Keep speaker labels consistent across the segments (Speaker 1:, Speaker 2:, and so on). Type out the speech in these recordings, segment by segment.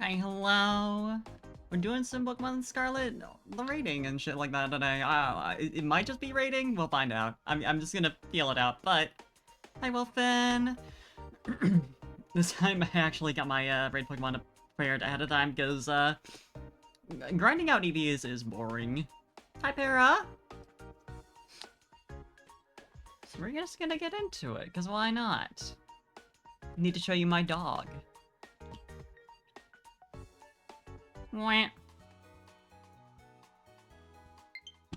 Speaker 1: Hey, hello. We're doing some Pokemon Scarlet, the rating and shit like that today. It might just be rating. We'll find out. I'm just gonna feel it out. But hi, Wolfen. This time I actually got my raid Pokemon prepared ahead of time because grinding out EVs is boring. Hi, Para. So we're just gonna get into it, because why not? Need to show you my dog. Wah.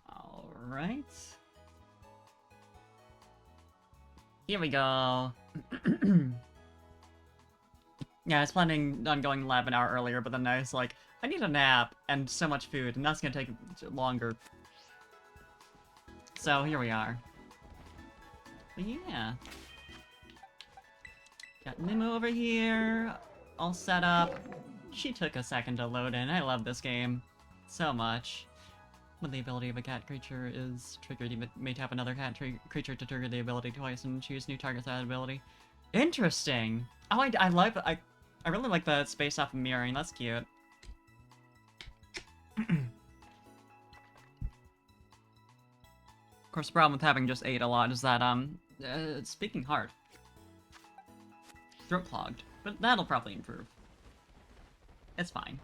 Speaker 1: Alright. Here we go. Yeah, I was planning on going lab an hour earlier, but then I was like, I need a nap and so much food, and that's gonna take longer. So here we are. But yeah. Got Nemo over here, all set up. She took a second to load in. I love this game so much. When the ability of a cat creature is triggered, you may tap another cat creature to trigger the ability twice and choose new targets that ability. Interesting. Oh, I really like the space off of mirroring. That's cute. Of course, the problem with having just 8 a lot is that, it's speaking hard. Throat clogged. But that'll probably improve. It's fine.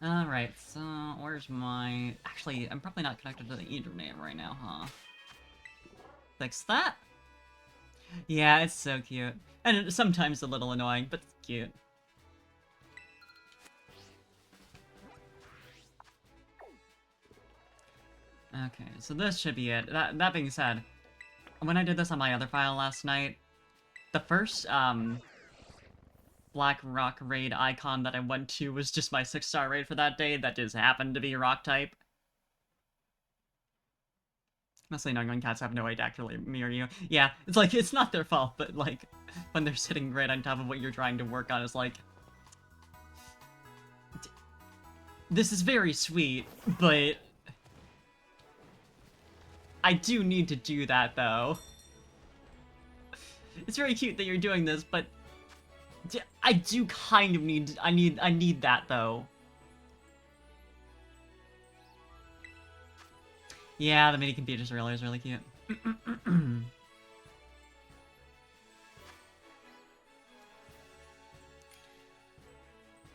Speaker 1: Alright, so where's my... Actually, I'm probably not connected to the internet right now, huh? Fix that? Yeah, it's so cute. And it's sometimes a little annoying, but it's cute. Okay, so this should be it. That being said, when I did this on my other file last night, the first, Black Rock raid icon that I went to was just my 6-star raid for that day that just happened to be rock type. Mostly annoying when cats have no way to actually mirror you. Yeah, it's like, it's not their fault, but like, when they're sitting right on top of what you're trying to work on, it's like... This is very sweet, but... I do need to do that, though. It's very cute that you're doing this, but... I do kind of need... I need that, though. Yeah, the mini computer really is really cute.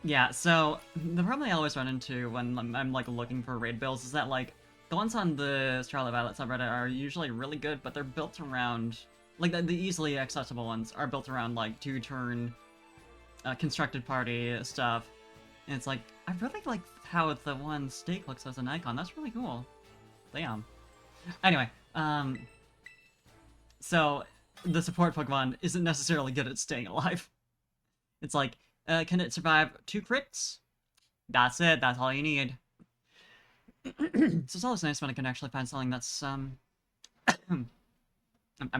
Speaker 1: Yeah, so the problem I always run into when I'm like looking for raid builds is that like the ones on the Scarlet Violet subreddit are usually really good, but they're built around like the easily accessible ones are built around like 2-turn constructed party stuff, and it's like I really like how the one Steak looks as an icon. That's really cool. Damn. Anyway, so the support Pokemon isn't necessarily good at staying alive. It's like, can it survive 2 crits? That's it, that's all you need. So it's always nice when I can actually find something that's, I'm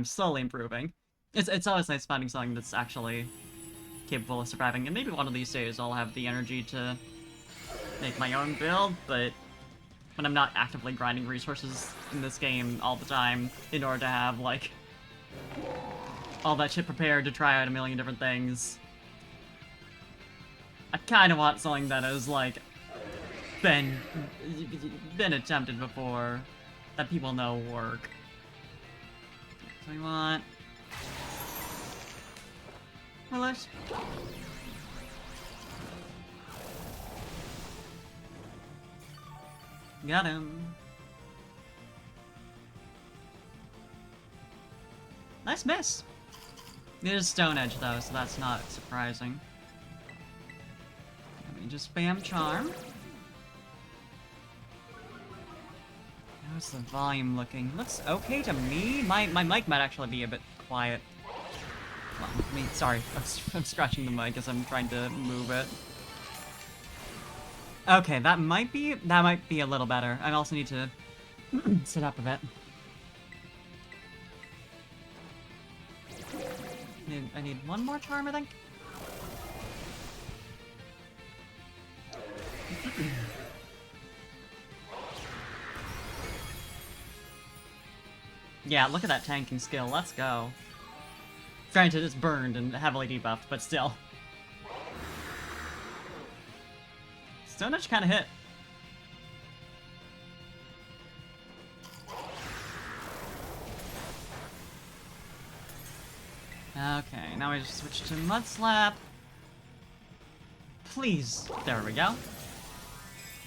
Speaker 1: slowly improving. It's always nice finding something that's actually capable of surviving, and maybe one of these days I'll have the energy to make my own build, but when I'm not actively grinding resources in this game all the time in order to have, like, all that shit prepared to try out a million different things. I kind of want something that has, like, been attempted before, that people know work. So we want... Well, let's... Got him. Nice miss. It is Stone Edge though, so that's not surprising. Let me just spam Charm. How's the volume looking? Looks okay to me. My mic might actually be a bit quiet. Well, I mean, sorry, I'm scratching the mic as I'm trying to move it. Okay, that might be a little better. I also need to sit up a bit. I need one more charm, I think. Yeah, look at that tanking skill. Let's go. Granted, it's burned and heavily debuffed, but still. Stone Edge kind of hit. Okay, now we just switch to Mud Slap. Please. There we go.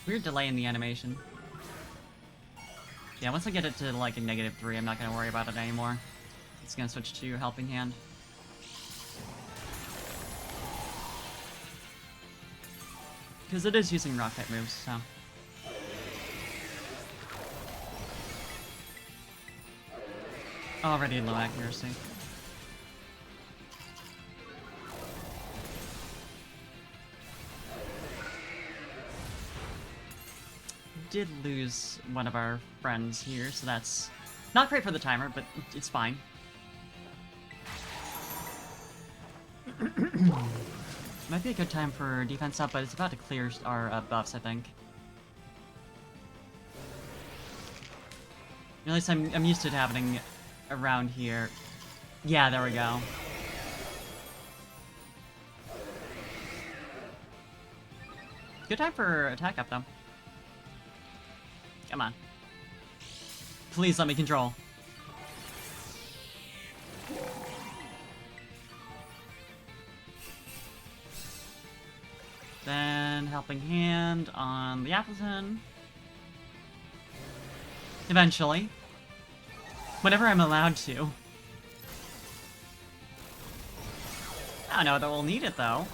Speaker 1: Weird delay in the animation. Yeah, once I get it to like a -3, I'm not gonna worry about it anymore. It's gonna switch to Helping Hand. Because it is using rock type moves, so. Already low accuracy. Did lose one of our friends here, so that's not great for the timer, but it's fine. Might be a good time for defense up, but it's about to clear our buffs, I think. At least I'm used to it happening around here. Yeah, there we go. Good time for attack up, though. Come on. Please let me control. Then Helping Hand on the Appleton. Eventually. Whenever I'm allowed to. I don't know that we'll need it, though.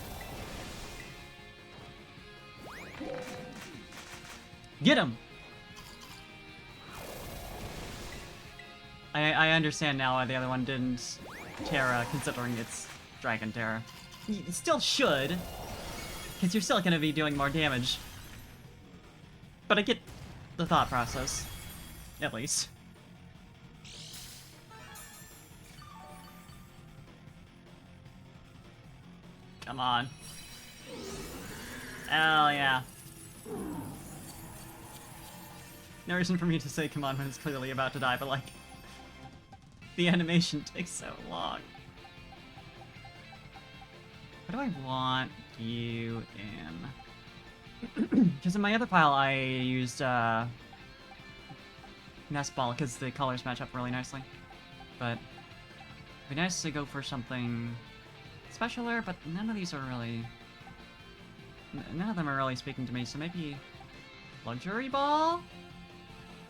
Speaker 1: Get him! I understand now why the other one didn't Terra, considering it's Dragon Terra. You still should, because you're still going to be doing more damage. But I get the thought process, at least. Come on. Hell yeah. No reason for me to say come on when it's clearly about to die, but like... The animation takes so long. What do I want you in? Because in my other file I used Nest Ball because the colors match up really nicely. But it'd be nice to go for something specialer, but none of these are really... None of them are really speaking to me, so maybe Luxury Ball?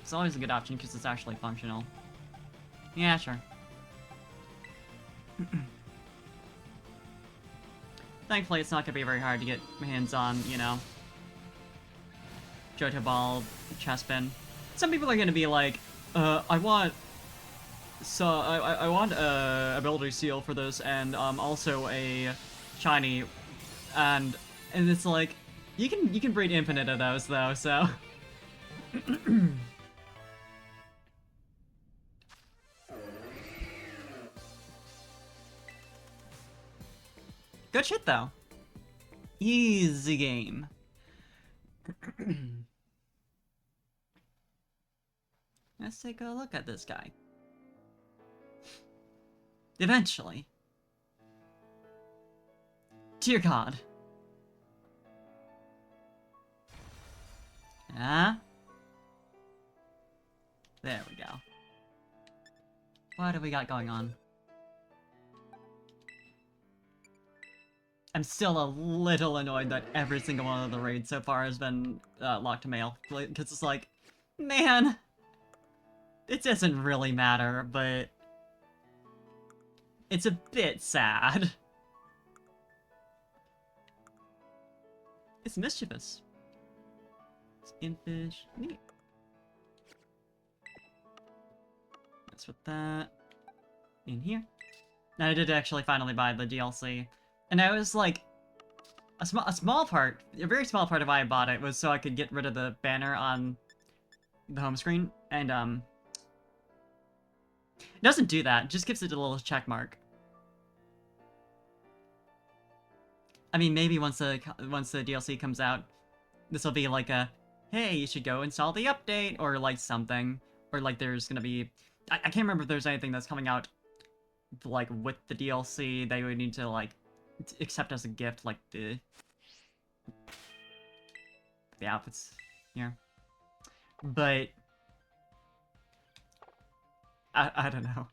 Speaker 1: It's always a good option because it's actually functional. Yeah, sure. Thankfully, it's not gonna be very hard to get my hands on, you know, Johto Ball, Chespin. Some people are gonna be like, I want a ability seal for this, and also a shiny, and it's like, you can breed infinite of those though, so. Good shit, though. Easy game. Let's take a look at this guy. Eventually. Dear God. Ah. There we go. What do we got going on? I'm still a little annoyed that every single one of the raids so far has been locked to mail. Because it's like, man, it doesn't really matter, but it's a bit sad. It's mischievous. It's impish. Neat. Let's put that in here. Now I did actually finally buy the DLC. And I was like, a very small part of why I bought it was so I could get rid of the banner on the home screen, and it doesn't do that, it just gives it a little check mark. I mean, maybe once the DLC comes out, this will be like a, hey, you should go install the update, or like something, or like there's gonna be, I can't remember if there's anything that's coming out like with the DLC that you would need to like accept as a gift, like the... the outfits here. But I don't know.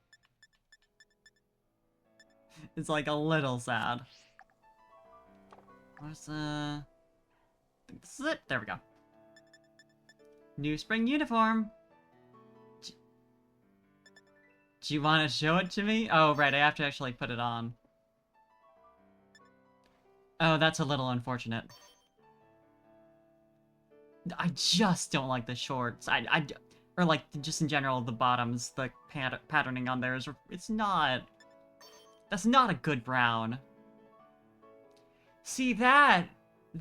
Speaker 1: It's like a little sad. Where's I think this is it. There we go. New spring uniform. Do you want to show it to me? Oh, right, I have to actually put it on. Oh, that's a little unfortunate. I just don't like the shorts. Or like, just in general, the bottoms, the patterning on there it's not... That's not a good brown. See, that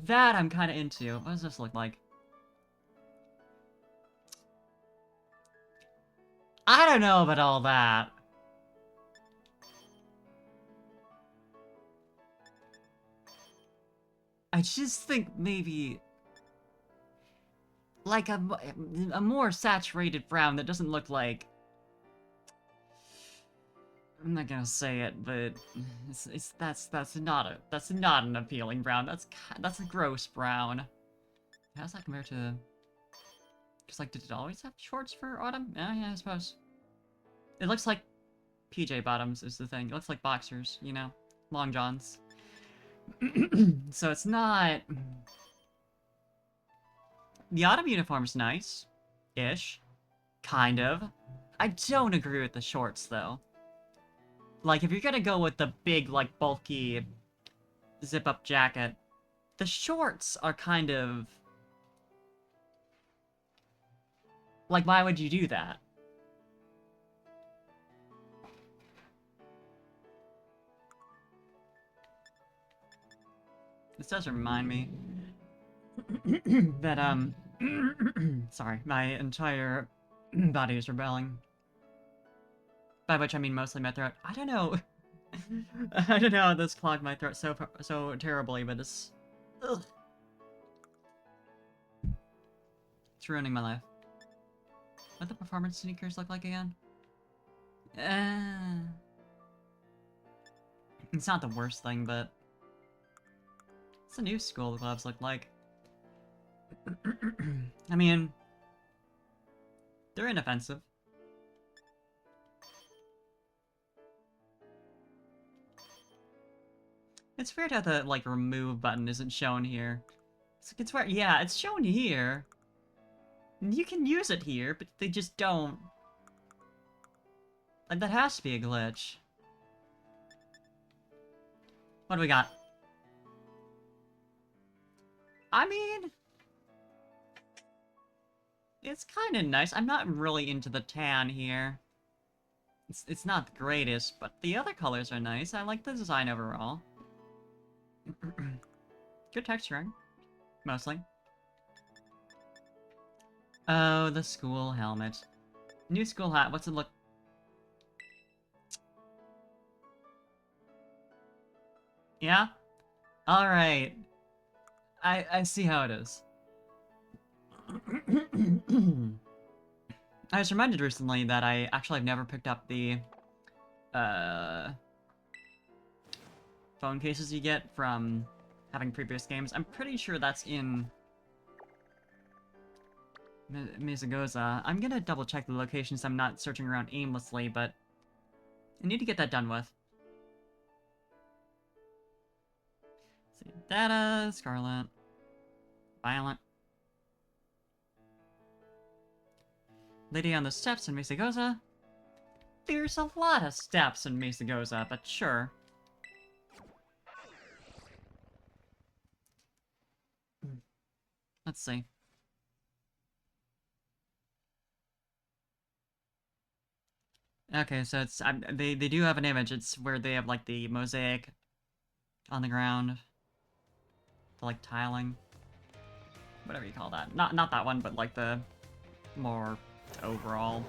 Speaker 1: I'm kind of into. What does this look like? I don't know about all that. I just think maybe... like a more saturated brown that doesn't look like... I'm not gonna say it, but that's not an appealing brown. That's a gross brown. How does that compare to? Because like, did it always have shorts for autumn? Yeah, I suppose. It looks like PJ bottoms is the thing. It looks like boxers, you know, long johns. So it's not. The autumn uniform's nice, ish, kind of. I don't agree with the shorts though. Like, if you're gonna go with the big, like, bulky zip-up jacket, the shorts are kind of... like, why would you do that? This does remind me that, sorry, my entire body is rebelling. By which I mean mostly my throat. I don't know. I don't know how this clogged my throat so terribly, but it's... ugh. It's ruining my life. What the performance sneakers look like again? It's not the worst thing, but... what's the new school gloves look like? I mean... they're inoffensive. It's weird how the, like, remove button isn't shown here. It's weird. Yeah, it's shown here. You can use it here, but they just don't. Like, that has to be a glitch. What do we got? I mean... it's kind of nice. I'm not really into the tan here. It's not the greatest, but the other colors are nice. I like the design overall. Good texturing. Mostly. Oh, the school helmet. New school hat. What's it look... yeah? Alright. I see how it is. I was reminded recently that I actually have never picked up the phone cases you get from having previous games. I'm pretty sure that's in Misagoza. I'm gonna double check the locations. I'm not searching around aimlessly, but I need to get that done with. Let's see, data, Scarlet, Violet. Lady on the steps in Misagoza. There's a lot of steps in Misagoza, but sure. Let's see. Okay, so it's they do have an image. It's where they have like the mosaic on the ground, the like tiling, whatever you call that. Not that one, but like the more overall,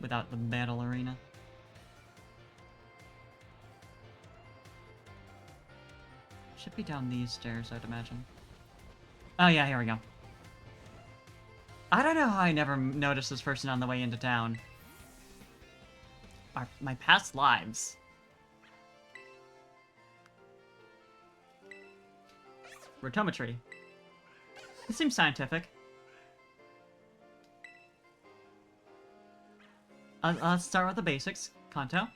Speaker 1: without the battle arena. Should be down these stairs, I'd imagine. Oh yeah, here we go. I don't know how I never noticed this person on the way into town. My past lives. Rotometry. It seems scientific. Let's start with the basics. Kanto.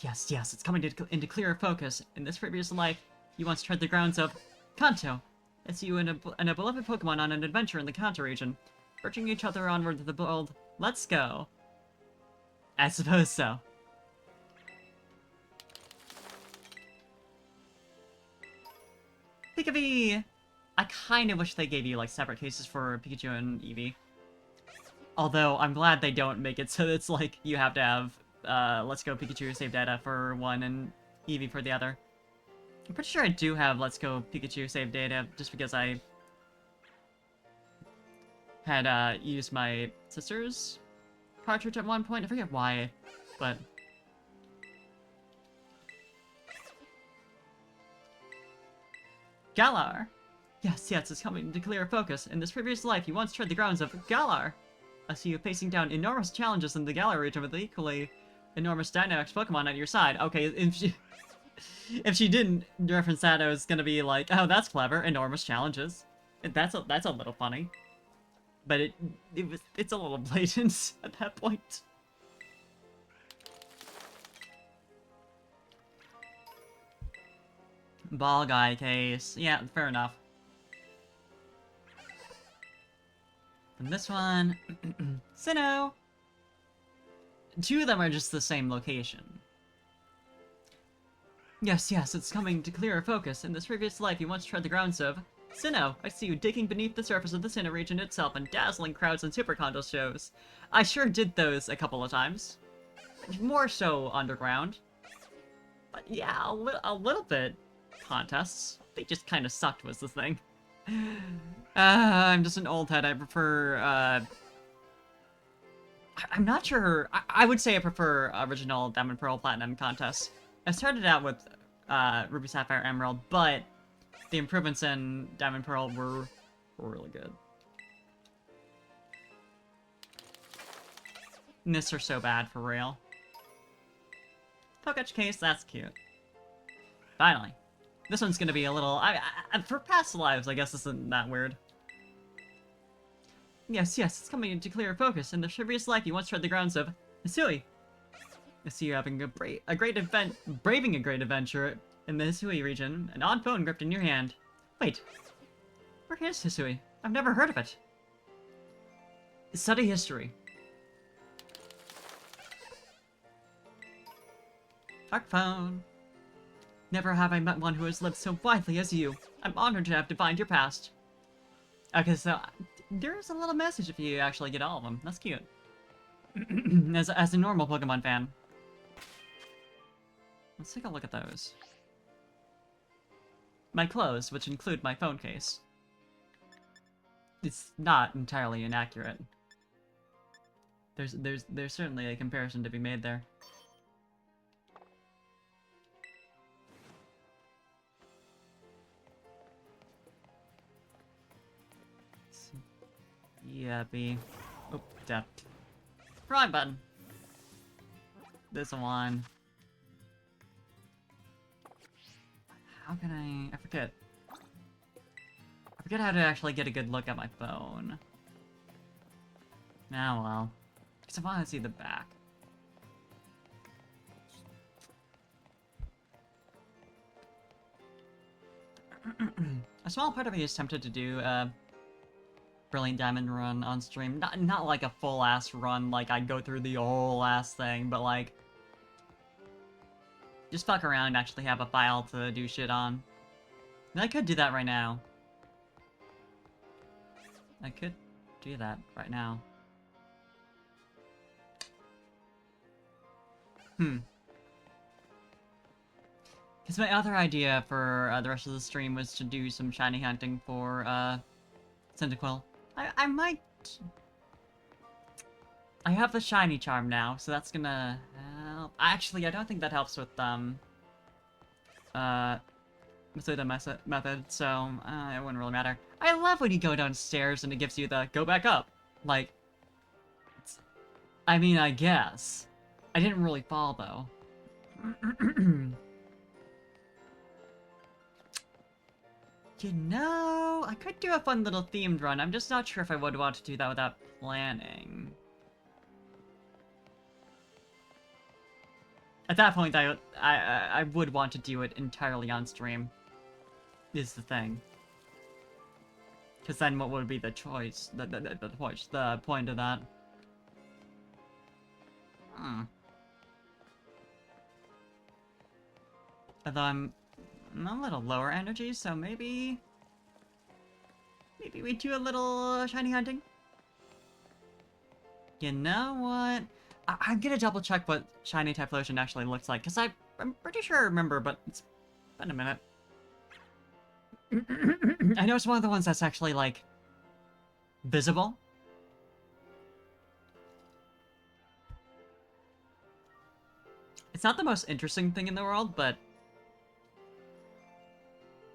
Speaker 1: Yes, yes, it's coming into clearer focus. In this previous life, you once tread the grounds of Kanto. It's you and a beloved Pokemon on an adventure in the Kanto region, urging each other onward to the bold, let's go. I suppose so. Pikachu! I kind of wish they gave you, like, separate cases for Pikachu and Eevee. Although, I'm glad they don't make it so it's like, you have to have, Let's Go Pikachu save data for one and Eevee for the other. I'm pretty sure I do have Let's Go Pikachu save data, just because I had, used my sister's cartridge at one point. I forget why, but... Galar! Yes, yes, it's coming into clear focus. In this previous life, you once tread the grounds of Galar. I see you facing down enormous challenges in the Galar region with equally enormous Dynamax Pokemon at your side. Okay, if she didn't reference that, I was gonna be like, oh, that's clever. Enormous challenges. That's a little funny. But it's a little blatant at that point. Ball guy case. Yeah, fair enough. And this one... Sinnoh! Two of them are just the same location. Yes, yes, it's coming to clearer focus. In this previous life, you once tread the grounds of Sinnoh. I see you digging beneath the surface of the Sinnoh region itself and dazzling crowds and Super Condo shows. I sure did those a couple of times. More so underground. But yeah, a little bit contests. They just kind of sucked was the thing. I'm just an old head. I prefer, I'm not sure. I would say I prefer original Diamond Pearl Platinum contests. I started out with Ruby Sapphire Emerald, but the improvements in Diamond Pearl were really good. Mists are so bad for real. Poketch case, that's cute. Finally. This one's gonna be a little... for past lives, I guess this isn't that weird. Yes, yes, it's coming into clearer focus. In the previous life, you once tread the grounds of Hisui. I see you having braving a great adventure in the Hisui region, an odd phone gripped in your hand. Wait, where is Hisui? I've never heard of it. Study history. Dark phone. Never have I met one who has lived so widely as you. I'm honored to have divined your past. Okay, so there's a little message if you actually get all of them. That's cute. as a normal Pokemon fan. Let's take a look at those. My clothes, which include my phone case. It's not entirely inaccurate. There's certainly a comparison to be made there. Yeah, B. Oh, depth. Wrong button. This one. How can I forget. I forget how to actually get a good look at my phone. Now, well. Because I want to see the back. A small part of me is tempted to do Brilliant Diamond run on stream. Not like a full-ass run, like I'd go through the whole ass thing, but like... just fuck around and actually have a file to do shit on. And I could do that right now. I could do that right now. Because my other idea for the rest of the stream was to do some shiny hunting for Cyndaquil. I might... I have the shiny charm now, so that's gonna help. Actually, I don't think that helps with Masuda method, so it wouldn't really matter. I love when you go downstairs and it gives you the go back up. Like, I mean, I guess. I didn't really fall, though. You know, I could do a fun little themed run. I'm just not sure if I would want to do that without planning. At that point, I would want to do it entirely on stream. Is the thing. Because then what would be the choice? The point of that. Although I'm a little lower energy, so maybe we do a little shiny hunting? You know what? I'm gonna double check what shiny Typhlosion actually looks like, because I'm pretty sure I remember, but it's been a minute. I know it's one of the ones that's actually, like, visible. It's not the most interesting thing in the world, but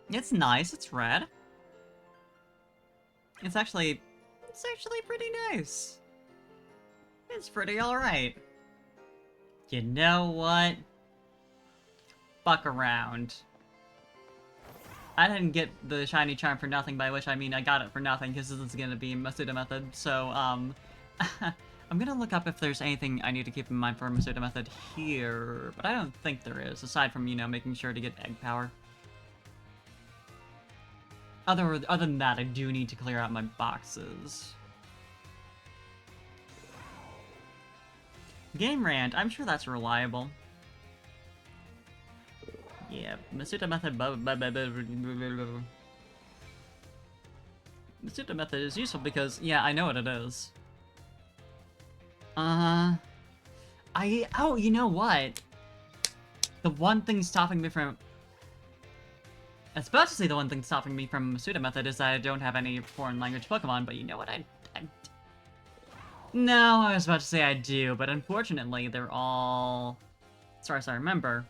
Speaker 1: it's nice, it's red. It's actually pretty nice. It's pretty alright. You know what? Fuck around. I didn't get the shiny charm for nothing, by which I mean I got it for nothing, because this is gonna be Masuda method, so, I'm gonna look up if there's anything I need to keep in mind for Masuda method here, but I don't think there is, aside from, you know, making sure to get egg power. Other than that, I do need to clear out my boxes. Game rant, I'm sure that's reliable. Yeah, Masuda method. Masuda method is useful because, yeah, I know what it is. Oh, you know what? The one thing stopping me from... I was about to say the one thing stopping me from Masuda method is that I don't have any foreign language Pokemon, but you know what? No, I was about to say I do, but unfortunately, they're all... As far as I remember...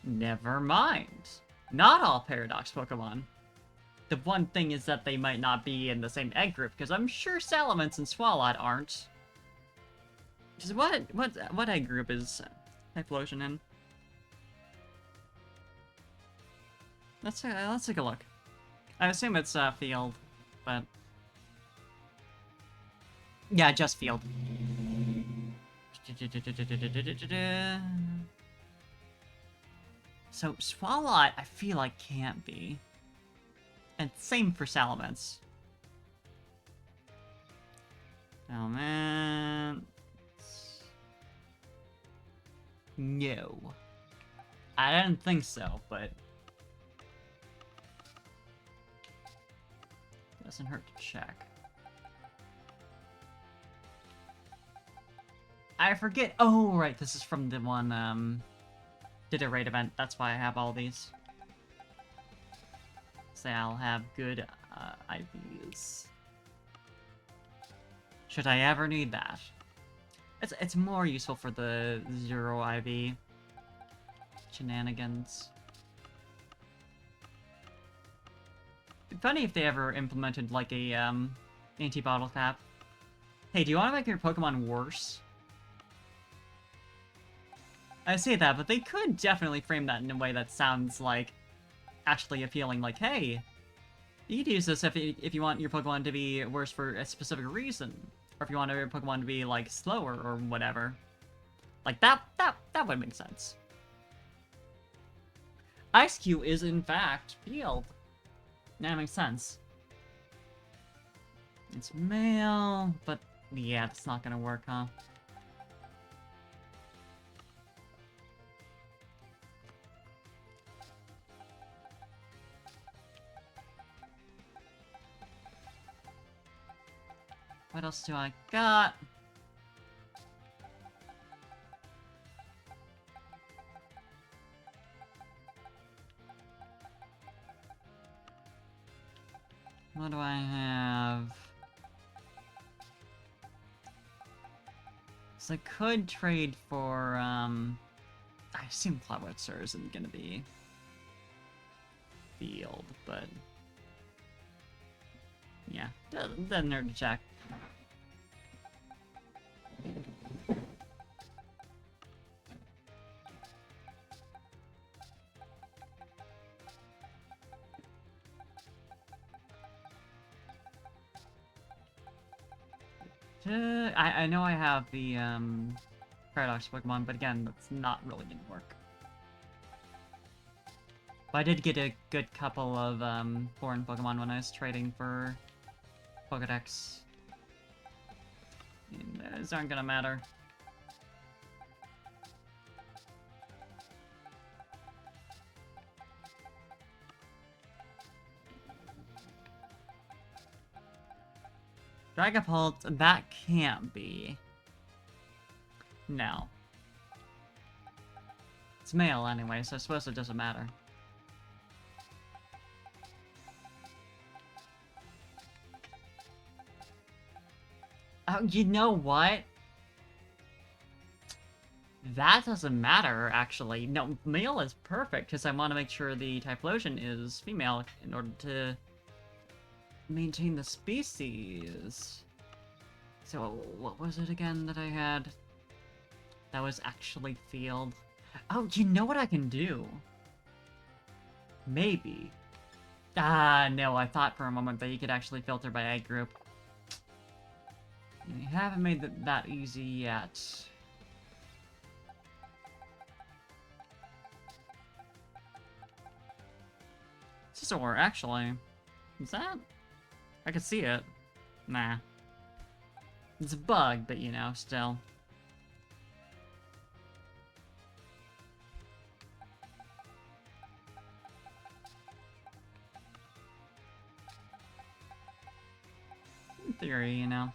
Speaker 1: Never mind. Not all Paradox Pokemon. The one thing is that they might not be in the same egg group, because I'm sure Salamence and Swalot aren't. Because what egg group is Typhlosion in? Let's take a look. I assume it's Field, but yeah, just Field. So Swalot, I feel like can't be, and same for Salamence. Oh man, no, I didn't think so, but. Doesn't hurt to check. I forget. Oh, right. This is from the one, did a raid event. That's why I have all these. So I'll have good, IVs. Should I ever need that? It's more useful for the 0 IV shenanigans. Funny if they ever implemented, like, a, anti-bottle cap. Hey, do you want to make your Pokemon worse? I say that, but they could definitely frame that in a way that sounds, like, actually appealing. Like, hey, you could use this if you want your Pokemon to be worse for a specific reason. Or if you want your Pokemon to be, like, slower or whatever. Like, that would make sense. Ice-Q is, in fact, Field. That makes sense. It's male, but yeah, that's not gonna work, huh? What else do I got? What do I have? So I could trade for, I assume Cloudwitzer isn't gonna be Field, but... yeah, doesn't hurt to check. I know I have the Paradox Pokemon, but again, that's not really gonna work. But I did get a good couple of foreign Pokemon when I was trading for Pokedex. And those aren't gonna matter. Dragapult, that can't be. No. It's male anyway, so I suppose it doesn't matter. Oh, you know what? That doesn't matter, actually. No, male is perfect, because I want to make sure the Typhlosion is female in order to maintain the species. So, what was it again that I had? That was actually field. Oh, you know what I can do? Maybe. Ah, no, I thought for a moment that you could actually filter by egg group. You haven't made that easy yet. Scizor, actually. Is that? I could see it. Nah. It's a bug, but you know, still. In theory, you know.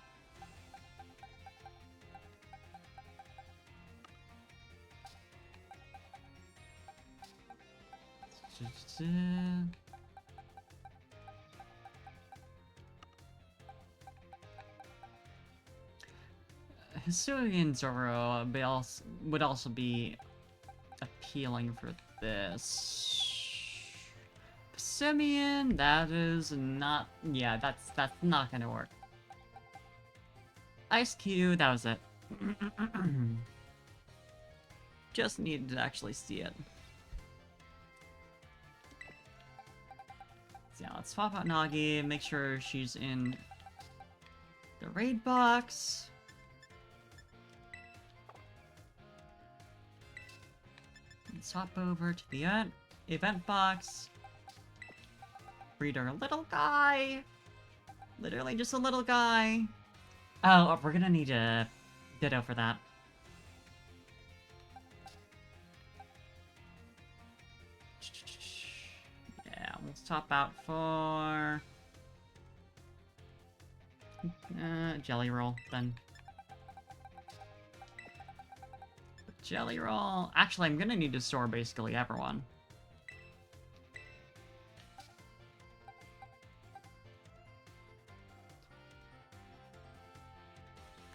Speaker 1: Hisuian Zoro would also be appealing for this. Simeon, that is not... Yeah, that's not gonna work. Ice Cube, that was it. Just needed to actually see it. So yeah, let's swap out Nagi, make sure she's in the raid box. And swap over to the event box. Breed our little guy. Literally just a little guy. Oh, we're gonna need a Ditto for that. Yeah, we'll swap out for... Jelly Roll, then. Jelly Roll... Actually, I'm gonna need to store basically everyone.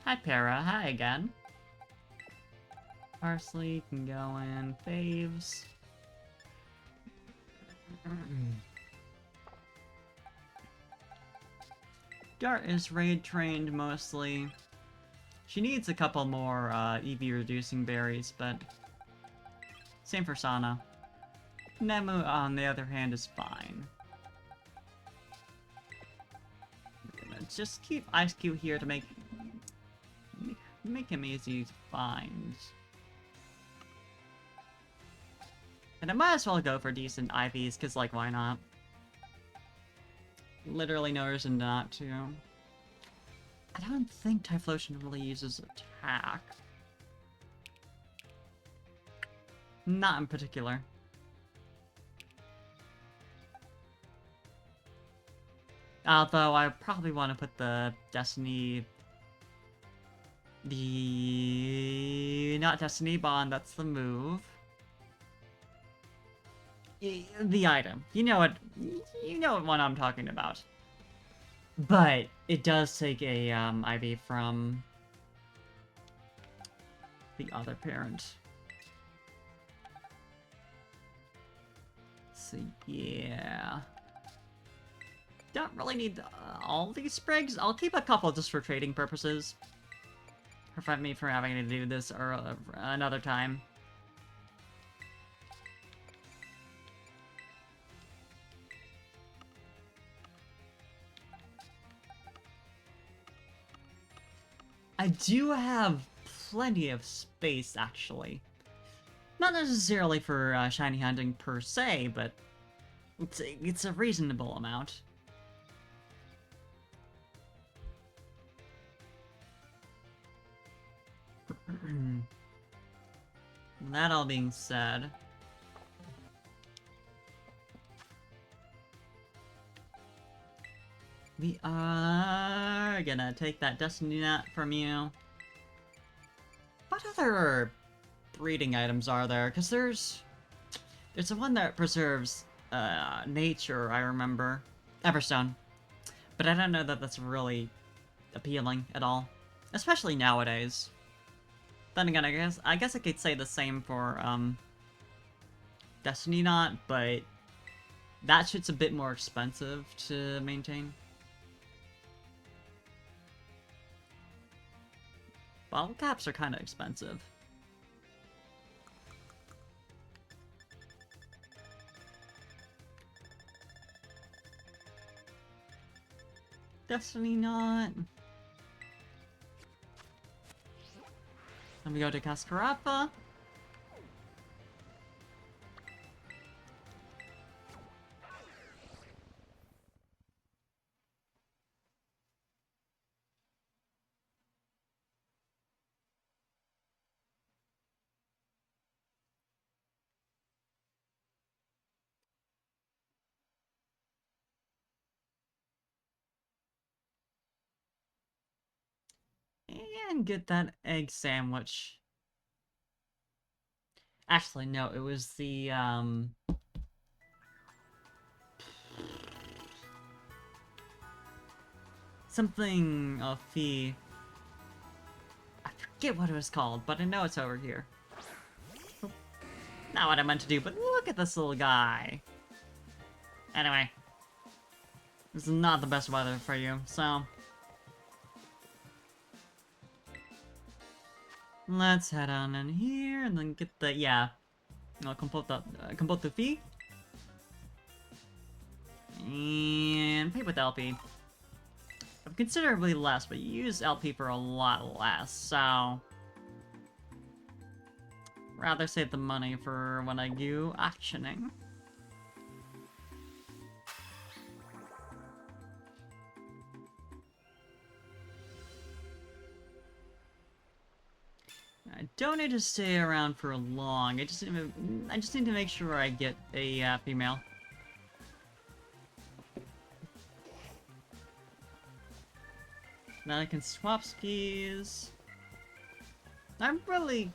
Speaker 1: Hi, Para. Hi again. Parsley can go in. Faves. Dart is raid trained mostly. She needs a couple more EV reducing berries, but same for Sana. Nemu, on the other hand, is fine. Just keep Ice Cube here to make him easy to find. And I might as well go for decent IVs, because, like, why not? Literally no reason not to. I don't think Typhlosion really uses attack. Not in particular. Although I probably want to put the Destiny... Not Destiny Bond, that's the move. The item. You know what one I'm talking about. But it does take a IV from the other parent. So yeah. Don't really need all these sprigs. I'll keep a couple just for trading purposes. Prevent me from having to do this another time. I do have plenty of space, actually. Not necessarily for shiny hunting per se, but it's a reasonable amount. That all being said, we are gonna take that Destiny Nut from you. What other breeding items are there? Because there's the one that preserves nature, I remember. Everstone. But I don't know that that's really appealing at all. Especially nowadays. Then again, I guess I could say the same for Destiny Knot, but that shit's a bit more expensive to maintain. Bottle caps are kind of expensive. Destiny Knot. Then we go to Cascarapa. And get that egg sandwich. Actually, no, it was the, something of fee. I forget what it was called, but I know it's over here. Not what I meant to do, but look at this little guy. Anyway. This is not the best weather for you, so... let's head on in here and then get the, yeah. Compose the fee. And pay with LP. Considerably less, but you use LP for a lot less, so... rather save the money for when I do auctioning. I don't need to stay around for long. I just need to make sure I get a female. Then I can swap skis. I really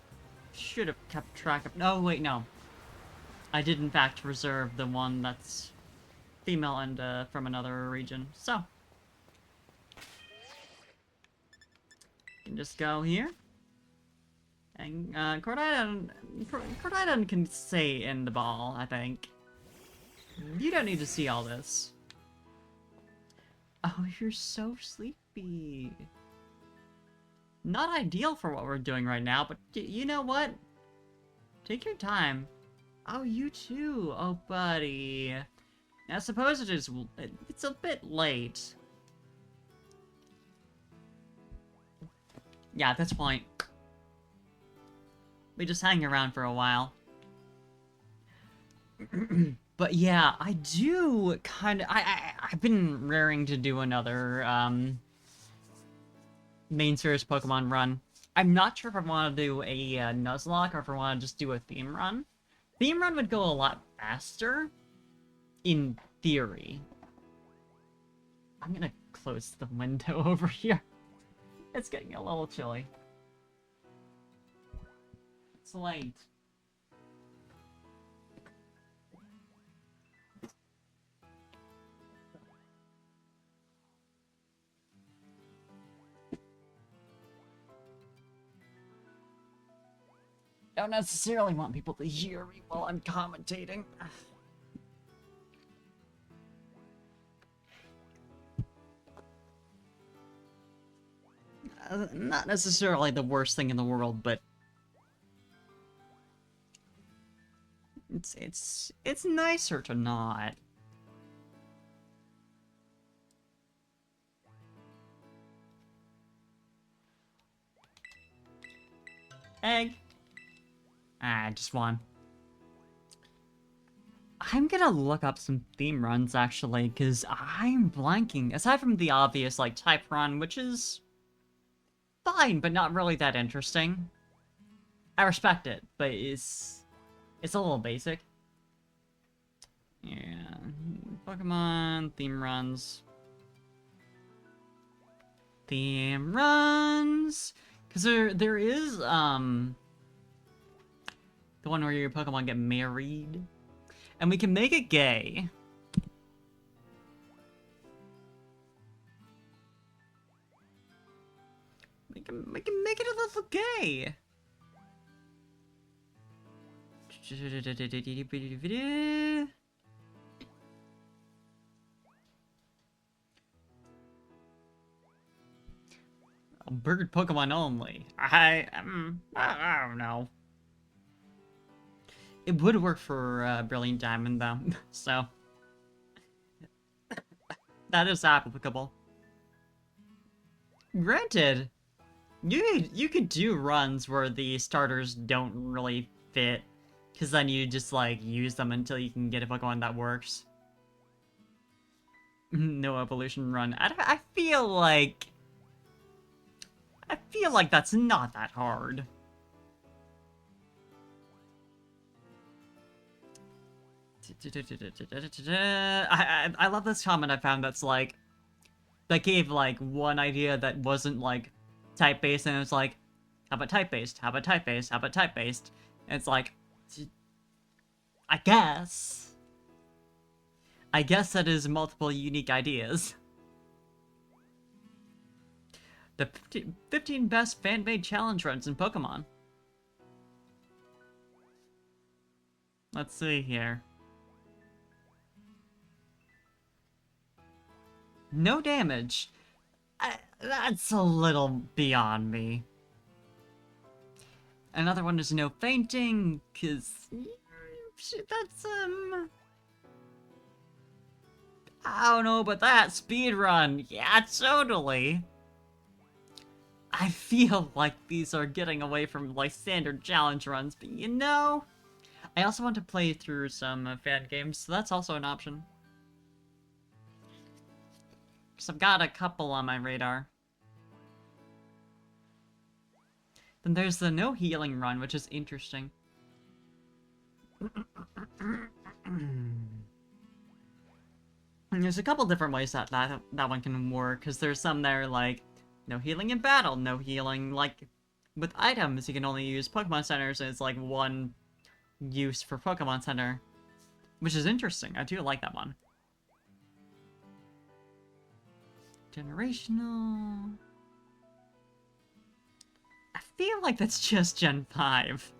Speaker 1: should have kept track of... oh, wait, no. I did, in fact, reserve the one that's female and from another region. So. You can just go here. And Cordidon can stay in the ball, I think. You don't need to see all this. Oh, you're so sleepy. Not ideal for what we're doing right now, but you know what? Take your time. Oh, you too. Oh, buddy. I suppose it's a bit late. Yeah, at this point, we just hang around for a while. But yeah, I do kind of... I've been raring to do another, main series Pokemon run. I'm not sure if I want to do a Nuzlocke or if I want to just do a theme run. Theme run would go a lot faster, in theory. I'm gonna close the window over here. It's getting a little chilly. It's late. Don't necessarily want people to hear me while I'm commentating. Not necessarily the worst thing in the world, but it's nicer to not. Egg. Ah, just one. I'm gonna look up some theme runs, actually, because I'm blanking. Aside from the obvious, like, type run, which is fine, but not really that interesting. I respect it, but it's a little basic. Yeah. Pokemon, theme runs. Theme runs! Because there is, the one where your Pokemon get married. And we can make it gay. We can make it a little gay. Bird Pokemon only. I don't know. It would work for Brilliant Diamond though, so that is applicable. Granted, you could do runs where the starters don't really fit, because then you just like use them until you can get a Pokemon that works. No evolution run. I feel like that's not that hard. I love this comment I found that's like, that gave like one idea that wasn't like type-based, and it was like, how about type-based? How about type-based? How about type-based? And it's like, I guess that is multiple unique ideas. The 15 best fan-made challenge runs in Pokemon. Let's see here. No damage. That's a little beyond me. Another one is no fainting, cause that's I don't know about that. Speedrun. Yeah, totally. I feel like these are getting away from like standard challenge runs, but you know, I also want to play through some fan games, so that's also an option. Because I've got a couple on my radar. Then there's the no healing run, which is interesting. And there's a couple different ways that one can work, because there's some there like no healing in battle, no healing like with items. You can only use Pokemon Centers, and it's like one use for Pokemon Center, which is interesting. I do like that one. Generational. I feel like that's just Gen 5.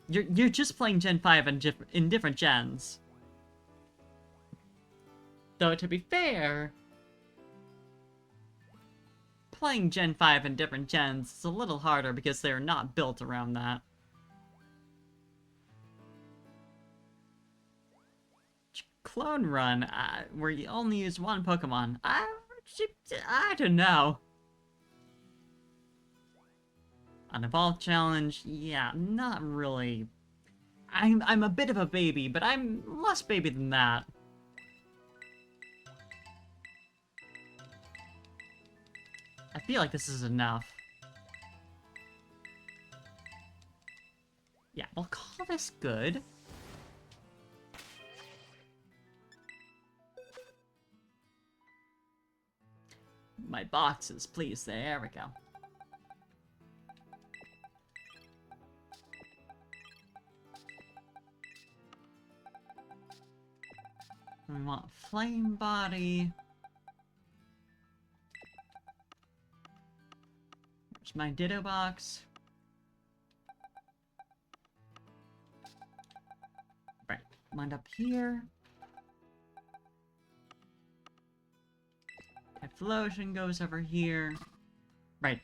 Speaker 1: You're just playing Gen 5 in different gens. Though, to be fair, playing Gen 5 in different gens is a little harder because they're not built around that. Clone Run, where you only use one Pokemon. I don't know. An Evolve Challenge, yeah, not really. I'm a bit of a baby, but I'm less baby than that. I feel like this is enough. Yeah, we'll call this good. My boxes, please. There we go. We want Flame Body. There's my Ditto box. Right, wind up here. Typhlosion goes over here. Right,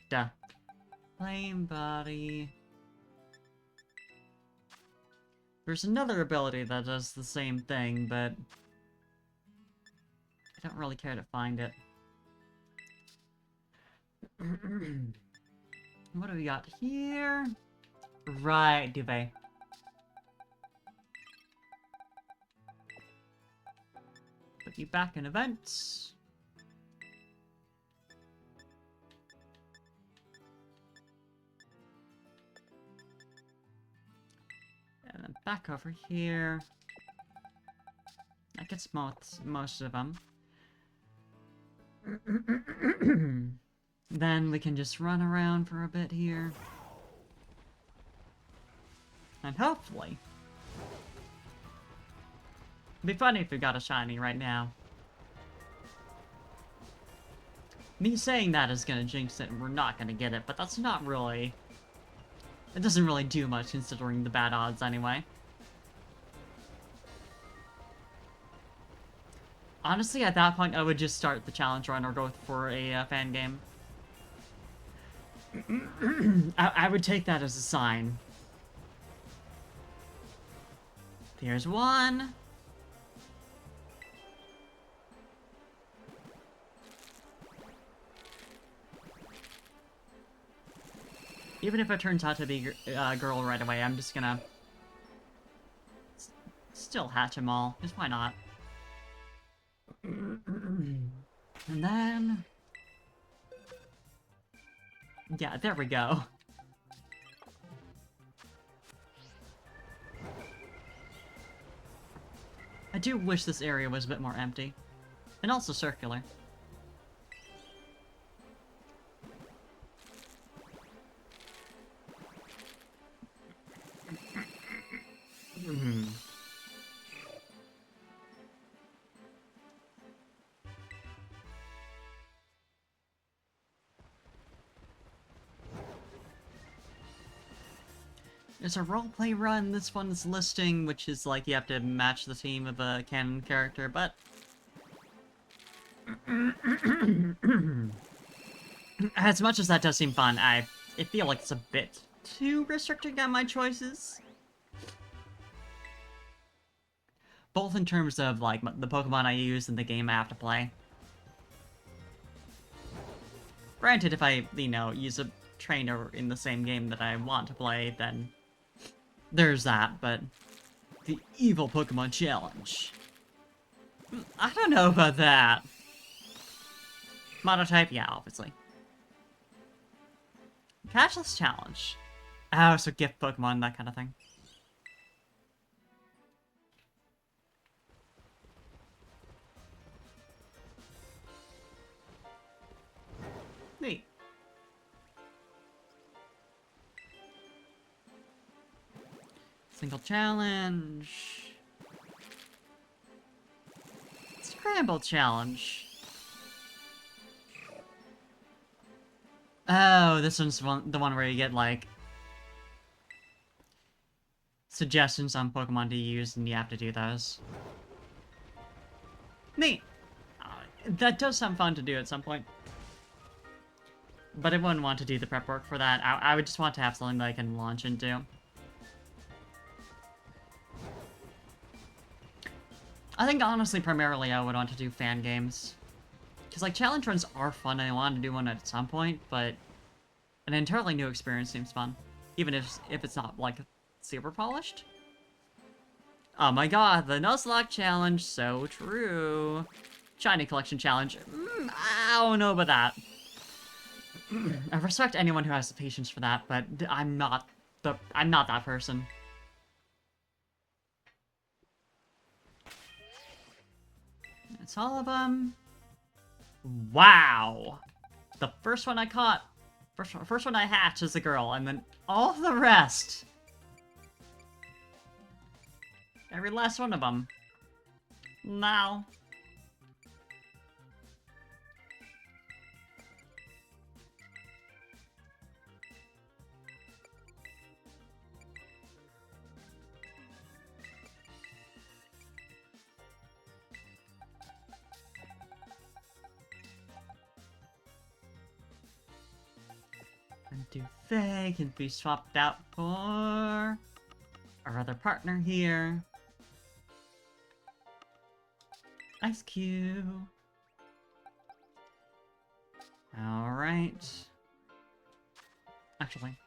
Speaker 1: Flame Body. There's another ability that does the same thing, but I don't really care to find it. What do we got here? Right, duvet. Put you back in events. And then back over here. That gets most of them. Then we can just run around for a bit here. And hopefully... It'd be funny if we got a shiny right now. Me saying that is gonna jinx it and we're not gonna get it, but that's not really... It doesn't really do much considering the bad odds anyway. Honestly, at that point, I would just start the challenge run or go for a fan game. I would take that as a sign. Here's one. Even if it turns out to be a girl right away, I'm just gonna... still hatch them all, because why not? And then... yeah, there we go. I do wish this area was a bit more empty. And also circular. There's a roleplay run, this one's listing, which is like you have to match the theme of a canon character, but... as much as that does seem fun, I feel like it's a bit too restricting on my choices. Both in terms of, like, the Pokemon I use and the game I have to play. Granted, if I, you know, use a trainer in the same game that I want to play, then there's that, but the evil Pokemon challenge. I don't know about that. Monotype, yeah, obviously. Catchless challenge. Oh, so gift Pokemon, that kind of thing. Neat. Single challenge. Scramble challenge. Oh, this one's the one where you get, like, suggestions on Pokemon to use, and you have to do those. Neat! That does sound fun to do at some point. But I wouldn't want to do the prep work for that. I would just want to have something that I can launch into. I think, honestly, primarily I would want to do fan games. Because, like, challenge runs are fun, and I want to do one at some point, but an entirely new experience seems fun. Even if it's not, like, super polished. Oh my god, the Nuzlocke challenge, so true. Shiny collection challenge, I don't know about that. I respect anyone who has the patience for that, but I'm not that person. It's all of them. Wow! The first one I caught, first one I hatched is a girl, and then all the rest. Every last one of them. Now. And Duvet can be swapped out for our other partner here. Ice Cube. Alright. Actually,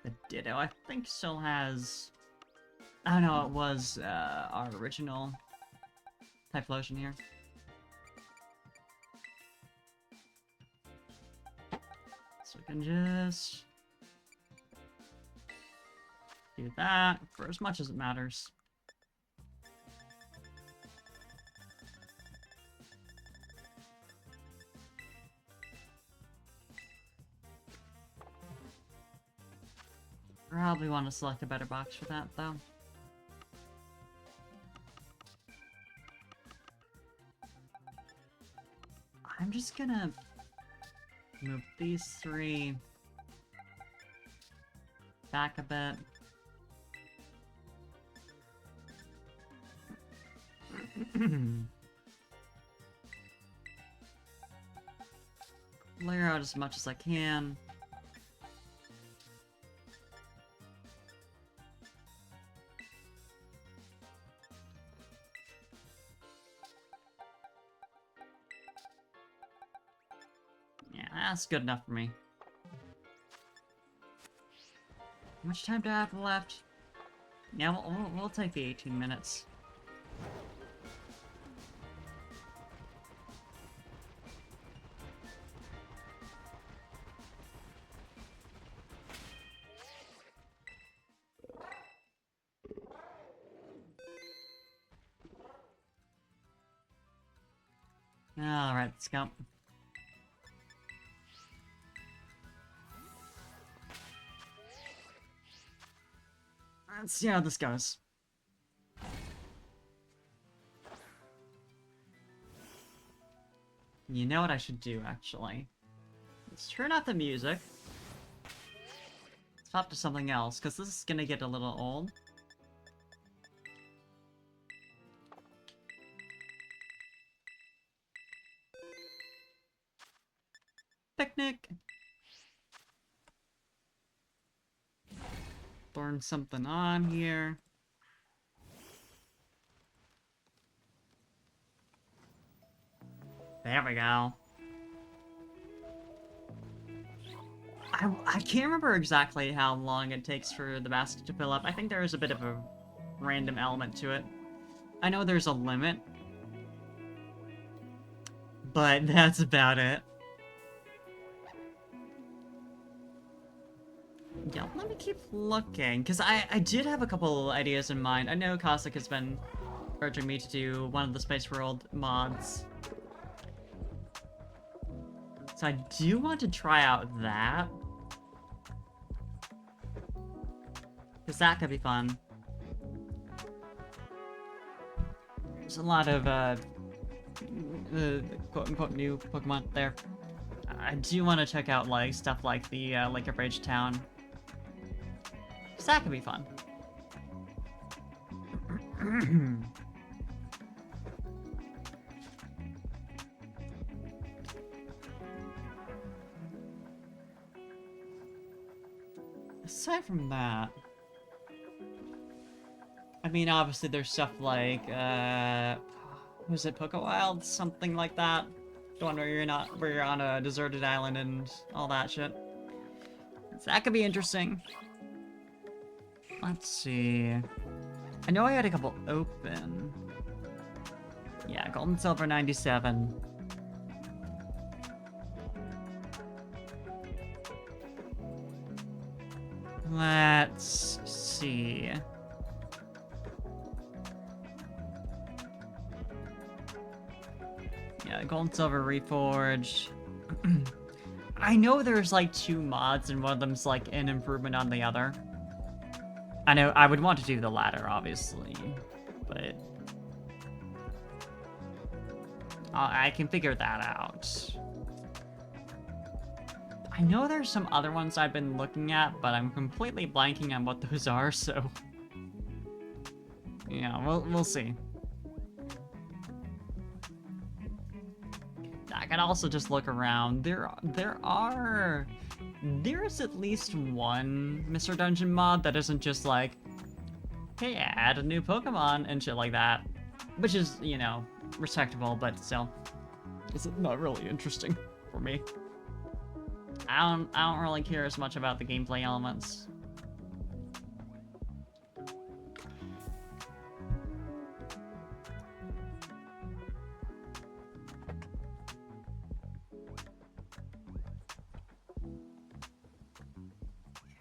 Speaker 1: the Ditto, I think, still has... I don't know, it was our original Typhlosion here. So we can just do that for as much as it matters. Probably want to select a better box for that, though. I'm just gonna move these three back a bit. Layer out as much as I can. Yeah, that's good enough for me. How much time do I have left? Yeah, we'll take the 18 minutes. Alright, let's go. Let's see how this goes. You know what I should do, actually? Let's turn off the music. Swap to something else, because this is gonna get a little old. Picnic! Turn something on here. There we go. I can't remember exactly how long it takes for the basket to fill up. I think there is a bit of a random element to it. I know there's a limit, but that's about it. Yeah, let me keep looking, because I did have a couple ideas in mind. I know Cossack has been urging me to do one of the Space World mods. So I do want to try out that. Because that could be fun. There's a lot of, quote-unquote new Pokemon there. I do want to check out, like, stuff like the, Lake of Rage Town. So that could be fun. Aside from that... I mean, obviously there's stuff like, was it Pokewild? Something like that. The one where you're on a deserted island and all that shit. So that could be interesting. Let's see. I know I had a couple open. Yeah, Gold and Silver 97. Let's see. Yeah, Gold and Silver Reforged. I know there's like 2 mods and one of them's like an improvement on the other. I know I would want to do the latter, obviously, but I can figure that out. I know there's some other ones I've been looking at, but I'm completely blanking on what those are, so yeah, we'll see. I can also just look around. There's at least one Mr. Dungeon mod that isn't just like, hey, add a new Pokemon and shit like that. Which is, you know, respectable, but still, it's not really interesting for me. I don't really care as much about the gameplay elements.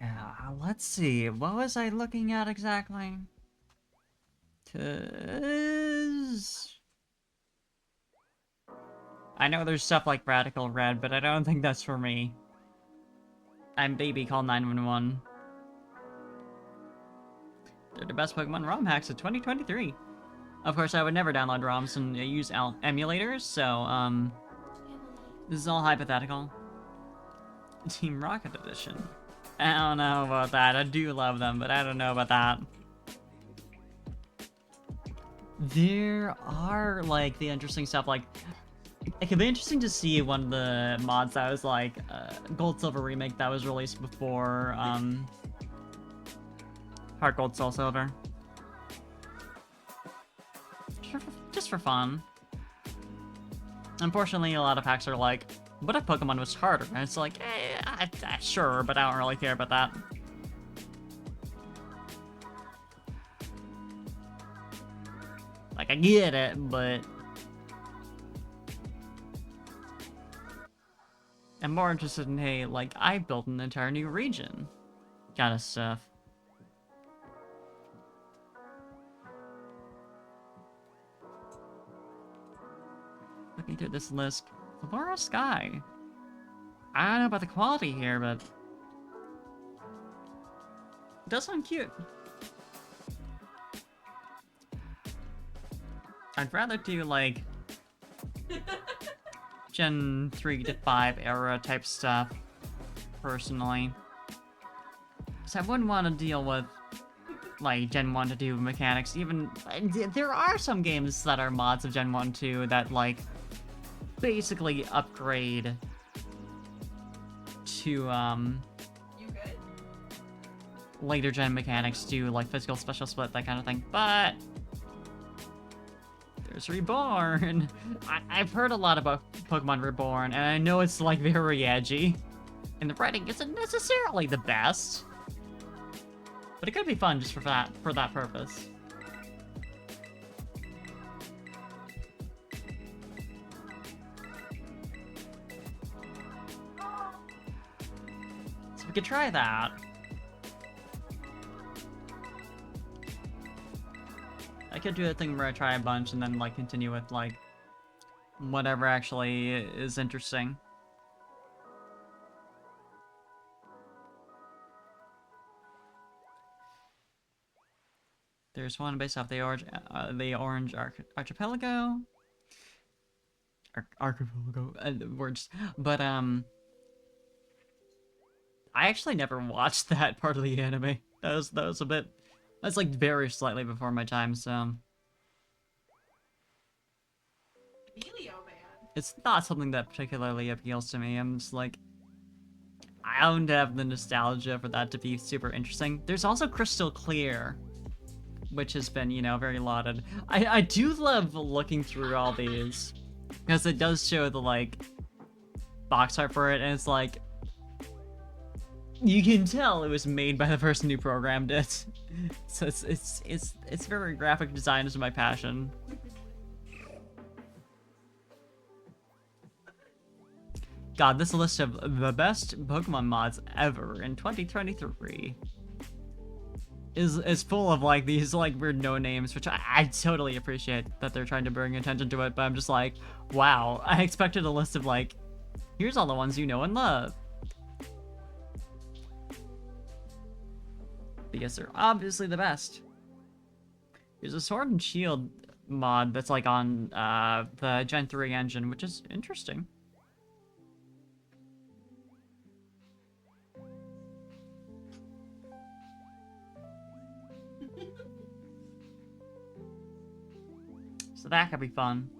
Speaker 1: Yeah, let's see. What was I looking at exactly? 'Cause I know there's stuff like Radical Red, but I don't think that's for me. I'm baby call 911. They're the best Pokemon ROM hacks of 2023. Of course, I would never download ROMs and use emulators, so, this is all hypothetical. Team Rocket Edition. I don't know about that. I do love them, but I don't know about that. There are, like, the interesting stuff, like, it could be interesting to see one of the mods that was, like, Gold Silver Remake that was released before, Heart Gold Soul Silver. Just for fun. Unfortunately, a lot of hacks are like, what if Pokemon was harder? And it's like, sure, but I don't really care about that. Like, I get it, but I'm more interested in, hey, like, I built an entire new region kind of stuff. Looking through this list, Flora Sky. I don't know about the quality here, but it does sound cute. I'd rather do, like, Gen 3 to 5 era type stuff, personally. Because I wouldn't want to deal with, like, Gen 1 to 2 mechanics. Even, there are some games that are mods of Gen 1 2 that, like, basically upgrade to,
Speaker 2: You good?
Speaker 1: later gen mechanics to, like, physical special split, that kind of thing. But there's Reborn. I've heard a lot about Pokemon Reborn, and I know it's, like, very edgy. And the writing isn't necessarily the best. But it could be fun just for that purpose. So we could try that. I could do a thing where I try a bunch and then, like, continue with, like, whatever actually is interesting. There's one based off the Orange Archipelago. Archipelago, words. But, I actually never watched that part of the anime. That was a bit... That's, like, very slightly before my time, so...
Speaker 2: Emilio, man.
Speaker 1: It's not something that particularly appeals to me. I'm just like... I don't have the nostalgia for that to be super interesting. There's also Crystal Clear, which has been, you know, very lauded. I do love looking through all these, because it does show the, like, box art for it, and it's like... You can tell it was made by the person who programmed it. So it's very graphic design is my passion. God, this list of the best Pokemon mods ever in 2023 is full of, like, these, like, weird no names, which I totally appreciate that they're trying to bring attention to it, but I'm just like, wow, I expected a list of, like, here's all the ones you know and love. Because they're obviously the best. There's a Sword and Shield mod that's, like, on the Gen 3 engine, which is interesting. So that could be fun.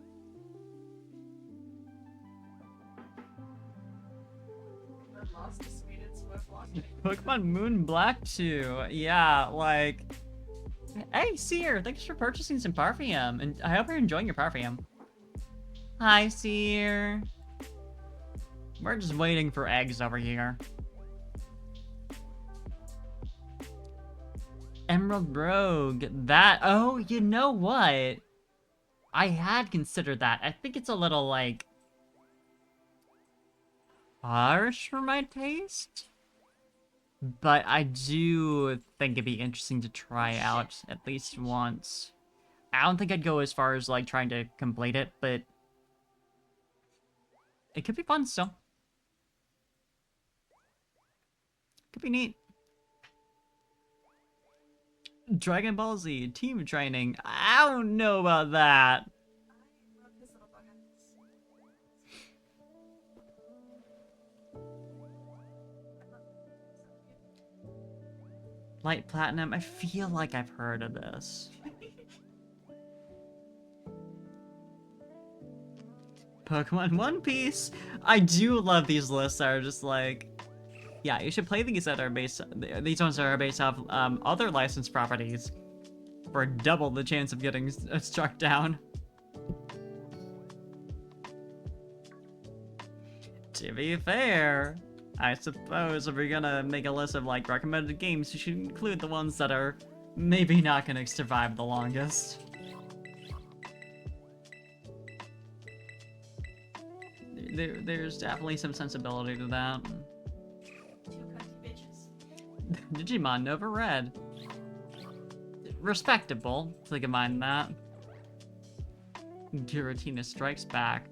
Speaker 2: Red lost to Sweet and Swift lost to
Speaker 1: Pokemon Moon Black 2. Yeah, like... Hey, Seer, thanks for purchasing some Parfum, and I hope you're enjoying your Parfum. Hi, Seer. We're just waiting for eggs over here. Emerald Rogue. That. Oh, you know what? I had considered that. I think it's a little, like, harsh for my taste. But I do think it'd be interesting to try out at least once. I don't think I'd go as far as, like, trying to complete it, but it could be fun still. Could be neat. Dragon Ball Z, team training. I don't know about that.
Speaker 2: I love his little buttons.
Speaker 1: Light Platinum, I feel like I've heard of this. Pokemon One Piece. I do love these lists that are just like, yeah, you should play these that are based. These ones that are based off other licensed properties for double the chance of getting struck down. To be fair, I suppose if we're gonna make a list of like recommended games, you should include the ones that are maybe not gonna survive the longest. There's definitely some sensibility to that.
Speaker 2: Two cunty bitches.
Speaker 1: Digimon Nova Red. Respectable, if I can mind that. Giratina Strikes Back.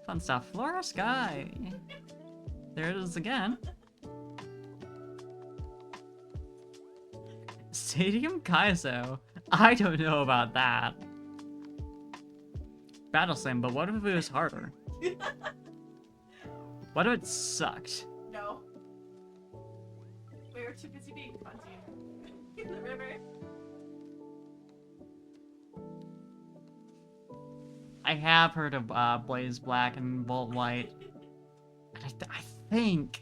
Speaker 1: Fun stuff. Flora Sky. There it is again. Stadium Kaizo. I don't know about that. Battle Sim, but what if it was harder? What if it sucked?
Speaker 2: No. We were too busy being cunty in the river.
Speaker 1: I have heard of Blaze Black and Volt White. And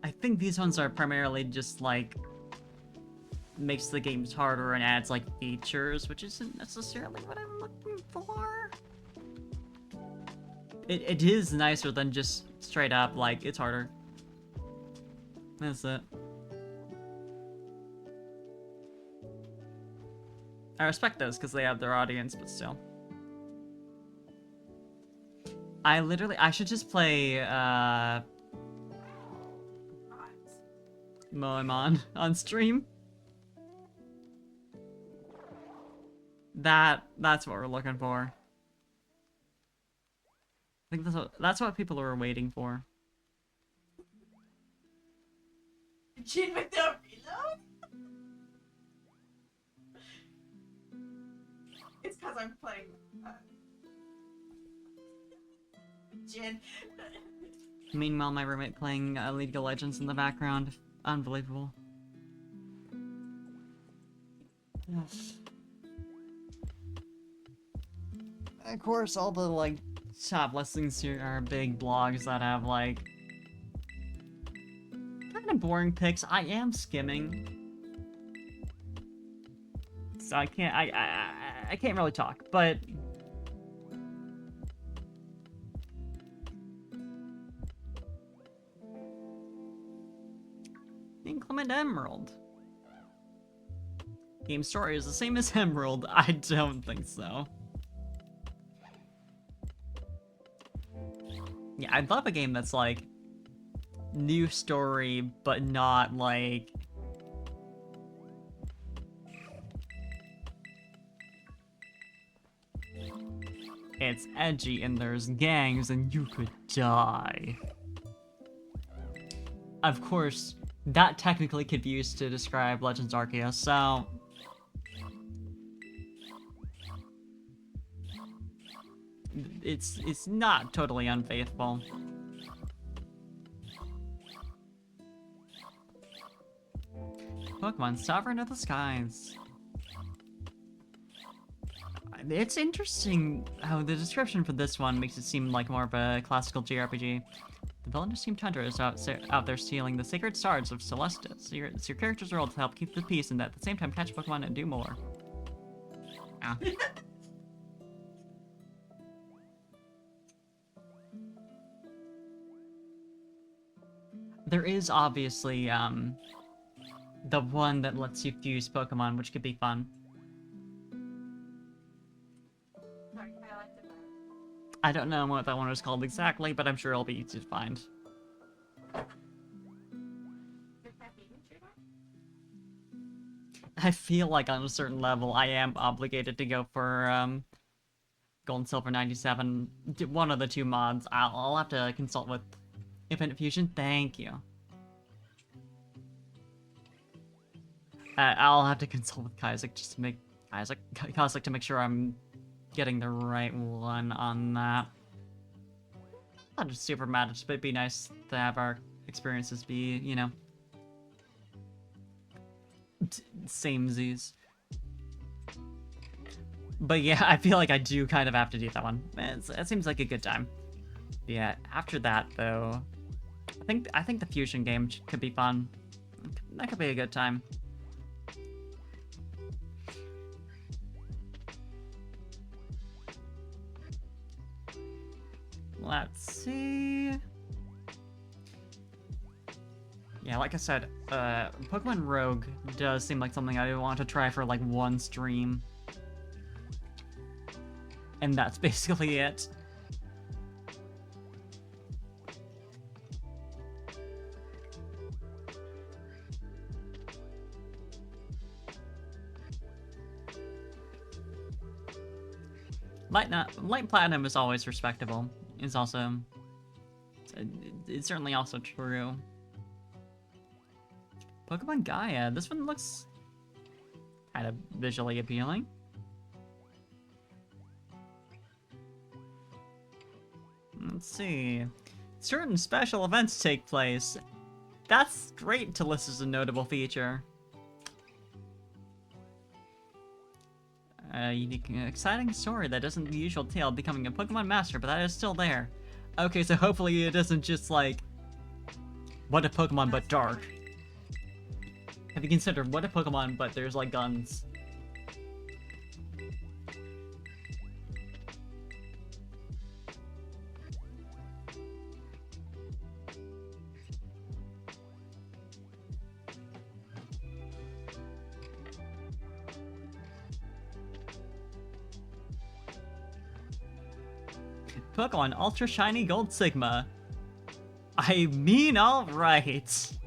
Speaker 1: I think these ones are primarily just like makes the games harder and adds like features, which isn't necessarily what I'm looking for. It is nicer than just straight up like it's harder. That's it. I respect those because they have their audience, but still. I should just play Moemon on stream. That's what we're looking for. I think that's what people are waiting for.
Speaker 2: Jin with the reload? It's because I'm playing Jin.
Speaker 1: Meanwhile, my roommate playing League of Legends in the background. Unbelievable. Yes. Of course, all the like top listings here are big blogs that have like kind of boring picks. I am skimming, so I can't really talk, but Inclement Emerald. Game story is the same as Emerald. I don't think so. Yeah, I'd love a game that's like new story, but not like it's edgy and there's gangs and you could die. Of course, that technically could be used to describe Legends Arceus, so it's not totally unfaithful. Pokemon Sovereign of the Skies. It's interesting how the description for this one makes it seem like more of a classical JRPG. The villainous team Tundra is out there stealing the sacred stars of Celestis. It's your character's role to help keep the peace and at the same time catch Pokemon and do more. Ah. There is obviously, the one that lets you fuse Pokemon, which could be fun.
Speaker 2: Sorry, I like the better.
Speaker 1: I don't know what that one was called exactly, but I'm sure it'll be easy to find.
Speaker 2: Your caffeine trigger?
Speaker 1: I feel like on a certain level, I am obligated to go for, Gold and Silver 97. One of the two mods. I'll have to consult with Infinite Fusion. Thank you. I'll have to consult with Kaizik just to make Kaizik to make sure I'm getting the right one on that. Not just super mad, but it'd be nice to have our experiences be, you know, samesies. But yeah, I feel like I do kind of have to do that one. It seems like a good time. Yeah, after that though, I think the fusion game could be fun. That could be a good time. Let's see. Yeah, like I said, Pokemon Rogue does seem like something I want to try for like one stream. And that's basically it. Light Platinum is always respectable. It's also... It's certainly also true. Pokemon Gaia. This one looks kind of visually appealing. Let's see. Certain special events take place. That's great to list as a notable feature. A unique, exciting story that isn't the usual tale of becoming a Pokemon Master, but that is still there. Okay, so hopefully it isn't just like, what if Pokemon but dark? Have you considered what if Pokemon but there's like guns? Pokemon Ultra Shiny Gold Sigma. I mean, alright.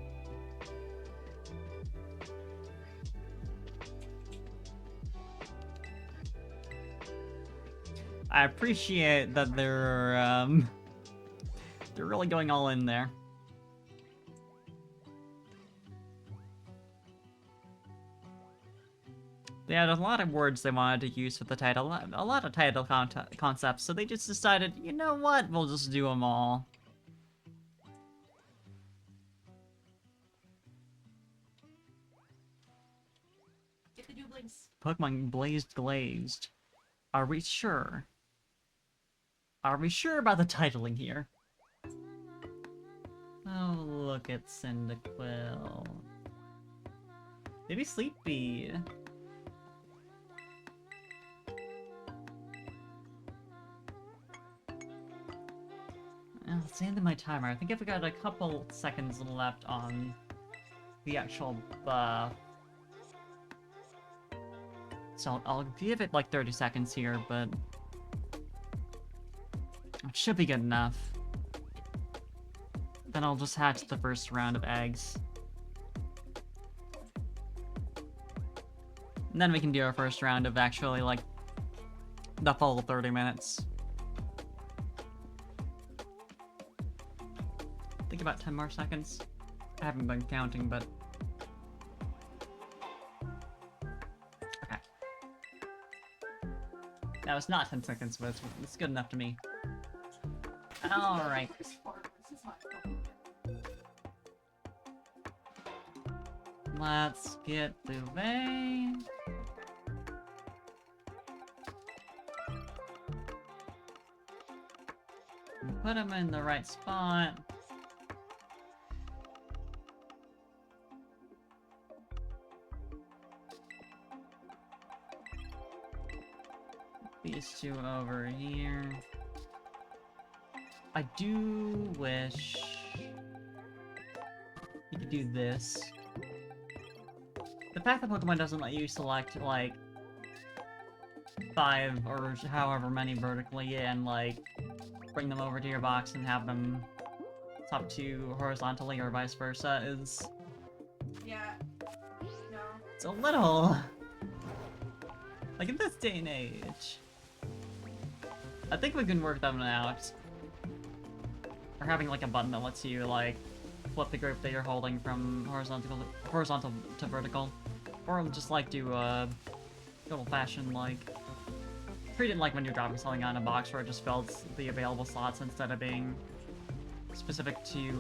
Speaker 1: I appreciate that they're really going all in there. They had a lot of words they wanted to use for the title, a lot of title concepts, so they just decided, you know what, we'll just do them all.
Speaker 2: Get the doublings.
Speaker 1: Pokemon Blazed Glazed. Are we sure? Are we sure about the titling here? Oh, look at Cyndaquil. Maybe Sleepy. It's the end of my timer. I think I've got a couple seconds left on the actual buff. So I'll give it like 30 seconds here, but it should be good enough. Then I'll just hatch the first round of eggs. And then we can do our first round of actually like the full 30 minutes. I think about 10 more seconds. I haven't been counting, but... Okay. That was not 10 seconds, but it's good enough to me. Alright.
Speaker 2: This is my fault.
Speaker 1: Let's get the way. Put them in the right spot. These two over here. I do wish You could do this. The fact that Pokemon doesn't let you select, like, 5 or however many vertically and, like, bring them over to your box and have them top 2 horizontally or vice versa is...
Speaker 2: Yeah. No.
Speaker 1: It's a little... Like, in this day and age... I think we can work them out. Or having, like, a button that lets you, like, flip the group that you're holding from horizontal to vertical. Or just, like, do a good old-fashioned, like... Treat it like when you're dropping something on a box where it just fills the available slots instead of being specific to,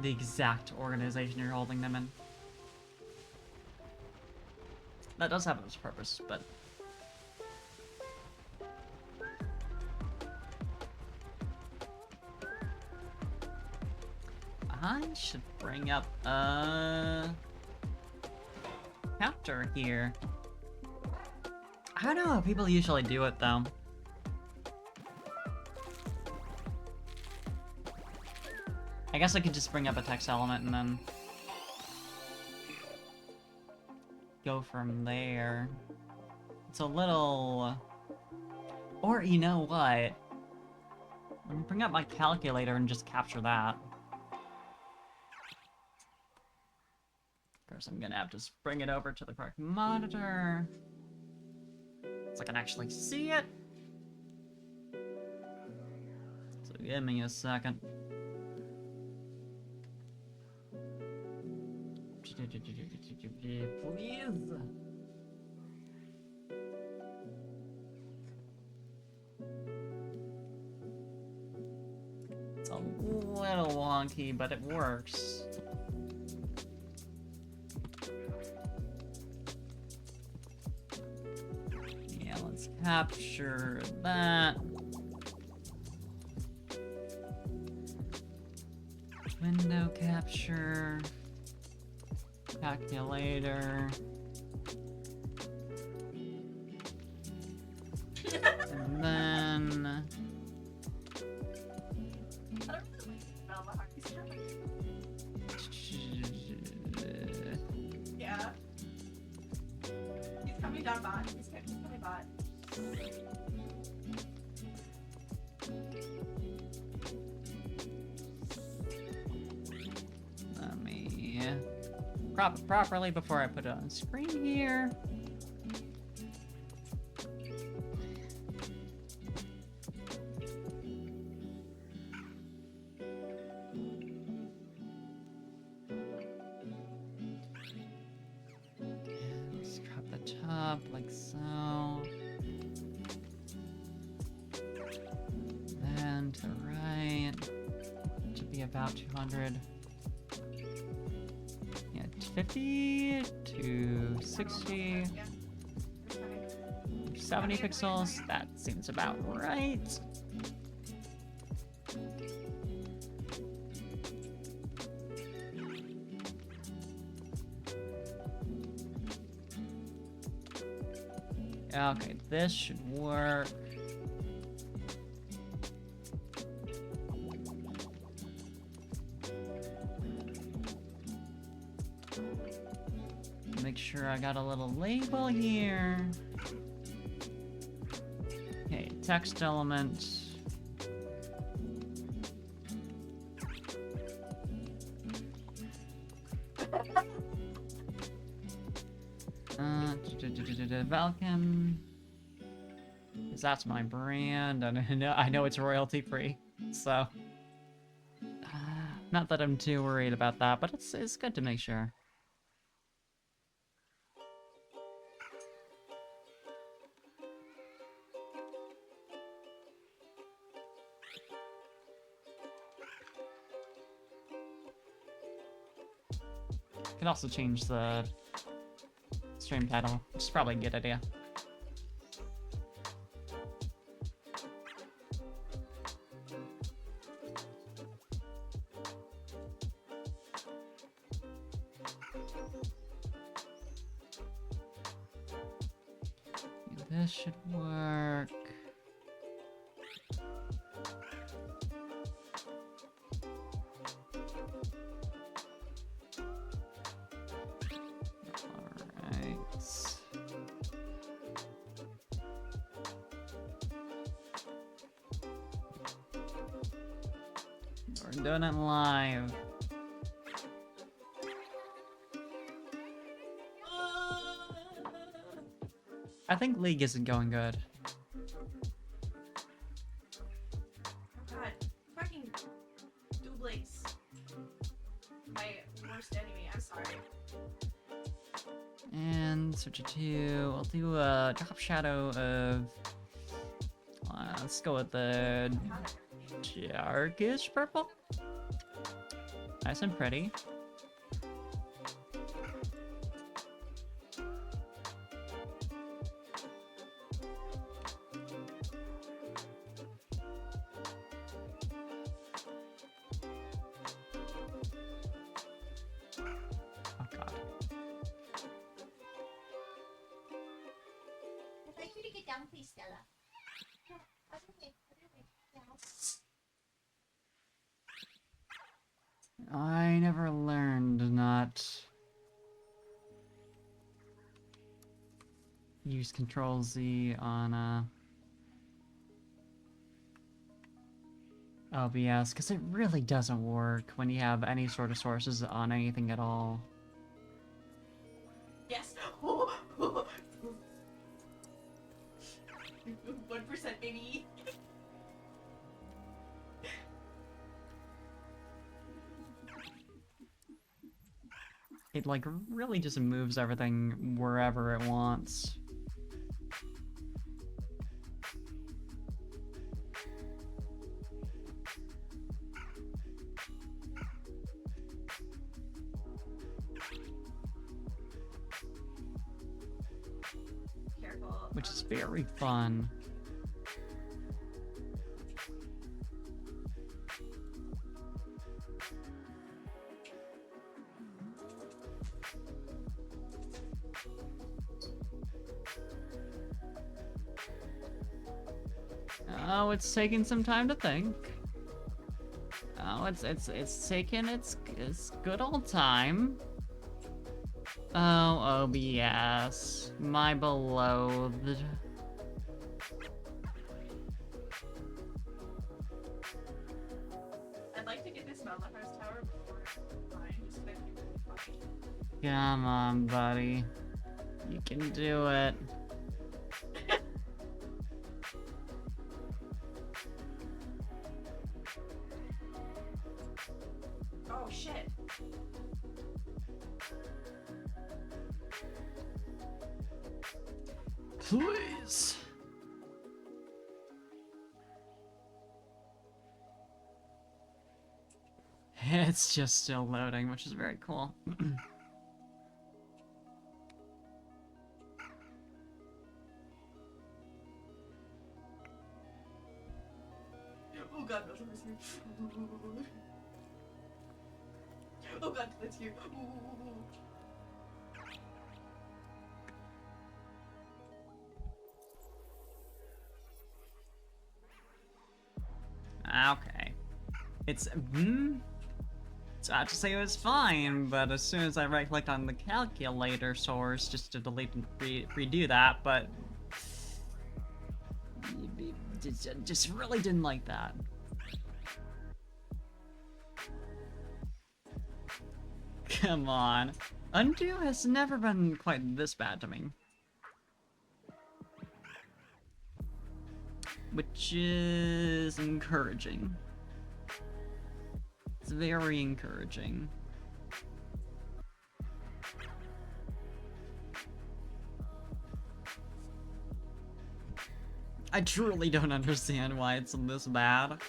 Speaker 1: the exact organization you're holding them in. That does have its purpose, but... I should bring up a counter here. I don't know how people usually do it, though. I guess I could just bring up a text element and then go from there. It's a little... Or, you know what? Let me bring up my calculator and just capture that. Of course, I'm gonna have to bring it over to the correct monitor, so I can actually see it. So give me a second. Please. It's a little wonky, but it works. Yeah, let's capture that. Window capture. Calculator. And then...
Speaker 2: I don't really like the smell of hockey stick. Yeah. He's coming down bot. He's coming bot.
Speaker 1: Let me crop it properly before I put it on screen here. Let's crop the top like so. Then to the right. Should be about 200. Yeah, 50 to 60.
Speaker 2: Yeah.
Speaker 1: 70 pixels. That seems about right. Okay, this should work. Make sure I got a little label here. Okay, text element. Valken. 'Cause that's my brand, and I know it's royalty free, so not that I'm too worried about that, but it's good to make sure. Could also change the stream title, which is probably a good idea. This should work. We're doing it live. I think League isn't going good.
Speaker 2: God, fucking Dublaze. My worst enemy, I'm sorry.
Speaker 1: And switch it to, we'll do a drop shadow of, let's go with the darkish purple. Nice and pretty. Oh god.
Speaker 3: I'd like you to get down, please, Stella.
Speaker 1: I never learned to not use Control Z on OBS, because it really doesn't work when you have any sort of sources on anything at all.
Speaker 2: Yes! 1% maybe.
Speaker 1: It like really just moves everything wherever it wants.
Speaker 2: Careful.
Speaker 1: Which is very fun. Oh, it's taking some time to think. Oh, it's taking its good old time. Oh, OBS, my beloved.
Speaker 2: I'd like to get this Malachor's tower before mine, just because it's really funny.
Speaker 1: Come on, buddy. You can do it.
Speaker 2: Oh shit.
Speaker 1: Please. It's just still loading, which is very cool.
Speaker 2: Oh god, no, that's you. Oh god, that's you.
Speaker 1: Okay. It's not to say it was fine, but as soon as I right-clicked on the calculator source just to delete and redo that, but just really didn't like that. Come on. Undo has never been quite this bad to me. Which is encouraging. It's very encouraging. I truly don't understand why it's this bad.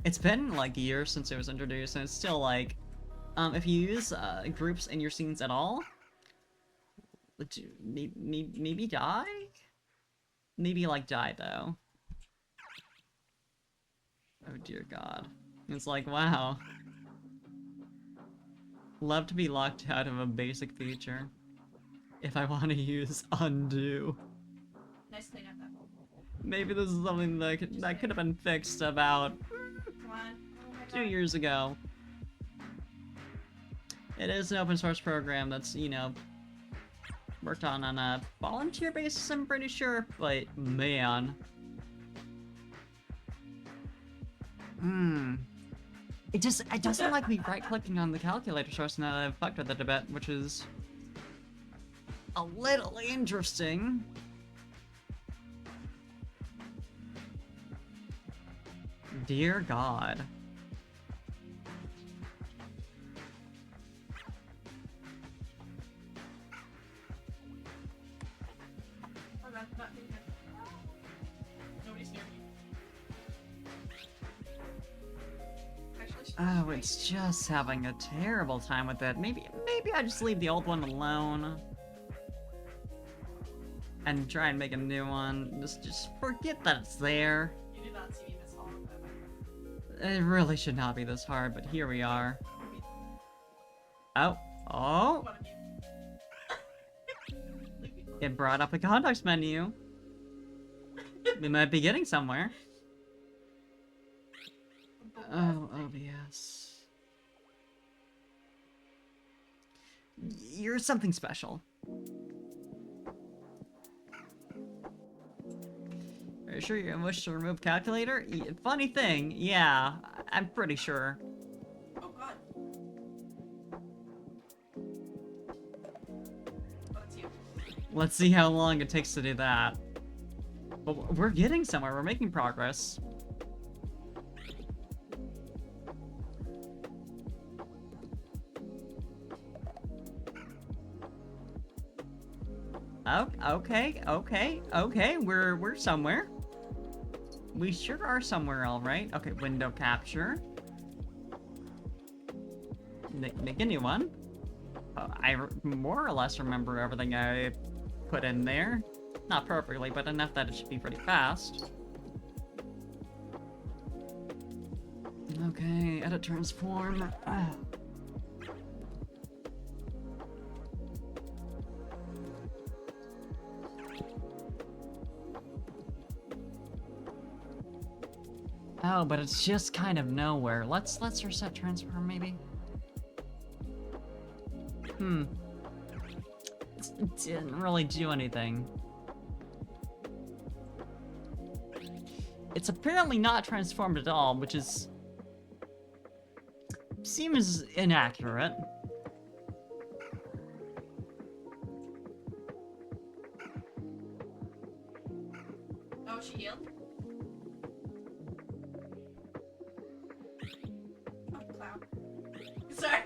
Speaker 1: It's been like years since it was introduced, and it's still like, if you use groups in your scenes at all, would you maybe die? Maybe like die though. Oh dear god. It's like, wow. Love to be locked out of a basic feature. If I want to use undo.
Speaker 2: Nice clean up that hole.
Speaker 1: Maybe this is something that could have been fixed about
Speaker 2: Come on. Oh my
Speaker 1: 2
Speaker 2: god.
Speaker 1: years ago. It is an open source program that's, you know, worked on a volunteer basis, I'm pretty sure, but man. It doesn't like me right-clicking on the calculator source now that I've fucked with it a bit, which is a little interesting. Dear God.
Speaker 2: I'm not thinking. Nobody's near me. Actually,
Speaker 1: Oh, it's just having a terrible time with it. Maybe I just leave the old one alone. And try and make a new one. Just forget that it's there.
Speaker 2: you did not see me this long.
Speaker 1: It really should not be this hard, but here we are. Oh. Oh!
Speaker 2: One of you. Leave me alone.
Speaker 1: It brought up a context menu. We might be getting somewhere. Oh, OBS. You're something special. Are you sure you wish to remove calculator? Funny thing, yeah, I'm pretty sure.
Speaker 2: Oh god. Oh, it's you.
Speaker 1: Let's see how long it takes to do that. But we're getting somewhere, we're making progress. Oh, okay, we're somewhere. We sure are somewhere, alright. Okay, window capture. Make a new one. More or less remember everything I put in there. Not perfectly, but enough that it should be pretty fast. Okay, edit transform. Oh, but it's just kind of nowhere. Let's reset transform maybe. It didn't really do anything. It's apparently not transformed at all, which is seems inaccurate.
Speaker 2: Oh, she healed? Oh, cloud. Sorry.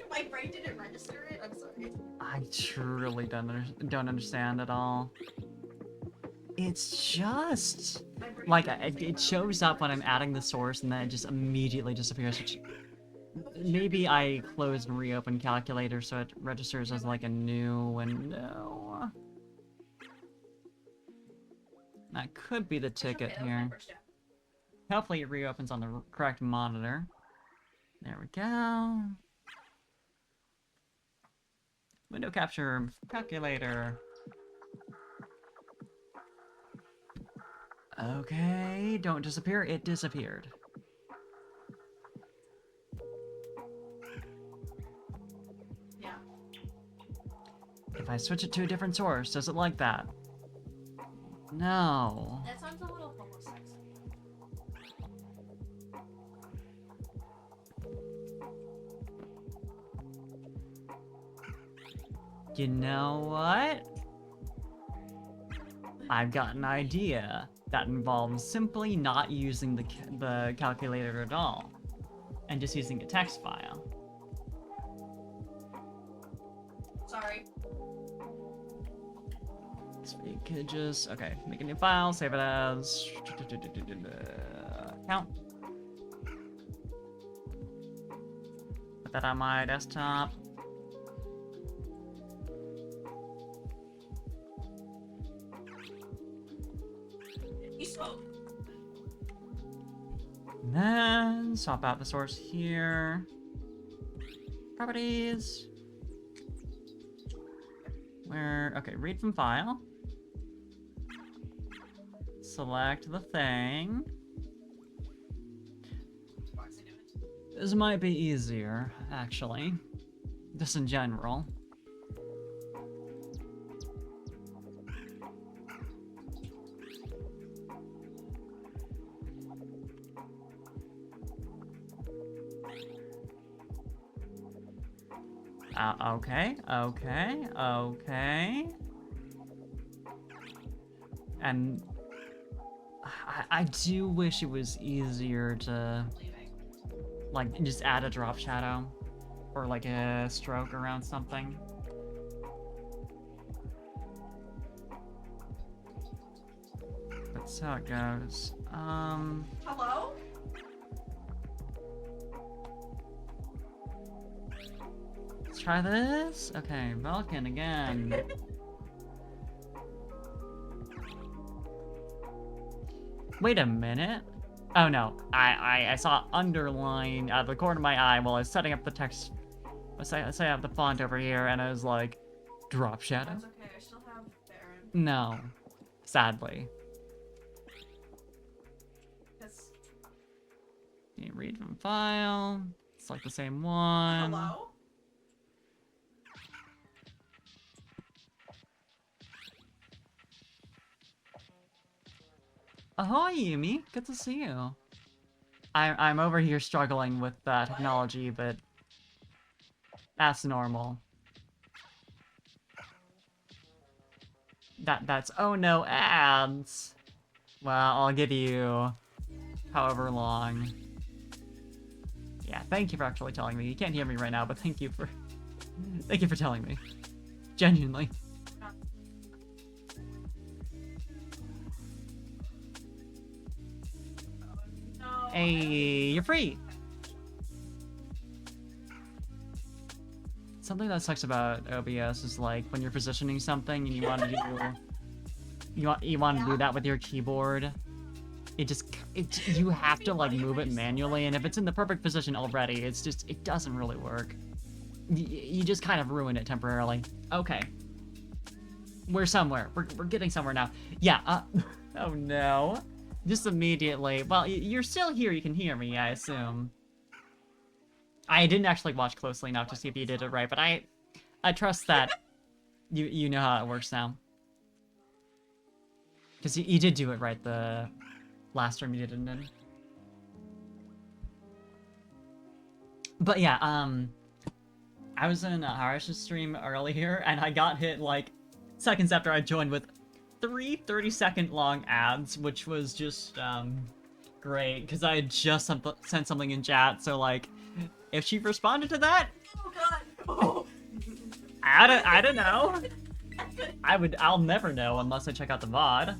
Speaker 2: My brain didn't register it. I'm sorry.
Speaker 1: I truly don't understand at all. It's just
Speaker 2: My brain
Speaker 1: like
Speaker 2: didn't
Speaker 1: it
Speaker 2: say
Speaker 1: shows up when I'm adding the source and then it just immediately disappears. Which maybe I closed and reopened calculator so it registers as like a new window. That could be the
Speaker 2: It's
Speaker 1: ticket
Speaker 2: okay, that was my
Speaker 1: here.
Speaker 2: first step.
Speaker 1: Hopefully it reopens on the correct monitor. There we go. Window capture, calculator. Okay, don't disappear. It disappeared.
Speaker 2: Yeah.
Speaker 1: If I switch it to a different source, does it like that? No.
Speaker 3: That sounds a little homosexual.
Speaker 1: You know what? I've got an idea that involves simply not using the calculator at all, and just using a text file.
Speaker 2: Sorry.
Speaker 1: So we could just, okay, make a new file, save it as count. Put that on my desktop.
Speaker 2: You spoke.
Speaker 1: And then swap out the source here. Properties. Okay, read from file. Select the thing.
Speaker 2: Why is it doing it?
Speaker 1: This might be easier, actually. Just in general. Okay, okay, okay. And I do wish it was easier to,
Speaker 2: Leaving.
Speaker 1: like, just add a drop shadow. Or like a stroke around something. That's how it goes.
Speaker 2: Hello?
Speaker 1: Let's try this. Okay, Vulcan again. Wait a minute. Oh no, I saw underline out of the corner of my eye while I was setting up the text. I have the font over here, and I was like, drop shadow?
Speaker 2: That's okay, I still have Baron.
Speaker 1: No, sadly.
Speaker 2: Because.
Speaker 1: You read from file. It's like the same one.
Speaker 2: Hello?
Speaker 1: Ahoy, Yumi. Good to see you. I'm over here struggling with technology, but that's normal. That's oh no ads. Well, I'll give you however long. Yeah, thank you for actually telling me. You can't hear me right now, but thank you for telling me. Genuinely.
Speaker 2: No.
Speaker 1: Hey, you're free. Something that sucks about OBS is like when you're positioning something and you want to do you want to do that with your keyboard. You have to like move it manually, and if it's in the perfect position already, it doesn't really work. You just kind of ruin it temporarily. Okay. We're somewhere. We're getting somewhere now. Yeah, oh no. Just immediately. Well, you're still here, you can hear me, I assume. I didn't actually watch closely enough to see if you did it right, but I trust that you know how it works now. Because you did do it right the last stream you did, didn't you? But yeah, I was in Harish's stream earlier, and I got hit like seconds after I joined with 3 30-second long ads, which was just great, because I had just sent something in chat, so like, if she responded to that,
Speaker 2: Oh god. Oh.
Speaker 1: I don't know. I'll never know unless I check out the VOD.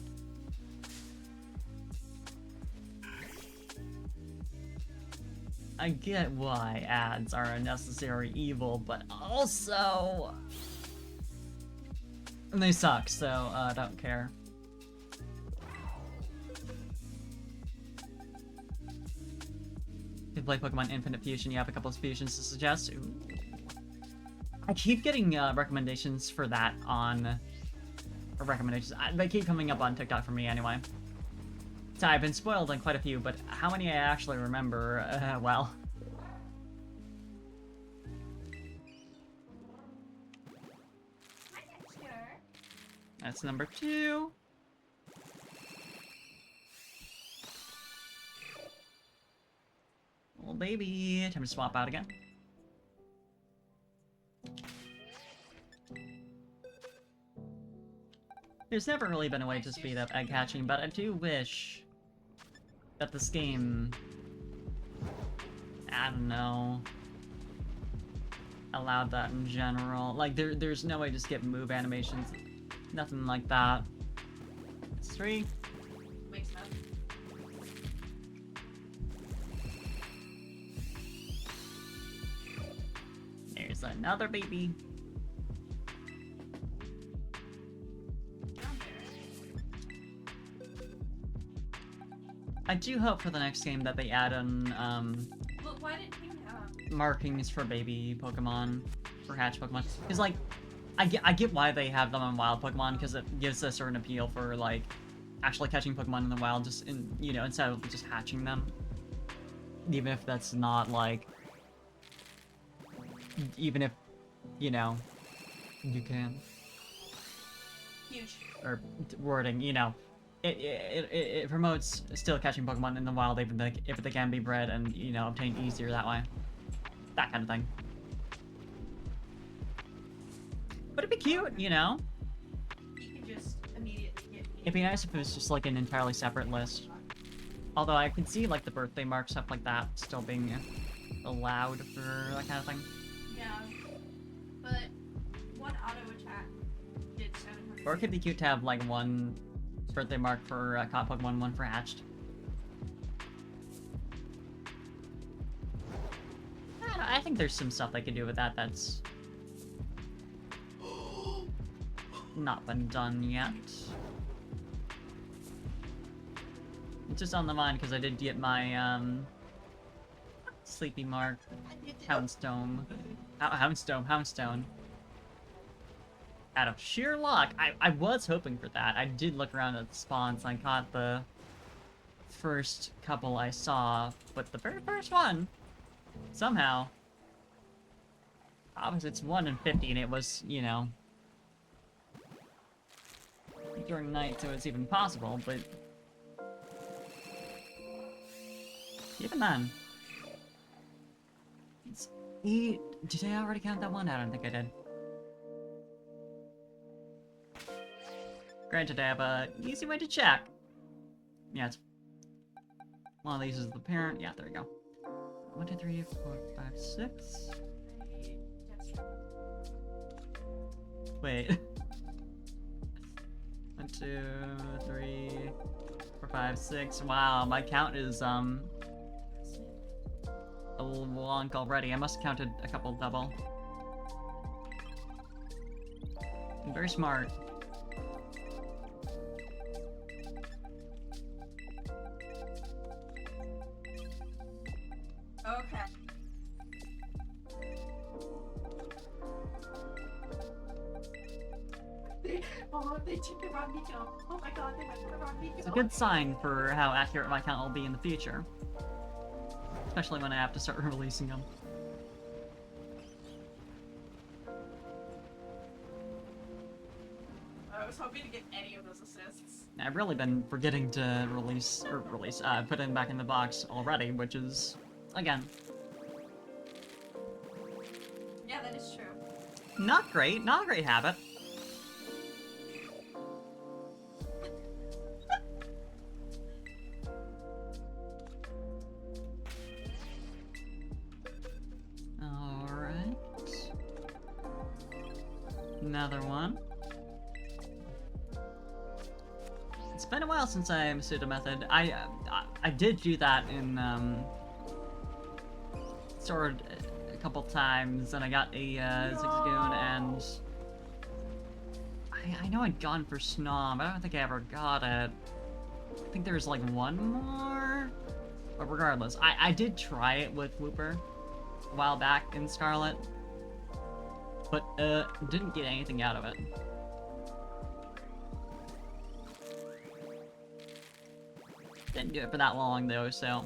Speaker 1: I get why ads are a necessary evil, but also they suck, so I don't care. You play Pokemon Infinite Fusion, you have a couple of fusions to suggest. Ooh. I keep getting recommendations for that on... they keep coming up on TikTok for me anyway. So I've been spoiled on quite a few, but how many I actually remember, well...
Speaker 3: I'm not sure.
Speaker 1: That's number 2. Little baby, time to swap out again. There's never really been a way to speed up egg hatching, but I do wish that this game, I don't know, allowed that in general. Like, there's no way to skip move animations, nothing like that. It's 3.
Speaker 2: Makes sense.
Speaker 1: There's another baby. I do hope for the next game that they add in,
Speaker 2: Look, why didn't he have?
Speaker 1: markings for baby Pokemon, for hatch Pokemon. Because, like, I get why they have them on wild Pokemon, because it gives a certain appeal for, like, actually catching Pokemon in the wild, just in, you know, instead of just hatching them. Even if that's not, like, even if, you know, you can.
Speaker 2: Huge.
Speaker 1: Or wording, you know. It promotes still catching Pokemon in the wild, even if they can be bred and, you know, obtained easier that way. That kind of thing. But it'd be cute, you know?
Speaker 2: You can just immediately get me.
Speaker 1: It'd be nice if it was just like an entirely separate list. Although I can see like the birthday mark, stuff like that, still being allowed for that kind of thing.
Speaker 2: Yeah. But one auto attack did 700.
Speaker 1: Or it could be cute to have like one birthday mark for caught Pokemon, one for hatched. I think there's some stuff they could do with that that's not been done yet. It's just on the mind because I did get my Sleepy Mark, Houndstone, Houndstone. Out of sheer luck, I was hoping for that. I did look around at the spawns and I caught the first couple I saw, but the very first one, somehow, obviously it's 1 in 50 and it was, you know, during night so it's even possible, but even then, it's 8. Did I already count that one? I don't think I did. Granted, I have an easy way to check. Yeah, it's one of these is the parent. Yeah, there we go. 1, 2, 3, 4, 5, 6. Wait. 1, 2, 3, 4, 5, 6. Wow, my count is a little wonk already. I must have counted a couple double. I'm very smart.
Speaker 2: Okay. They took the wrong detail. Oh my god, they went for the wrong detail.
Speaker 1: It's a good sign for how accurate my count will be in the future. Especially when I have to start releasing them.
Speaker 2: I was hoping to get any of those assists.
Speaker 1: I've really been forgetting to put it back in the box already, which is, again,
Speaker 2: Yeah, that is true.
Speaker 1: not great, not a great habit. Alright. Another one. It's been a while since I pursued a method. I did do that in Sword a couple times, and I got a Zigzagoon, and I know I'd gone for Snom, but I don't think I ever got it. I think there's like one more, but regardless, I did try it with Looper a while back in Scarlet, but didn't get anything out of it. Didn't do it for that long though, so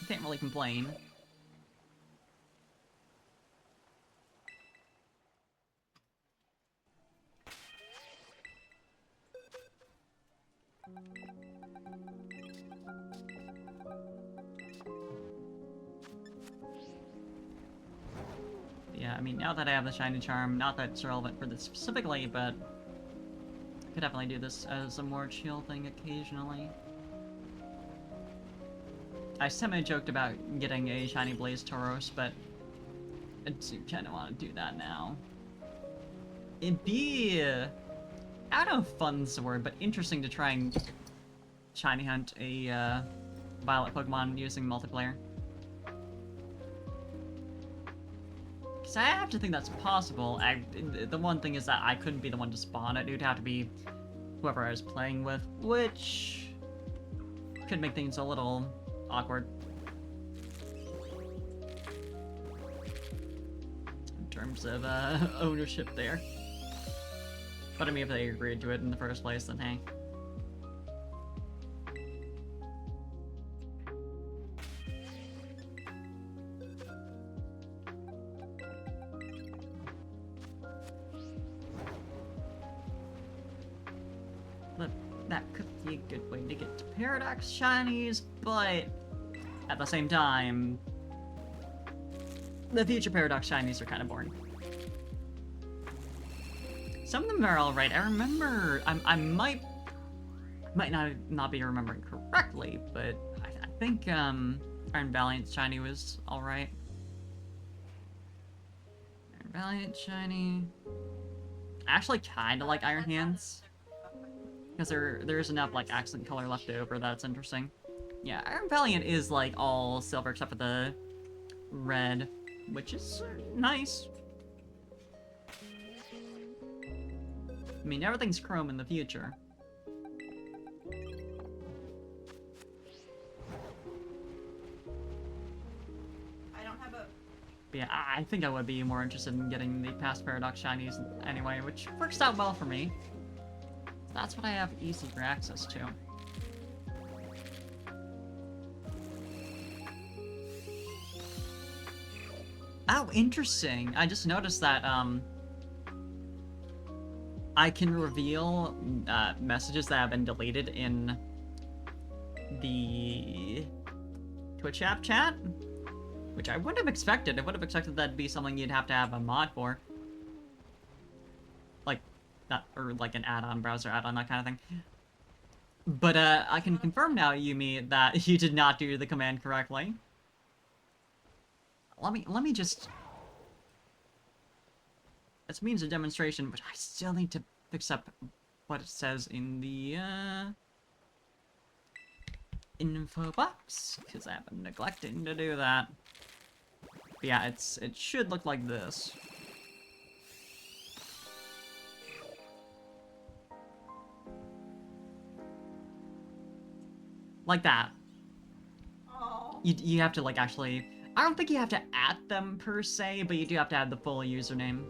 Speaker 1: I can't really complain. Yeah, I mean, now that I have the Shiny Charm, not that it's relevant for this specifically, but I could definitely do this as a more chill thing occasionally. I semi-joked about getting a Shiny Blaze Tauros, but I do kind of want to do that now. It'd be, I don't know if fun's the word, but interesting to try and Shiny Hunt a Violet Pokemon using multiplayer. Because I have to think that's possible. The one thing is that I couldn't be the one to spawn it. It would have to be whoever I was playing with, which could make things a little awkward. In terms of ownership there. But I mean, if they agreed to it in the first place, then hey. But that could be a good way to get to Paradox Shinies, but at the same time, the future Paradox Shinies are kind of boring. Some of them are alright. I remember... I might not be remembering correctly, but I think, Iron Valiant Shiny was alright. Iron Valiant Shiny... I actually kinda like Iron Hands. Because there is enough, like, accent color left over that's interesting. Yeah, Iron Valiant is, like, all silver except for the red, which is nice. I mean, everything's chrome in the future.
Speaker 2: I don't have a...
Speaker 1: But yeah, I think I would be more interested in getting the past Paradox Shinies anyway, which works out well for me. That's what I have easier access to. Oh, interesting. I just noticed that, I can reveal, messages that have been deleted in the Twitch app chat, which I wouldn't have expected. I would have expected that to be something you'd have to have a mod for. Like, that, or like an add-on, browser add-on, that kind of thing. But, I can confirm now, Yumi, that you did not do the command correctly. Let me just... This means a demonstration, but I still need to fix up what it says in the, info box, because I've been neglecting to do that. But yeah, it should look like this. Like that.
Speaker 2: Oh.
Speaker 1: You have to, like, actually... I don't think you have to add them, per se, but you do have to add the full username.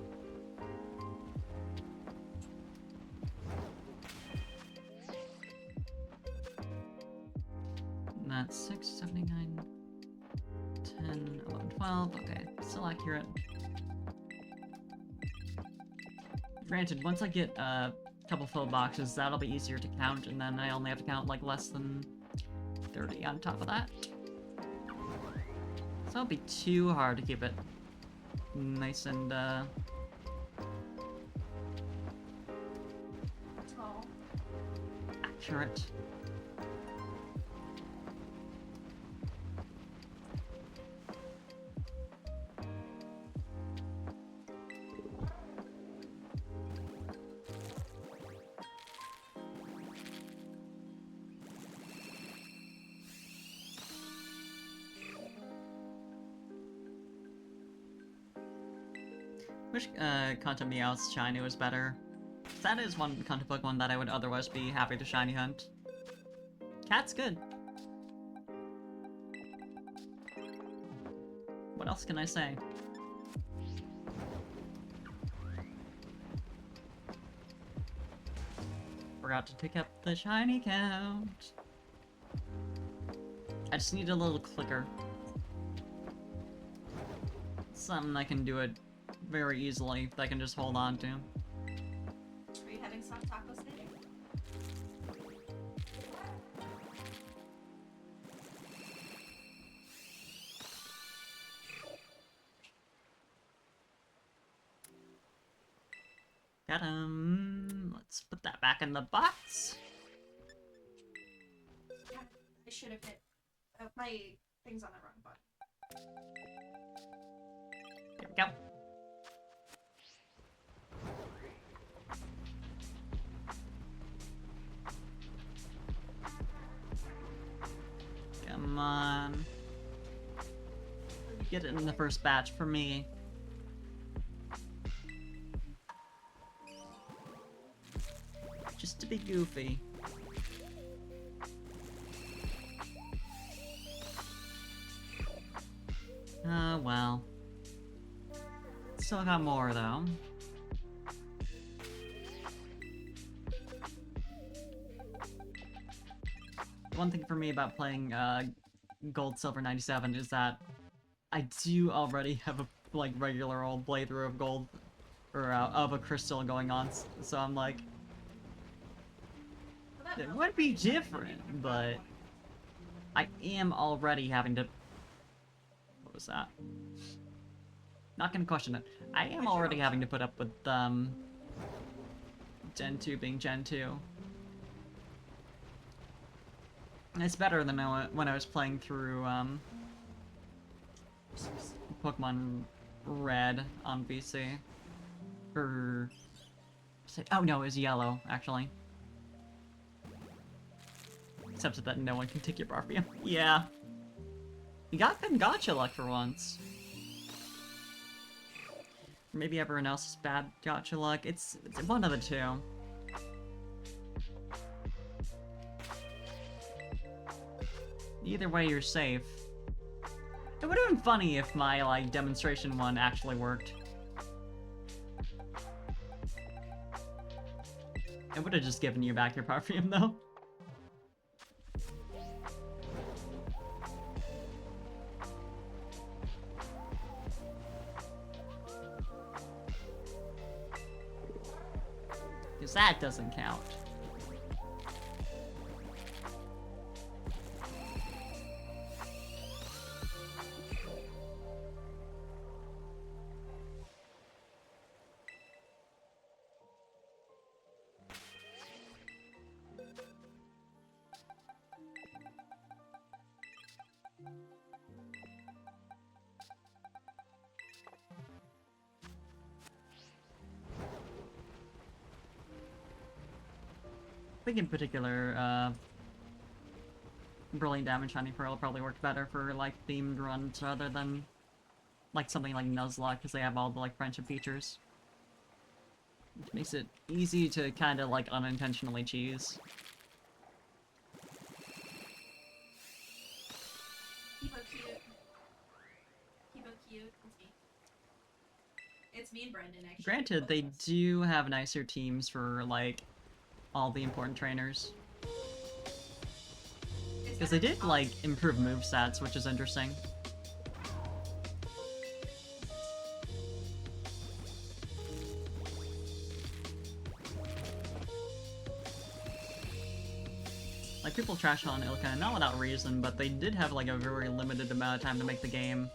Speaker 1: And that's 6, 79, 10, 11, 12. Okay, still accurate. Granted, once I get a couple full boxes, that'll be easier to count, and then I only have to count, like, less than 30 on top of that. So it'll be too hard to keep it nice and,
Speaker 2: Oh.
Speaker 1: accurate. Wish Content Meowth's shiny was better. That is one content Pokemon that I would otherwise be happy to shiny hunt. Cat's good. What else can I say? Forgot to pick up the shiny count. I just need a little clicker. Something I can do it very easily that I can just hold on to.
Speaker 2: Are you having soft tacos today?
Speaker 1: Got him. Let's put that back in the box.
Speaker 2: I should have hit my thing's on the wrong button.
Speaker 1: There we go. Come on. Get it in the first batch for me. Just to be goofy. Well. Still got more, though. One thing for me about playing, Gold Silver 97 is that I do already have a, like, regular old playthrough of Gold, or, of a Crystal going on, so I'm like, it would be different, but I am already having to... What was that? Not gonna question it. I am already having to put up with, Gen 2 being Gen 2. It's better than when I was playing through Pokemon Red on PC. Or... oh no, it was Yellow, actually. Except that no one can take your Barfium. Yeah. You got good gotcha luck for once. Maybe everyone else is bad gotcha luck. It's one of the two. Either way, you're safe. It would have been funny if my, like, demonstration one actually worked. It would have just given you back your Barfium, though. Because that doesn't count. I think in particular, Brilliant Diamond Shiny Pearl probably worked better for, like, themed runs rather than, like, something like Nuzlocke, because they have all the, like, friendship features. Which makes it easy to kind of, like, unintentionally cheese.
Speaker 2: Keep it cute. Keep it cute. It's me. It's me and Brendan, actually.
Speaker 1: Granted, they do have nicer teams for, like, all the important trainers. Because they did, like, improve movesets, which is interesting. Like, people trash on Ilka, not without reason, but they did have, like, a very limited amount of time to make the game.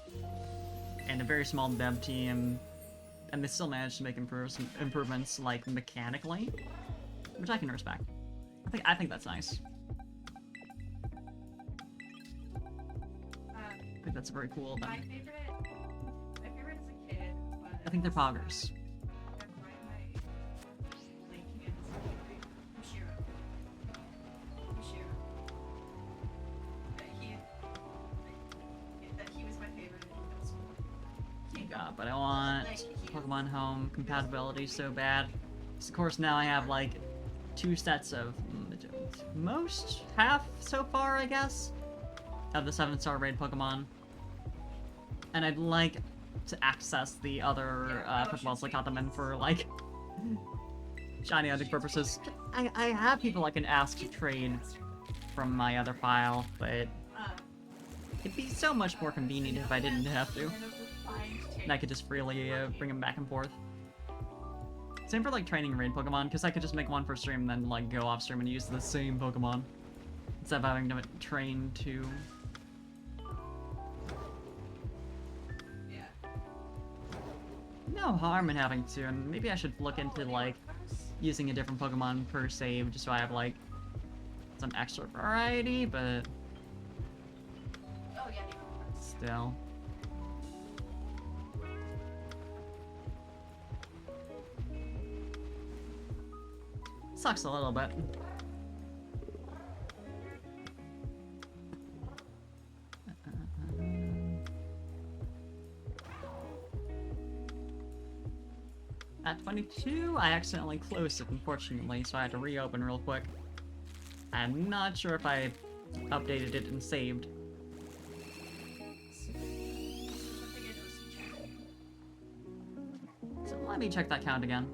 Speaker 1: And a very small dev team. And they still managed to make improvements, like, mechanically. Which I can respect. I think that's nice. I think that's very cool.
Speaker 2: My favorite as a kid was...
Speaker 1: I think they're poggers. He was my favorite in middle school. God, but I want Pokemon Home compatibility so bad. So of course now I have like 2 sets of half so far, I guess, of the 7-star raid Pokemon. And I'd like to access the other Pokeballs I caught them in for, like, shiny hunting purposes. I have people I can ask to trade from my other file, but it'd be so much more convenient if I didn't have to. And I could just freely bring them back and forth. Same for, like, training raid Pokemon, because I could just make one for stream and then, like, go off stream and use the same Pokemon. Instead of having to train 2.
Speaker 2: Yeah.
Speaker 1: No harm in having to, and maybe I should look into, like, using a different Pokemon per save, just so I have, like, some extra variety, but...
Speaker 2: Oh, yeah,
Speaker 1: still. Sucks a little bit. At 22, I accidentally closed it, unfortunately, so I had to reopen real quick. I'm not sure if I updated it and saved. So let me check that count again.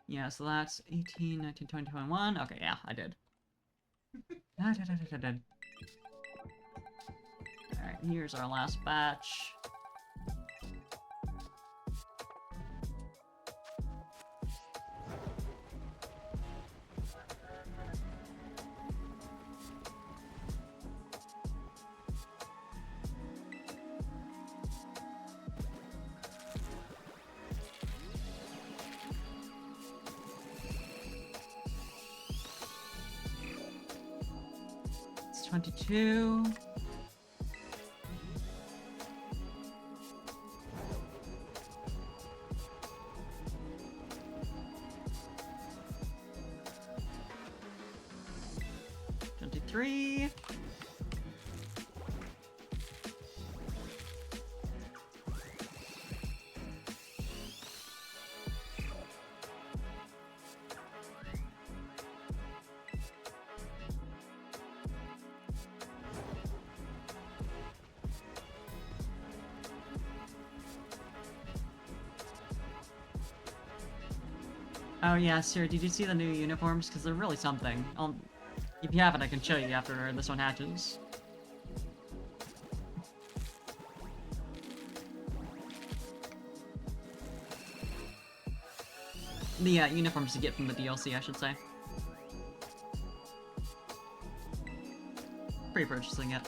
Speaker 1: Yeah, so that's 18, 19, 20, 21. Okay, yeah, I did. I did. Alright, here's our last batch. 22. Three. Oh yeah, Sir, did you see the new uniforms? Because they're really something. If you haven't, I can show you after this one hatches. The uniforms you get from the DLC, I should say. Pre-purchasing it.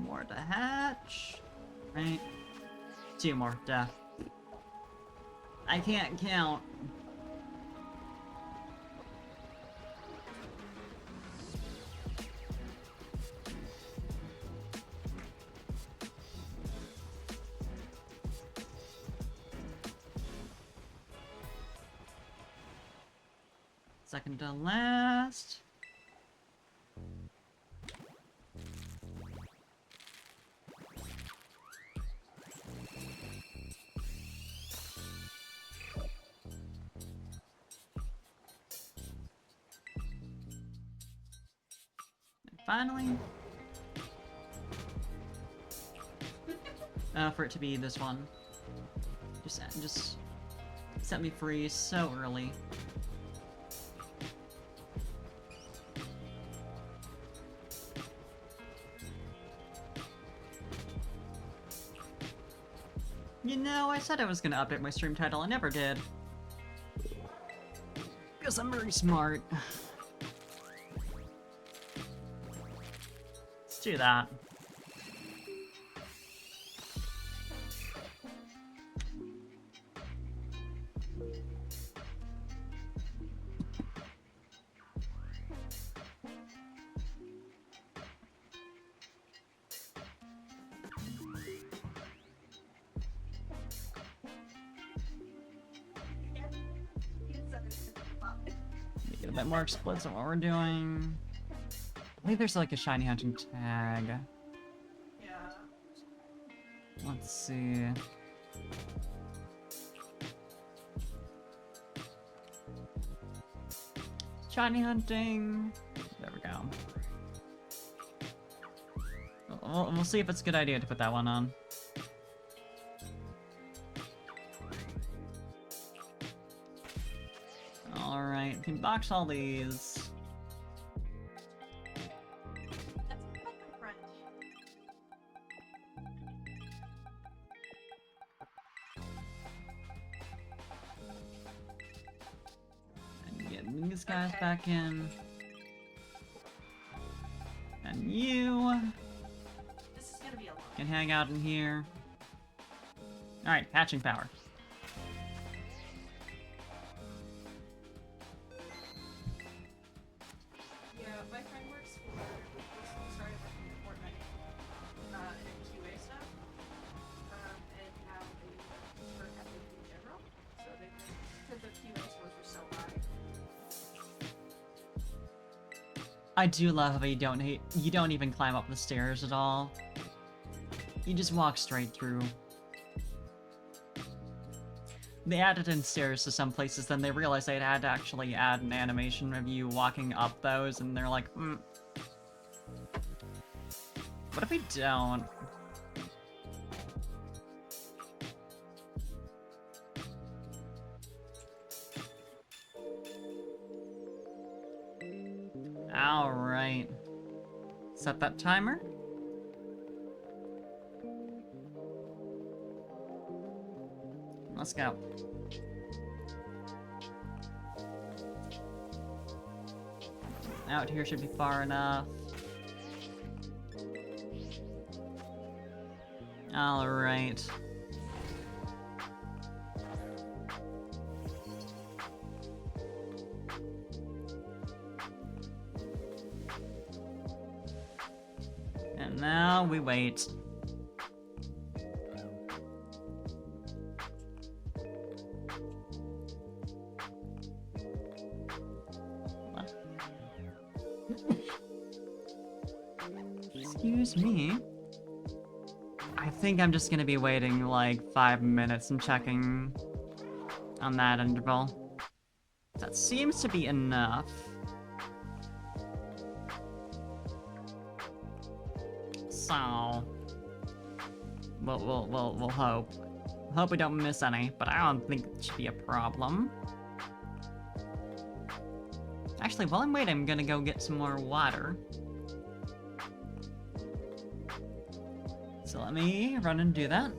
Speaker 1: More to hatch. Right. 2 more, duh. I can't count. Second to last. Finally, for it to be this one, just set me free so early. You know, I said I was gonna update my stream title, I never did. Because I'm very smart. Let's do that. Get a bit more explicit on what we're doing. I think there's like a shiny hunting tag.
Speaker 2: Yeah.
Speaker 1: Let's see. Shiny hunting. There we go. We'll see if it's a good idea to put that one on. Alright, we can box all these.
Speaker 2: That's fucking French.
Speaker 1: And get these guys back in. And you
Speaker 2: This is gonna be a lot.
Speaker 1: can hang out in here. Alright, hatching power.
Speaker 2: Yeah, my friend works for started working at Fortnite in QA stuff, and now they work at it in general. So they because the QA scores were so high.
Speaker 1: I do love how you don't even climb up the stairs at all. You just walk straight through. They added in stairs to some places, then they realized they had to actually add an animation of you walking up those, and they're like, What if we don't? Alright. Set that timer. Let's go. Out here should be far enough. Alright. And now we wait. Excuse me. I think I'm just gonna be waiting like 5 minutes and checking on that interval. That seems to be enough. So we'll hope. Hope we don't miss any, but I don't think it should be a problem. Actually, while I'm waiting, I'm gonna go get some more water. So let me run and do that.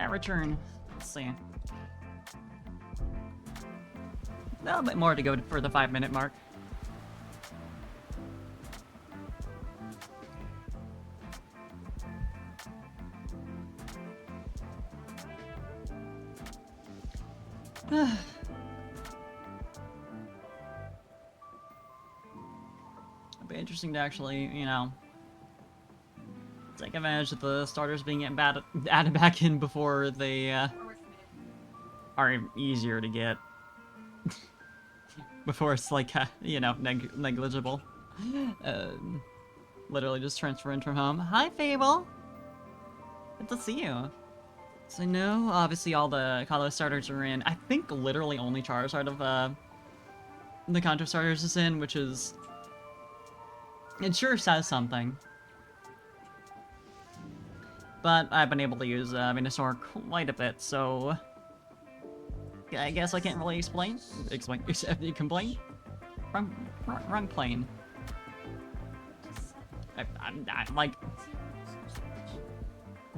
Speaker 1: Return. Let's see. A little bit more to go for the 5-minute mark. It'll be interesting to actually, you know, take advantage of the starters being added back in before they are easier to get. Before it's like, you know, negligible. Literally just transferring from home. Hi, Fable! Good to see you. So no, obviously all the Kalos starters are in. I think literally only Charizard of the Kanto starters is in, which is... It sure says something. But I've been able to use Venusaur quite a bit, so... I guess I can't really explain. Complain? Wrong plane. I'm like...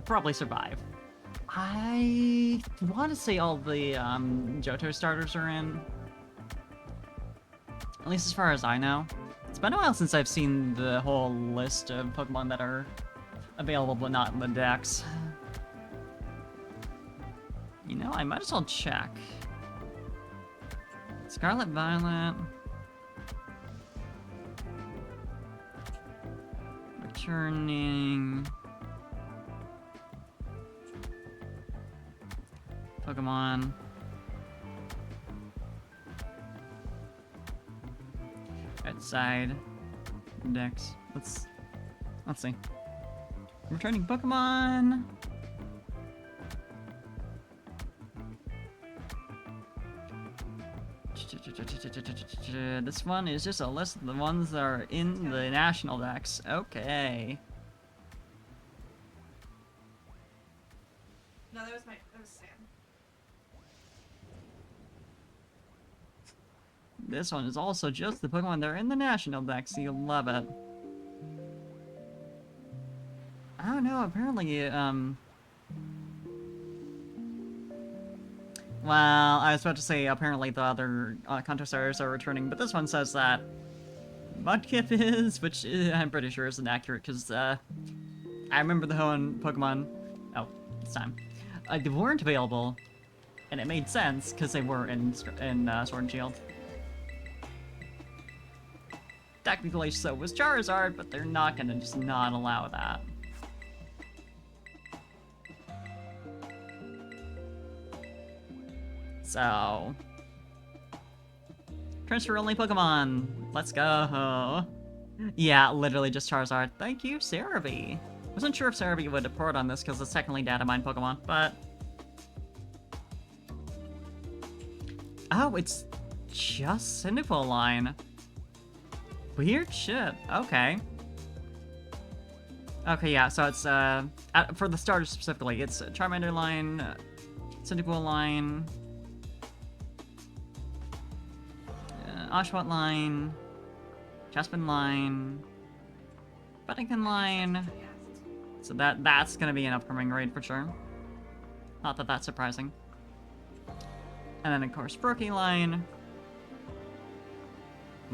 Speaker 1: Probably survive. I want to say all the Johto starters are in. At least as far as I know. It's been a while since I've seen the whole list of Pokemon that are available but not in the Dex. You know, I might as well check. Scarlet Violet. Returning. Pokemon. side decks. Let's see. Returning Pokemon. This one is just a list of the ones that are in the national decks. Okay.
Speaker 2: No, that was Sam.
Speaker 1: This one is also just the Pokemon that are in the national decks. You'll love it. I don't know, apparently, well, I was about to say apparently the other contestants are returning, but this one says that Mudkip is, which I'm pretty sure isn't accurate, because, I remember the Hoenn Pokemon, oh, this time, they weren't available, and it made sense, because they were in Sword and Shield. Technically, so was Charizard, but they're not gonna just not allow that. So, transfer only Pokemon. Let's go. Yeah, literally just Charizard. Thank you, Cerebi. Wasn't sure if Cerebi would report on this because it's technically data mine Pokemon, but oh, it's just Cyndaquil line. Weird shit. Okay. Okay, yeah. So it's for the starters specifically, it's Charmander line, Cyndaquil line. Oshawott line, Chespin line, Buddington line. So that's gonna be an upcoming raid for sure. Not that that's surprising. And then of course Brookie line,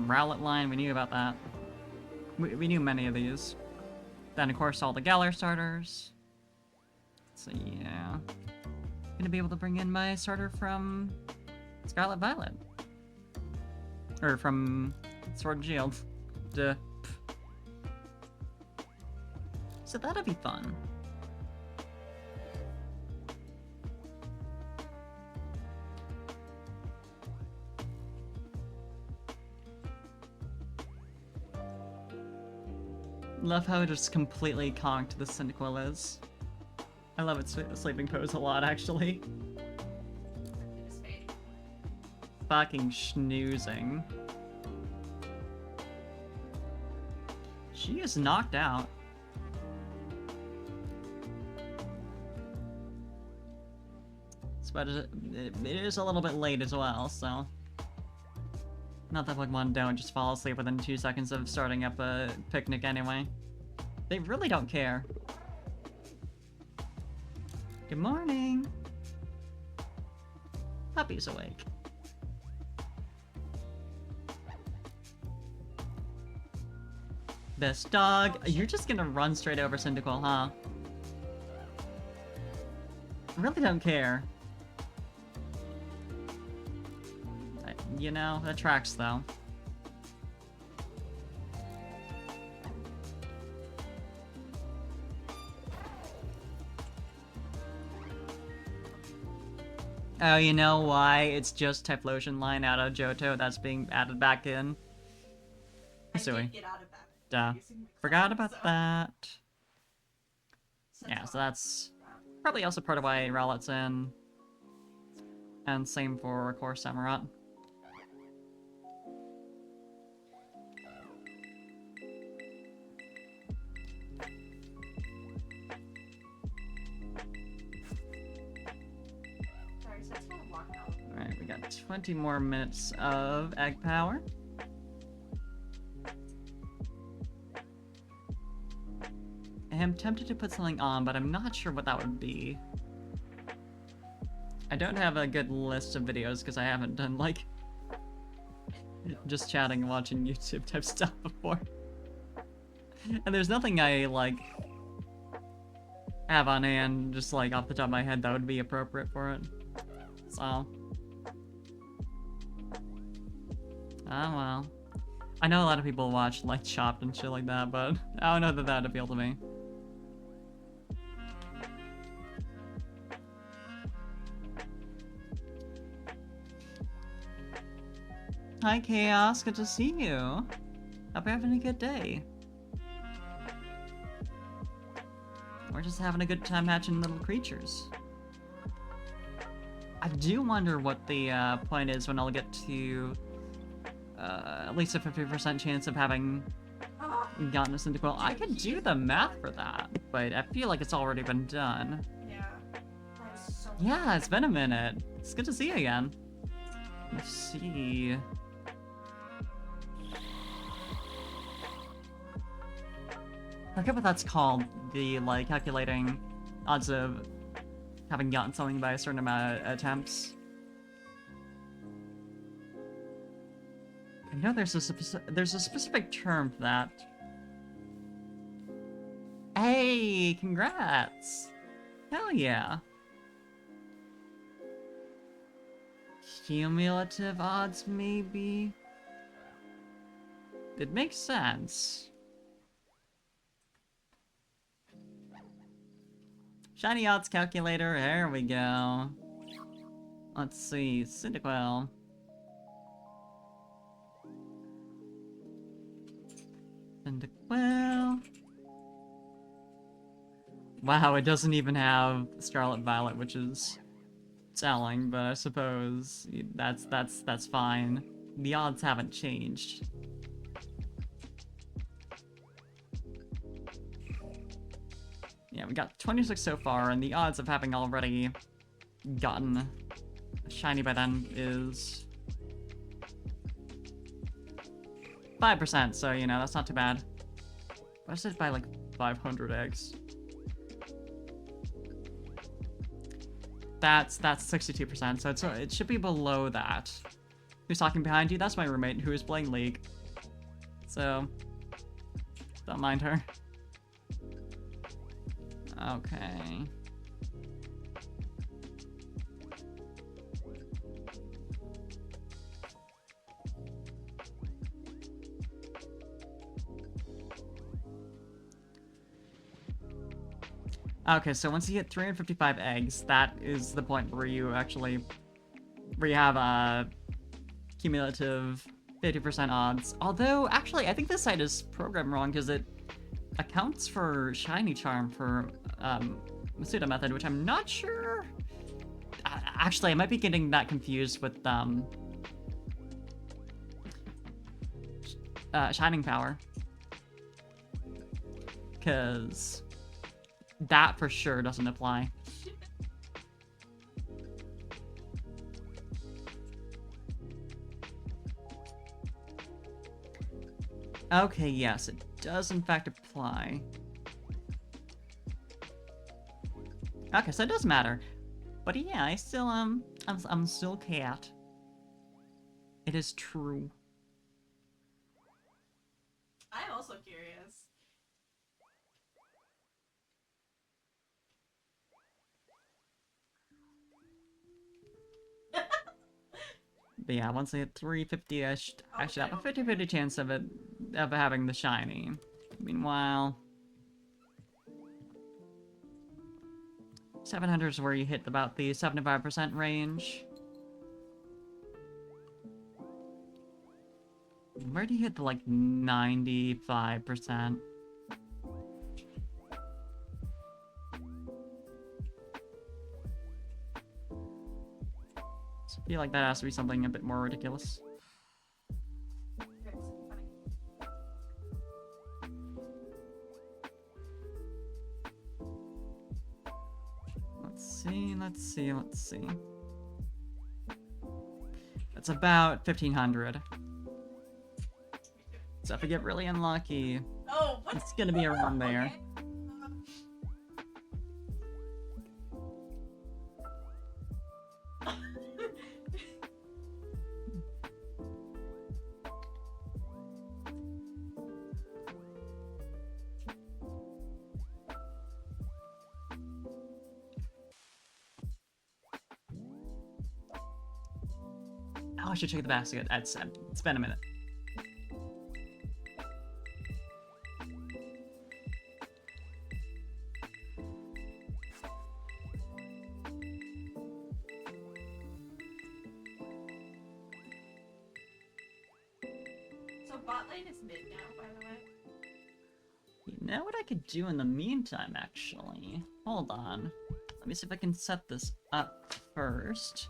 Speaker 1: Rowlet line. We knew about that. We knew many of these. Then of course all the Galar starters. So yeah, gonna be able to bring in my starter from Scarlet Violet. Or from Sword and Shield. Duh. So that'll be fun. Love how it just completely conked the Cyndaquil is. I love its sleeping pose a lot, actually. Fucking schnoozing. She is knocked out. But it is a little bit late as well, so... Not that Pokemon don't just fall asleep within 2 seconds of starting up a picnic anyway. They really don't care. Good morning! Puppy's awake. Best dog. You're just gonna run straight over Cyndaquil, huh? Really don't care. You know, that tracks though. Oh, you know why? It's just Typhlosion line out of Johto that's being added back in.
Speaker 2: I did get out of that.
Speaker 1: Duh. Forgot about that. Yeah, so that's probably also part of why Rowlet's in. And same for, of course, Samurott. Alright, we got 20 more minutes of egg power. I am tempted to put something on, but I'm not sure what that would be. I don't have a good list of videos because I haven't done, like, just chatting and watching YouTube type stuff before. And there's nothing I, like, have on hand, just, like, off the top of my head that would be appropriate for it. So. Oh, well. I know a lot of people watch, like, Chopped and shit like that, but I don't know that that'd appeal to me. Hi, Chaos. Good to see you. Hope you're having a good day. We're just having a good time hatching little creatures. I do wonder what the point is when I'll get to at least a 50% chance of having gotten a cyndaquil. I could do the math for that, but I feel like it's already been done.
Speaker 2: Yeah. That was so
Speaker 1: Yeah, it's been a minute. It's good to see you again. Let's see. I forget what that's called. The, like, calculating odds of having gotten something by a certain amount of attempts. I know there's a specific term for that. Hey, congrats! Hell yeah! Cumulative odds, maybe? It makes sense. Shiny odds calculator, there we go. Let's see, Cyndaquil. Cyndaquil. Wow, it doesn't even have Scarlet Violet, which is selling, but I suppose that's fine. The odds haven't changed. Yeah, we got 26 so far, and the odds of having already gotten a shiny by then is 5%, so, you know, that's not too bad. What is it by, like, 500 eggs? That's 62%, so it should be below that. Who's talking behind you? That's my roommate who is playing League. So, don't mind her. Okay. Okay, so once you hit 355 eggs, that is the point where you actually, where you have a cumulative 50% odds. Although, actually, I think this site is programmed wrong because it accounts for shiny charm for Masuda method, which I'm not sure. Actually, I might be getting that confused with shining power, because that for sure doesn't apply. Okay, yes, it does in fact apply. Okay, so it does matter. But yeah, I still I'm still cat. It is true.
Speaker 2: I'm also curious.
Speaker 1: But yeah, once I hit 350, I should have a 50-50 chance of having the shiny. Meanwhile, 700 is where you hit about the 75% range. Where do you hit the, like, 95%? So I feel like that has to be something a bit more ridiculous. Let's see. That's about 1,500. So if I get really unlucky, it's gonna be around there. Oh, I should check the basket. It's been a minute.
Speaker 2: So Bot lane is mid now, by the way.
Speaker 1: You know what I could do in the meantime, actually? Hold on. Let me see if I can set this up first.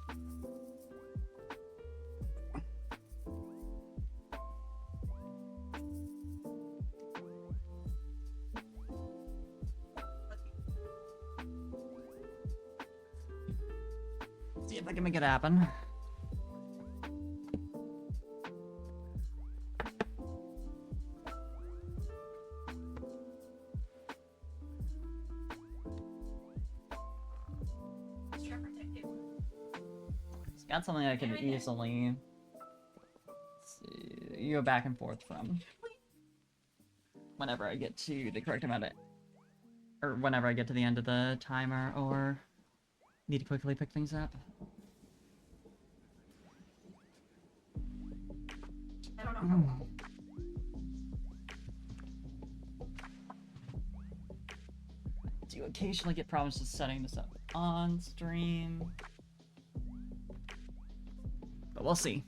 Speaker 1: See if I can make it happen. It's got something I can easily see, go back and forth from whenever I get to the correct amount of, or whenever I get to the end of the timer, or need to quickly pick things up.
Speaker 2: I don't know how long.
Speaker 1: Do occasionally get problems with setting this up on stream, but we'll see.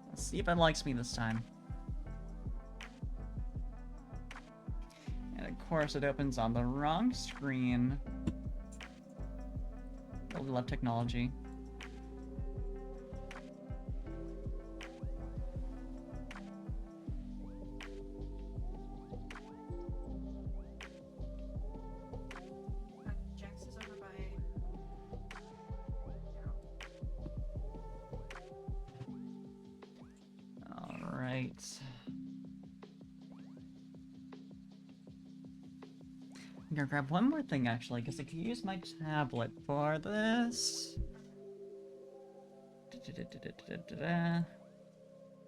Speaker 1: Let's see if it likes me this time. And of course it opens on the wrong screen. Really love technology.
Speaker 2: Jax is over by.
Speaker 1: Alright. I'm gonna grab one more thing actually, because I could use my tablet for this.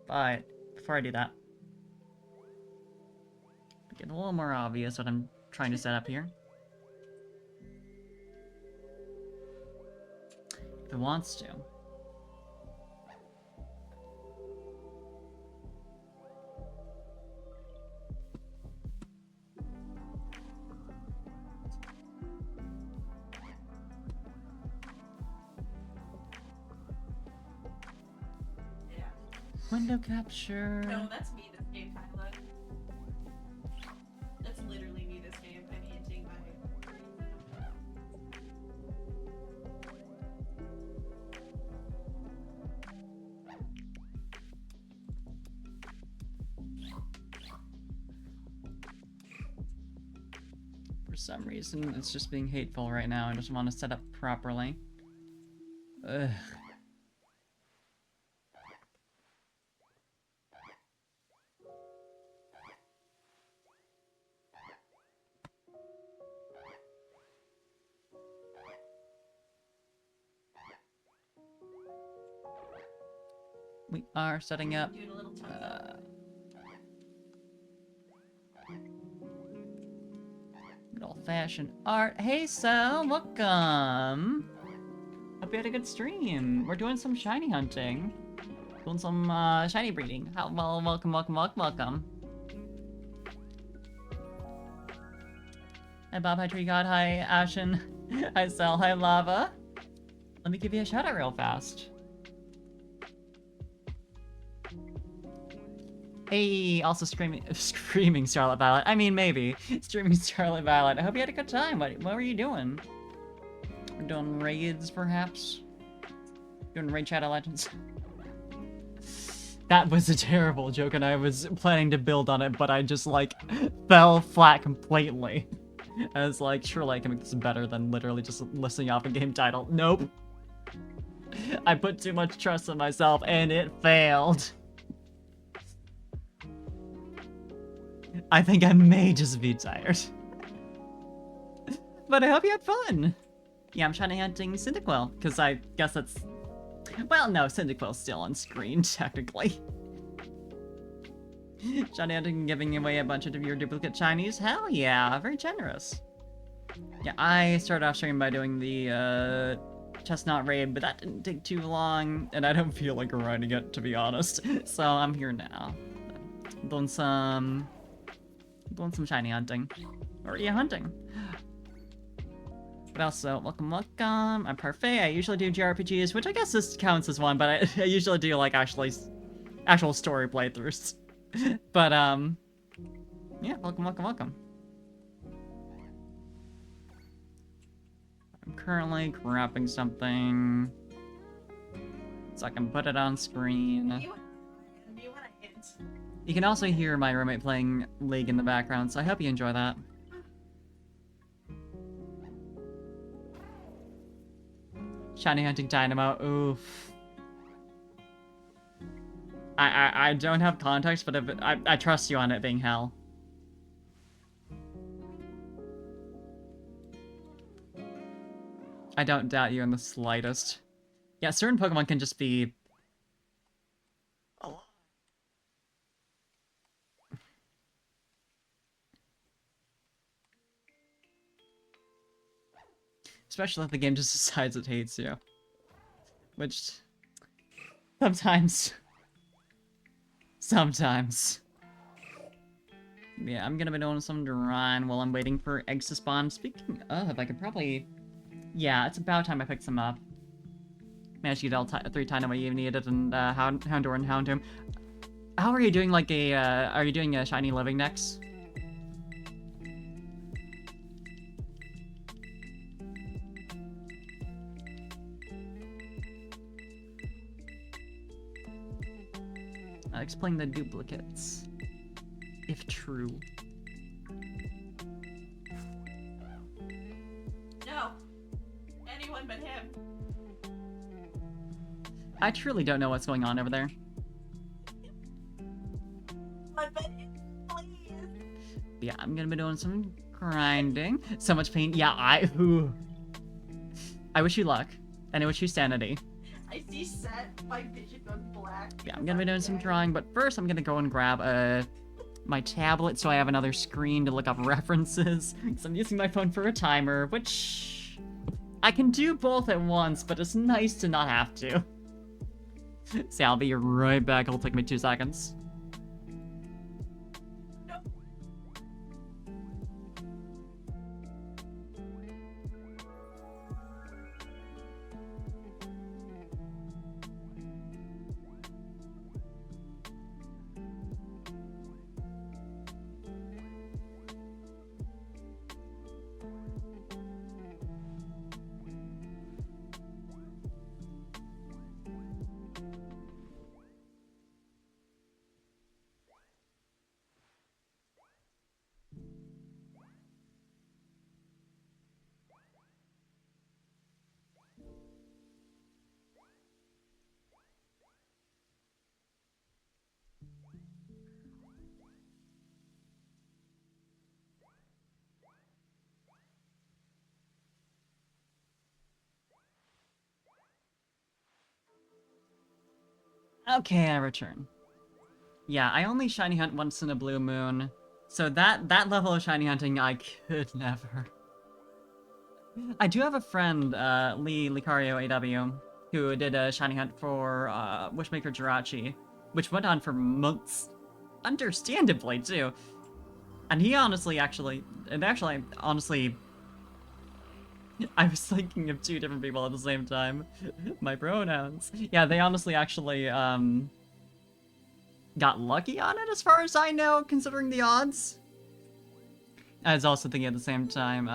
Speaker 1: But before I do that, get a little more obvious what I'm trying to set up here. If it wants to.
Speaker 2: Yeah.
Speaker 1: Window capture.
Speaker 2: No, that's me this game, Kyla. That's literally me this game. I'm hinting my.
Speaker 1: For some reason, it's just being hateful right now. I just want to set up properly. Ugh. We are setting up.
Speaker 2: Doing a little tongue out.
Speaker 1: Good old-fashioned art. Hey, Sal, welcome. Hope you had a good stream. We're doing some shiny hunting. Doing some shiny breeding. Well, welcome. Hi, Bob. Hi, Tree God. Hi, Ashen. Hi, Sal. Hi, Lava. Let me give you a shout out real fast. Hey, also screaming Scarlet Violet. I mean, maybe. Streaming Scarlet Violet. I hope you had a good time. What were you doing? We're doing raids, perhaps? Doing Raid Shadow Legends? That was a terrible joke, and I was planning to build on it, but I just, like, fell flat completely. I was like, surely I can make this better than literally just listing off a game title. Nope. I put too much trust in myself, and it failed. I think I may just be tired. But I hope you had fun. Yeah, I'm shiny hunting cyndaquil, because I guess that's... Well, no, cyndaquil's still on screen, technically. Shiny hunting and giving away a bunch of your duplicate shinies? Hell yeah, very generous. Yeah, I started off stream by doing the chestnut raid, but that didn't take too long, and I don't feel like grinding it, to be honest. So I'm here now. Doing some shiny hunting. Or yeah, hunting. But also, welcome. I'm Parfait. I usually do JRPGs, which I guess this counts as one, but I usually do like actual story playthroughs. But yeah, welcome. I'm currently grabbing something so I can put it on screen.
Speaker 2: Do you want a hint?
Speaker 1: You can also hear my roommate playing League in the background, so I hope you enjoy that. Shiny hunting dynamo, oof. I don't have context, but I trust you on it being hell. I don't doubt you in the slightest. Yeah, certain Pokemon can just be... Especially if the game just decides it hates you. Which... Sometimes. Yeah, I'm gonna be doing some drawing while I'm waiting for eggs to spawn. Speaking of, I could probably... Yeah, it's about time I picked some up. Managed to get all 3 Dynamo you needed, and Houndour and Houndoom. How are you doing, like a, are you doing a Shiny Living next? Explain the duplicates. If true.
Speaker 2: No. Anyone but him.
Speaker 1: I truly don't know what's going on over there.
Speaker 2: But please.
Speaker 1: Yeah, I'm gonna be doing some grinding. So much pain. Yeah, I wish you luck. And I wish you sanity.
Speaker 2: I see set my vision on black.
Speaker 1: Yeah, I'm gonna be doing some drawing, but first I'm gonna go and grab my tablet so I have another screen to look up references. Because I'm using my phone for a timer, which I can do both at once, but it's nice to not have to. See, I'll be right back. It'll take me 2 seconds. Okay, I return. Yeah, I only shiny hunt once in a blue moon, so that level of shiny hunting I could never. I do have a friend, Lee Licario AW, who did a shiny hunt for Wishmaker Jirachi, which went on for months, understandably too. And he honestly, honestly, I was thinking of 2 different people at the same time. My pronouns. Yeah, they honestly actually, got lucky on it as far as I know, considering the odds. I was also thinking at the same time,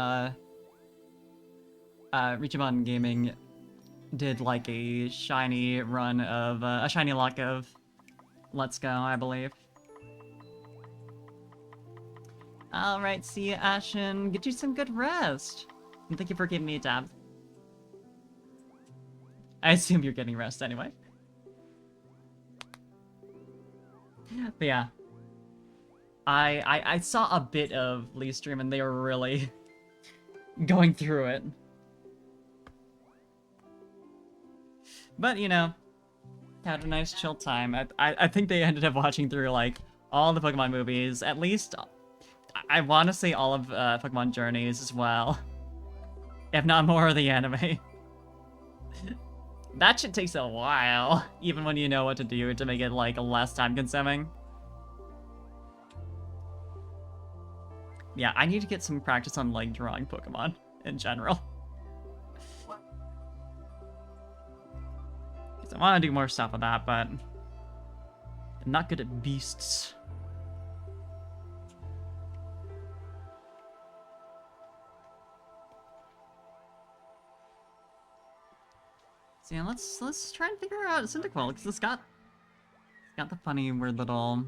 Speaker 1: Richimon Gaming did like a shiny run of, a shiny luck of Let's Go, I believe. Alright, see ya, Ashen. Get you some good rest. And thank you for giving me a tab. I assume you're getting rest anyway. But yeah. I saw a bit of Lee's stream and they were really going through it. But, you know, had a nice chill time. I think they ended up watching through, like, all the Pokemon movies. At least, I want to say all of Pokemon Journeys as well. If not more of the anime. That shit takes a while, even when you know what to do to make it, like, less time-consuming. Yeah, I need to get some practice on, like, drawing Pokemon in general.
Speaker 2: What?
Speaker 1: 'Cause I want to do more stuff with that, but I'm not good at beasts. So yeah, let's try and figure out Cyndaquil, because it's got the funny weird little,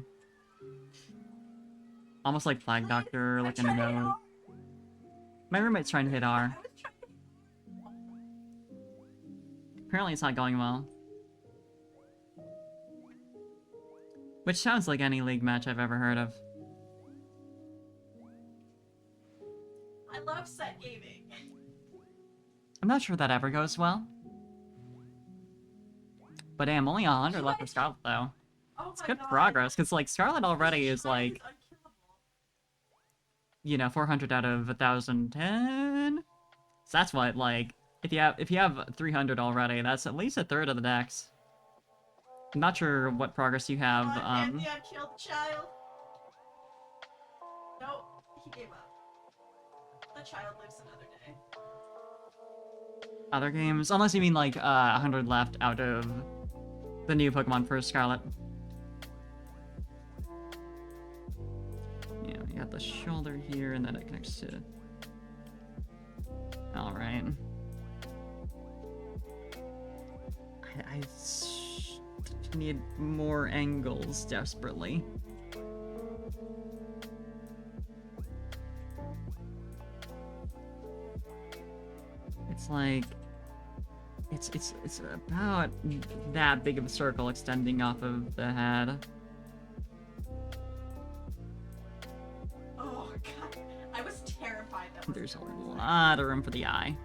Speaker 1: almost like Flag Doctor
Speaker 2: I
Speaker 1: looking
Speaker 2: tried it
Speaker 1: nose.
Speaker 2: all.
Speaker 1: My roommate's trying to hit R.
Speaker 2: I was trying to...
Speaker 1: Apparently it's not going well. Which sounds like any league match I've ever heard of.
Speaker 2: I love set gaming.
Speaker 1: I'm not sure that ever goes well. But damn, only 100 left for Scarlet though.
Speaker 2: Oh
Speaker 1: It's
Speaker 2: my
Speaker 1: good
Speaker 2: God.
Speaker 1: progress, because like Scarlet already is
Speaker 2: Shine
Speaker 1: like,
Speaker 2: unkillable.
Speaker 1: you know, 400 out of 1,010. So that's what, like, if you have 300 already, that's at least a third of the decks. I'm not sure what progress you have.
Speaker 2: Come on, Pantheon, kill the child. No, he gave up. The child lives another day.
Speaker 1: Other games, unless you mean like 100 left out of the new Pokemon for Scarlet. Yeah, you got the shoulder here, and then it connects to. All right. I need more angles desperately. It's like it's about that big of a circle extending off of the head.
Speaker 2: Oh God, I was terrified that was
Speaker 1: There's a
Speaker 2: gonna work.
Speaker 1: lot of room for the eye.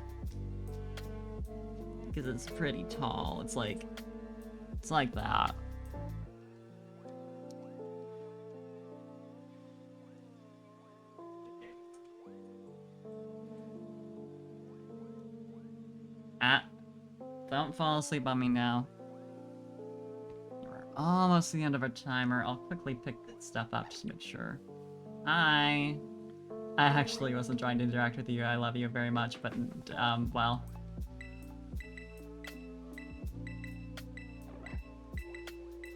Speaker 1: Because it's pretty tall. It's like that. Ah. Don't fall asleep on me now. We're almost to the end of our timer. I'll quickly pick stuff up just to make sure. Hi. I actually wasn't trying to interact with you. I love you very much, but, well.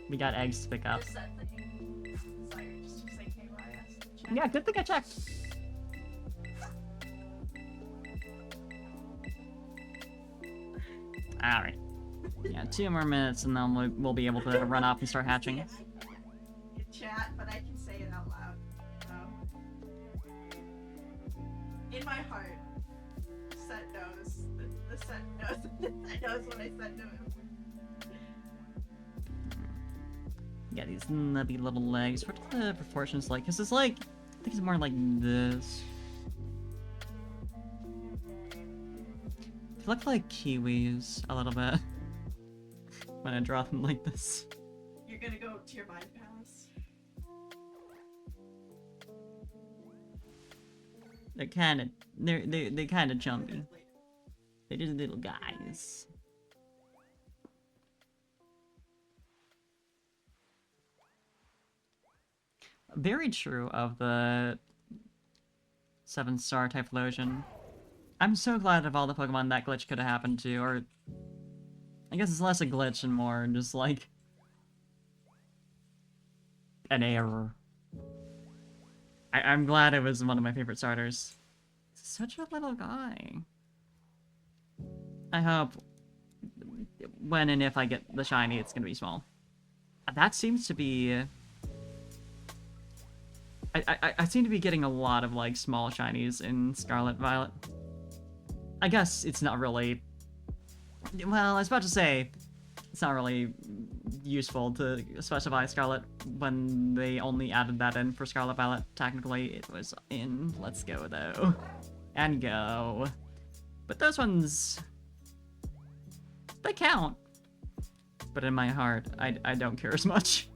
Speaker 1: We got eggs to pick up.
Speaker 2: Just that thing. Sorry, just to say KYS.
Speaker 1: Yeah, good thing I checked. Alright. Yeah, 2 more minutes and then we'll be able to run off and start hatching.
Speaker 2: In chat, but I can say it out loud. So. In my heart, Set knows. The Set knows. The Set knows what I said to him.
Speaker 1: Yeah, these nubby little legs. What are the proportions like? Cause it's like, I think it's more like this. They look like kiwis a little bit when I draw them like this.
Speaker 2: You're gonna go to your mind palace.
Speaker 1: They're kind of they're kind of jumpy. They're just little guys. Very true of the 7-star Typhlosion. I'm so glad of all the Pokemon that glitch could have happened to, or I guess it's less a glitch and more just like an error. I'm glad it was one of my favorite starters. Such a little guy. I hope when and if I get the shiny, it's gonna be small. That seems to be. I seem to be getting a lot of like small shinies in Scarlet Violet. I guess it's not really. Well, I was about to say it's not really useful to specify Scarlet when they only added that in for Scarlet Violet. Technically, it was in. Let's go though, and go. But those ones, they count. But in my heart, I don't care as much.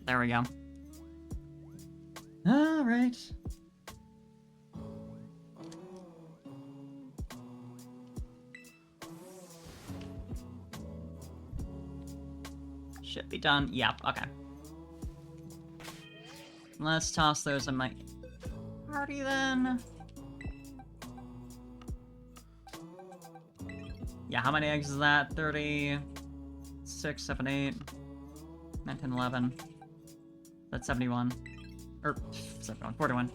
Speaker 1: There we go. Alright. Should be done. Yep, okay. Let's toss those in my party then. Yeah, how many eggs is that? 30, 6, 7, 8, 9, 10, 11. That's 71. Or, 71, 41.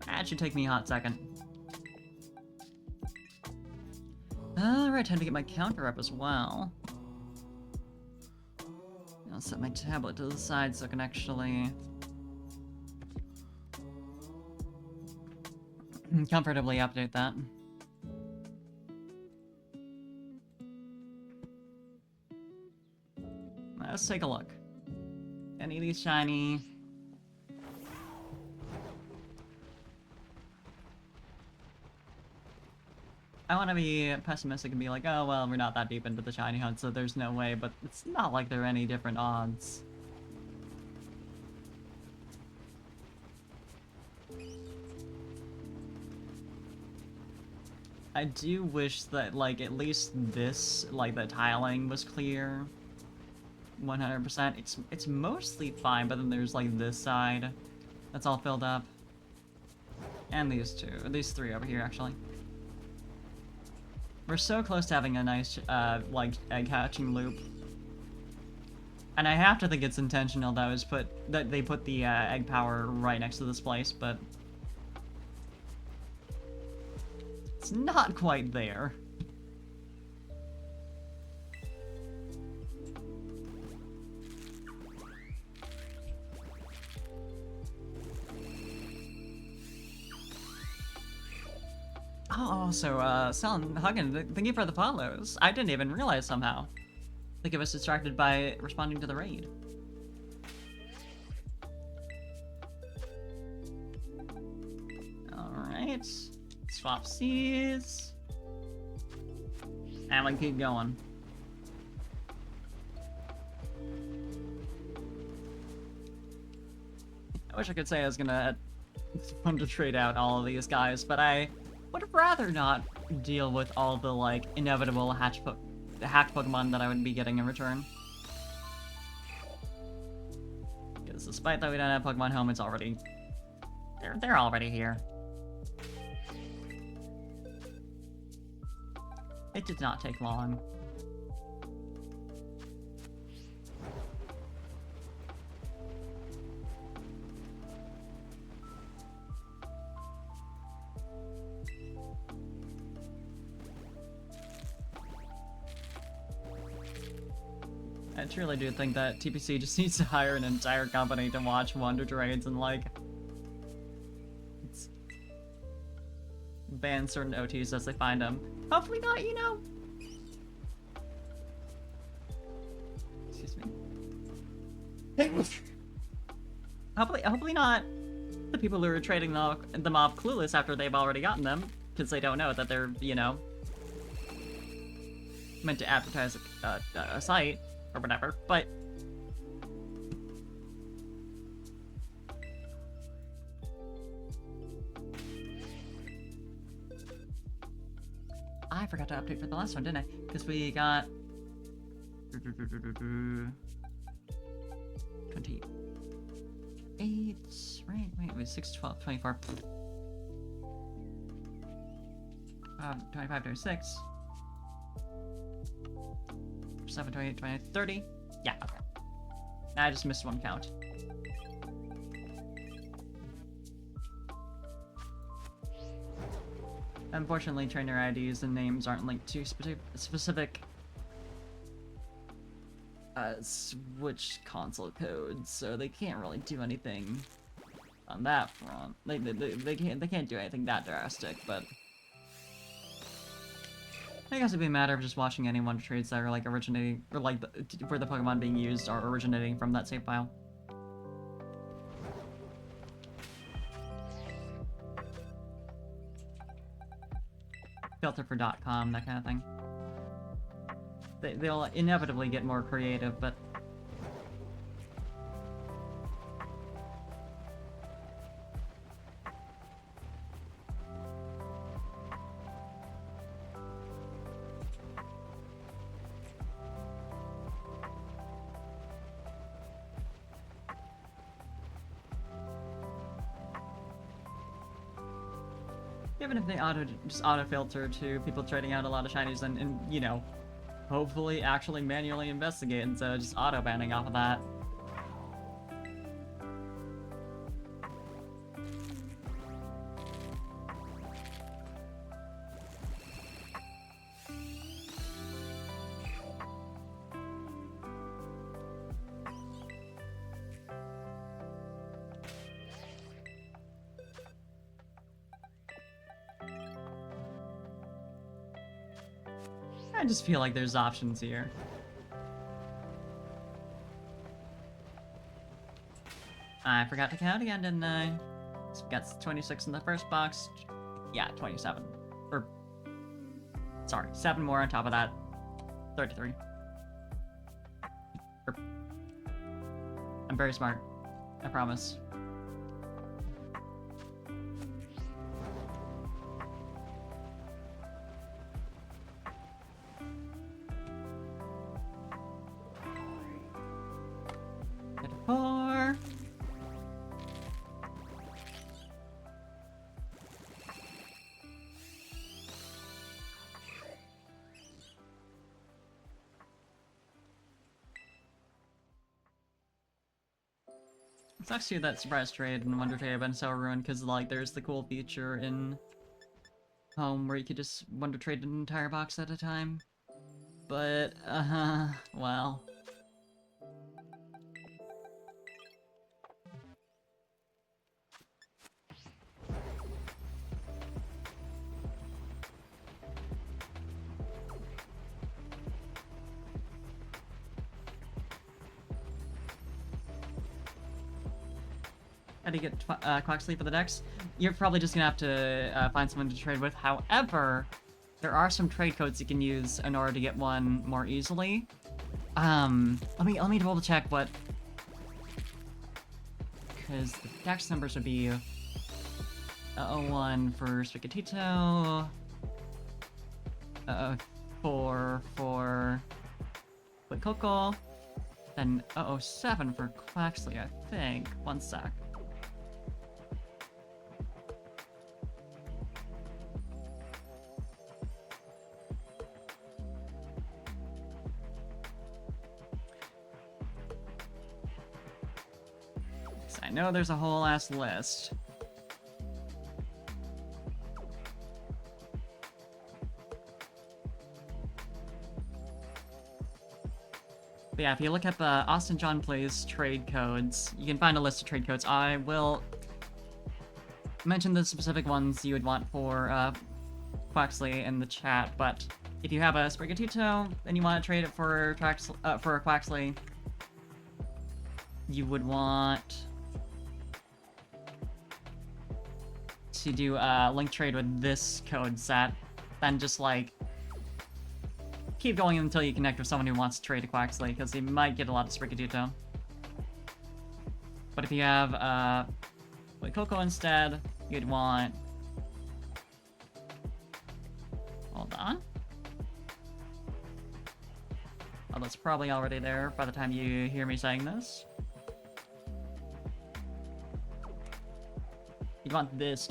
Speaker 1: That should take me a hot second. Alright, time to get my counter up as well. I'll set my tablet to the side so I can actually comfortably update that. Let's take a look. Any of these shiny? I want to be pessimistic and be like, oh, well, we're not that deep into the shiny hunt, so there's no way, but it's not like there are any different odds. I do wish that, like, at least this, like, the tiling was clear. 100%. It's mostly fine, but then there's, like, this side that's all filled up. And these three over here, actually. We're so close to having a nice, like, egg hatching loop. And I have to think it's intentional that they put the egg power right next to this place, but it's not quite there. Oh, so, Selen, Huggin, thank you for the follows. I didn't even realize somehow. I think I was distracted by responding to the raid. Alright. Swap seeds. And we keep going. I wish I could say I was gonna fun to trade out all of these guys, but I would rather not deal with all the, like, inevitable hacked Pokemon that I would be getting in return. Because despite that we don't have Pokemon Home, it's already... They're already here. It did not take long. I truly do think that TPC just needs to hire an entire company to watch Wonder Trades and, like, ban certain OTs as they find them. Hopefully not, you know. Excuse me. Hopefully not the people who are trading them off clueless after they've already gotten them, because they don't know that they're, you know, meant to advertise a site or whatever, but I forgot to update for the last one, didn't I? Because we got 28, right? Wait, it was 6, 12, 24. 25, 26. 7, 28, 28, 30. Yeah, okay. I just missed one count. Unfortunately, trainer IDs and names aren't linked to specific Switch console codes, so they can't really do anything on that front. They can't do anything that drastic, but I guess it'd be a matter of just watching any Wonder Trades that are, like, originating, or, like, where the Pokemon being used are originating from that save file. Filter for .com, that kind of thing. they'll inevitably get more creative, but... Even if they just auto-filter to people trading out a lot of shinies and, you know, hopefully actually manually investigate instead of just auto-banning off of that. I just feel like there's options here. I forgot to count again, didn't I? So we got 26 in the first box. Yeah, 27. Or, sorry, 7 more on top of that. 33. I'm very smart. I promise. Four. It sucks too that Surprise Trade and Wonder Trade have been so ruined because, like, there's the cool feature in Home where you could just Wonder Trade an entire box at a time. But, well. How do you get Quaxley for the decks? You're probably just gonna have to find someone to trade with. However, there are some trade codes you can use in order to get one more easily. Let me double check what, because the dex numbers would be 01 for Sprigatito, 4 for Coco, then 007 for Quaxley, I think. One sec. I know there's a whole ass list. But yeah, if you look up Austin John Plays trade codes, you can find a list of trade codes. I will mention the specific ones you would want for Quaxley in the chat, but if you have a Sprigatito and you want to trade it for a Quaxley, you would want to do a link trade with this code set, then just like keep going until you connect with someone who wants to trade a Quaxley, because you might get a lot of Sprigatito. But if you have with Coco instead, you'd want, hold on. Oh, that's probably already there by the time you hear me saying this. You'd want this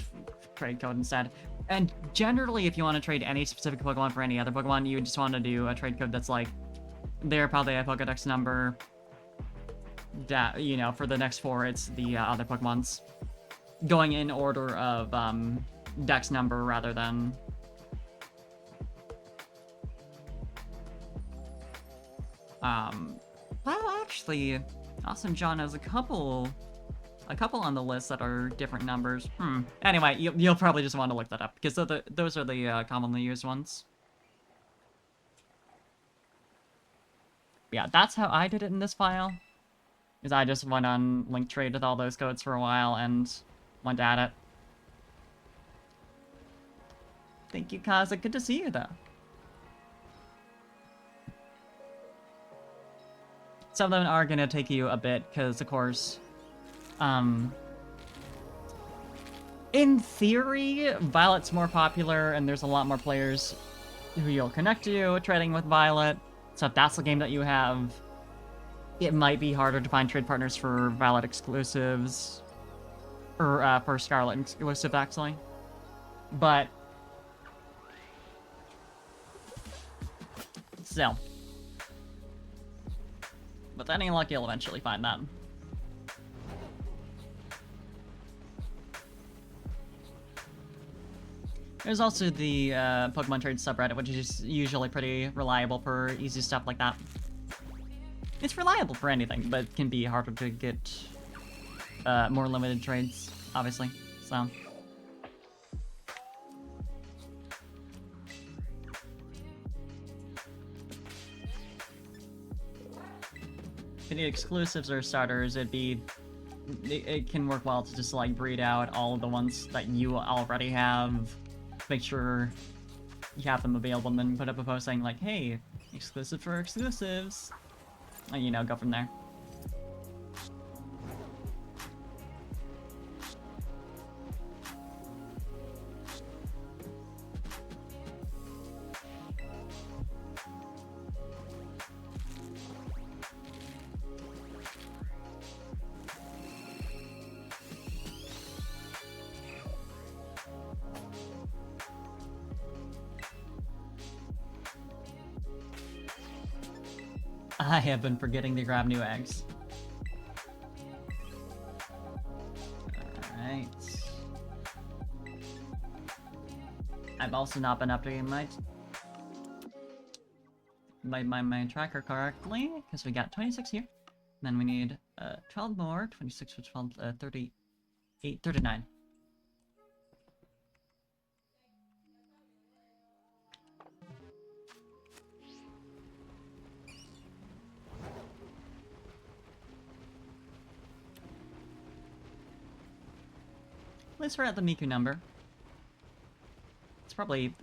Speaker 1: trade code instead. And generally, if you want to trade any specific Pokemon for any other Pokemon, you just want to do a trade code that's like, they're probably a Pokedex number. That, you know, for the next 4, it's the other Pokemons. Going in order of Dex number rather than... Well, actually, Austin John has a couple on the list that are different numbers. Anyway, you'll probably just want to look that up, because those are the commonly used ones. Yeah, that's how I did it in this file. Is I just went on link trade with all those codes for a while and went at it. Thank you, Kaza. Good to see you, though. some of them are gonna take you a bit, because of course, in theory, Violet's more popular, and there's a lot more players who you'll connect to trading with Violet. So if that's the game that you have, it might be harder to find trade partners for Violet exclusives, or for Scarlet exclusive, actually. But still, with any luck, you'll eventually find that. There's also the Pokemon Trade subreddit, which is usually pretty reliable for easy stuff like that. It's reliable for anything, but can be harder to get more limited trades, obviously. So. If you need exclusives or starters, it can work well to just like breed out all of the ones that you already have. Make sure you have them available, and then put up a post saying like, hey, exclusive for exclusives. And, you know, go from there. I have been forgetting to grab new eggs. Alright. I've also not been updating my tracker correctly, because we got 26 here. Then we need 12 more, 26 for 12, 38, 39. At least we're at the Miku number. It's probably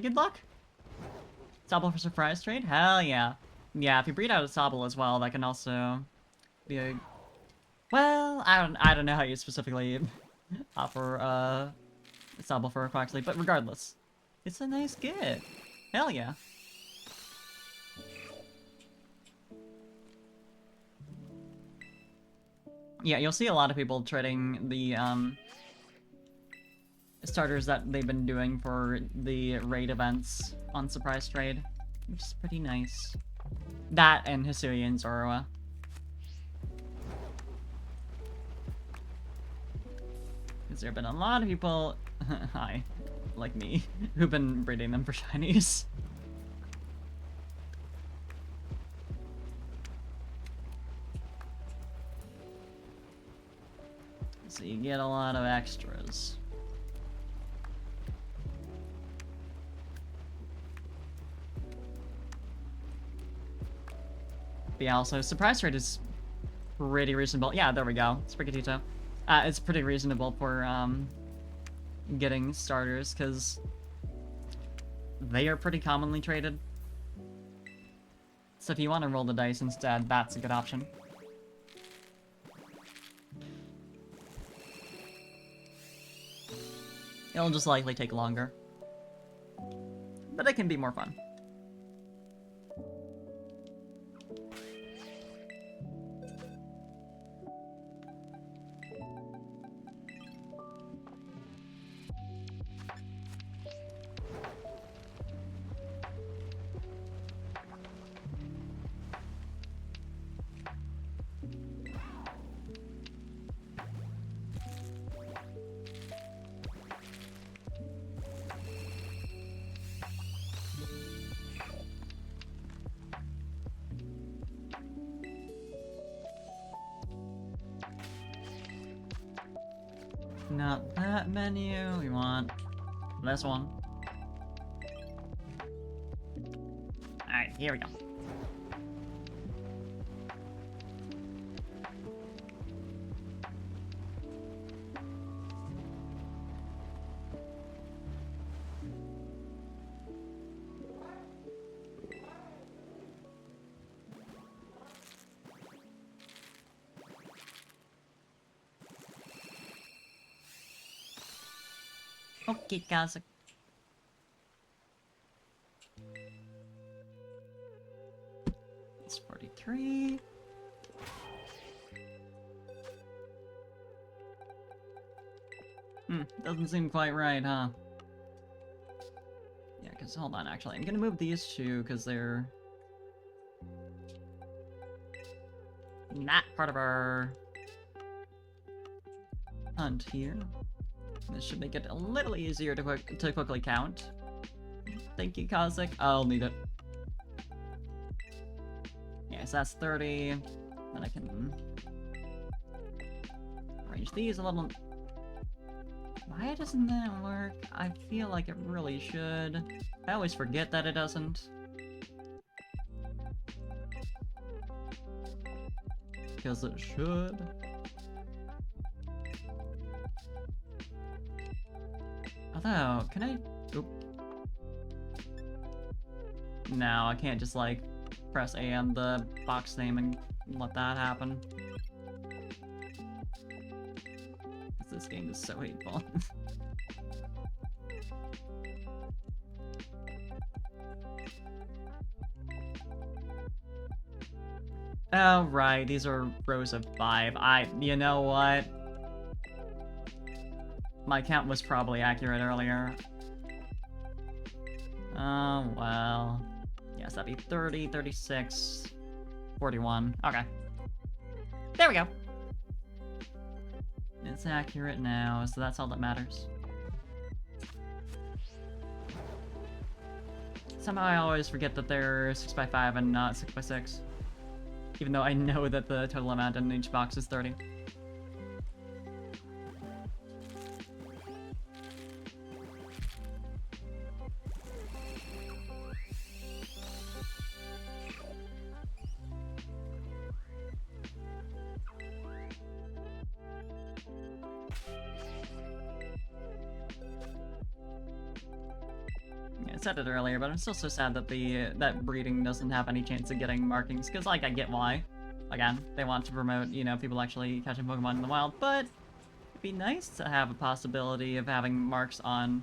Speaker 1: good luck. Sobble for surprise trade? Hell yeah. Yeah, if you breed out a Sobble as well, that can also be a... Well, I don't know how you specifically offer Sobble for a Quaxley, but regardless, it's a nice get. Hell yeah. Yeah, you'll see a lot of people trading the starters that they've been doing for the raid events on Surprise Trade, which is pretty nice. That and Hisuian and Zorua. Because there have been a lot of people, hi, like me, who've been breeding them for shinies. So you get a lot of extras. But yeah, also, surprise rate is pretty reasonable. Yeah, there we go. Sprigatito. It's pretty reasonable for getting starters, because they are pretty commonly traded. So if you want to roll the dice instead, that's a good option. It'll just likely take longer, but it can be more fun. Not that menu, we want this one. Alright, here we go. Okay, guys. It's 43. Doesn't seem quite right, huh? Yeah, because hold on, actually. I'm gonna move these two because they're not part of our hunt here. This should make it a little easier to quickly count. Thank you, Kazik. I'll need it. Yeah, so that's 30. Then I can arrange these a little. Why doesn't that work? I feel like it really should. I always forget that it doesn't. Because it should. Although, can I... Oop. No, I can't just, like, press A on the box name and let that happen. This game is so hateful. Oh, right, these are rows of 5. You know what? My count was probably accurate earlier. Oh, well. Yes, that'd be 30, 36, 41. Okay. There we go. It's accurate now, so that's all that matters. Somehow I always forget that they're 6x5 and not 6x6. Even though I know that the total amount in each box is 30. I said it earlier, but I'm still so sad that that breeding doesn't have any chance of getting markings, because, like, I get why. Again, they want to promote, you know, people actually catching Pokemon in the wild, but it'd be nice to have a possibility of having marks on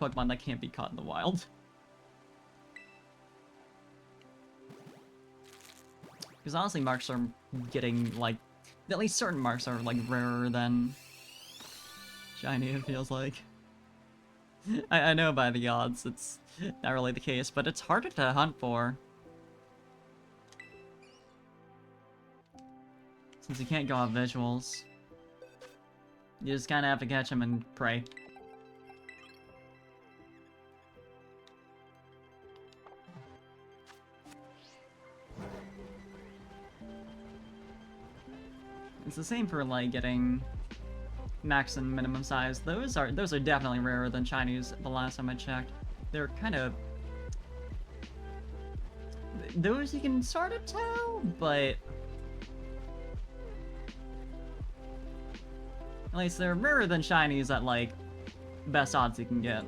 Speaker 1: Pokemon that can't be caught in the wild. Because honestly, marks are getting, like, at least certain marks are, like, rarer than shiny, it feels like. I know by the odds it's not really the case, but it's harder to hunt for. Since you can't go off visuals. You just kinda have to catch them and pray. It's the same for, like, getting max and minimum size. Those are definitely rarer than shinies the last time I checked. They're kind of... Those you can sort of tell, but... At least they're rarer than shinies at, like, best odds you can get.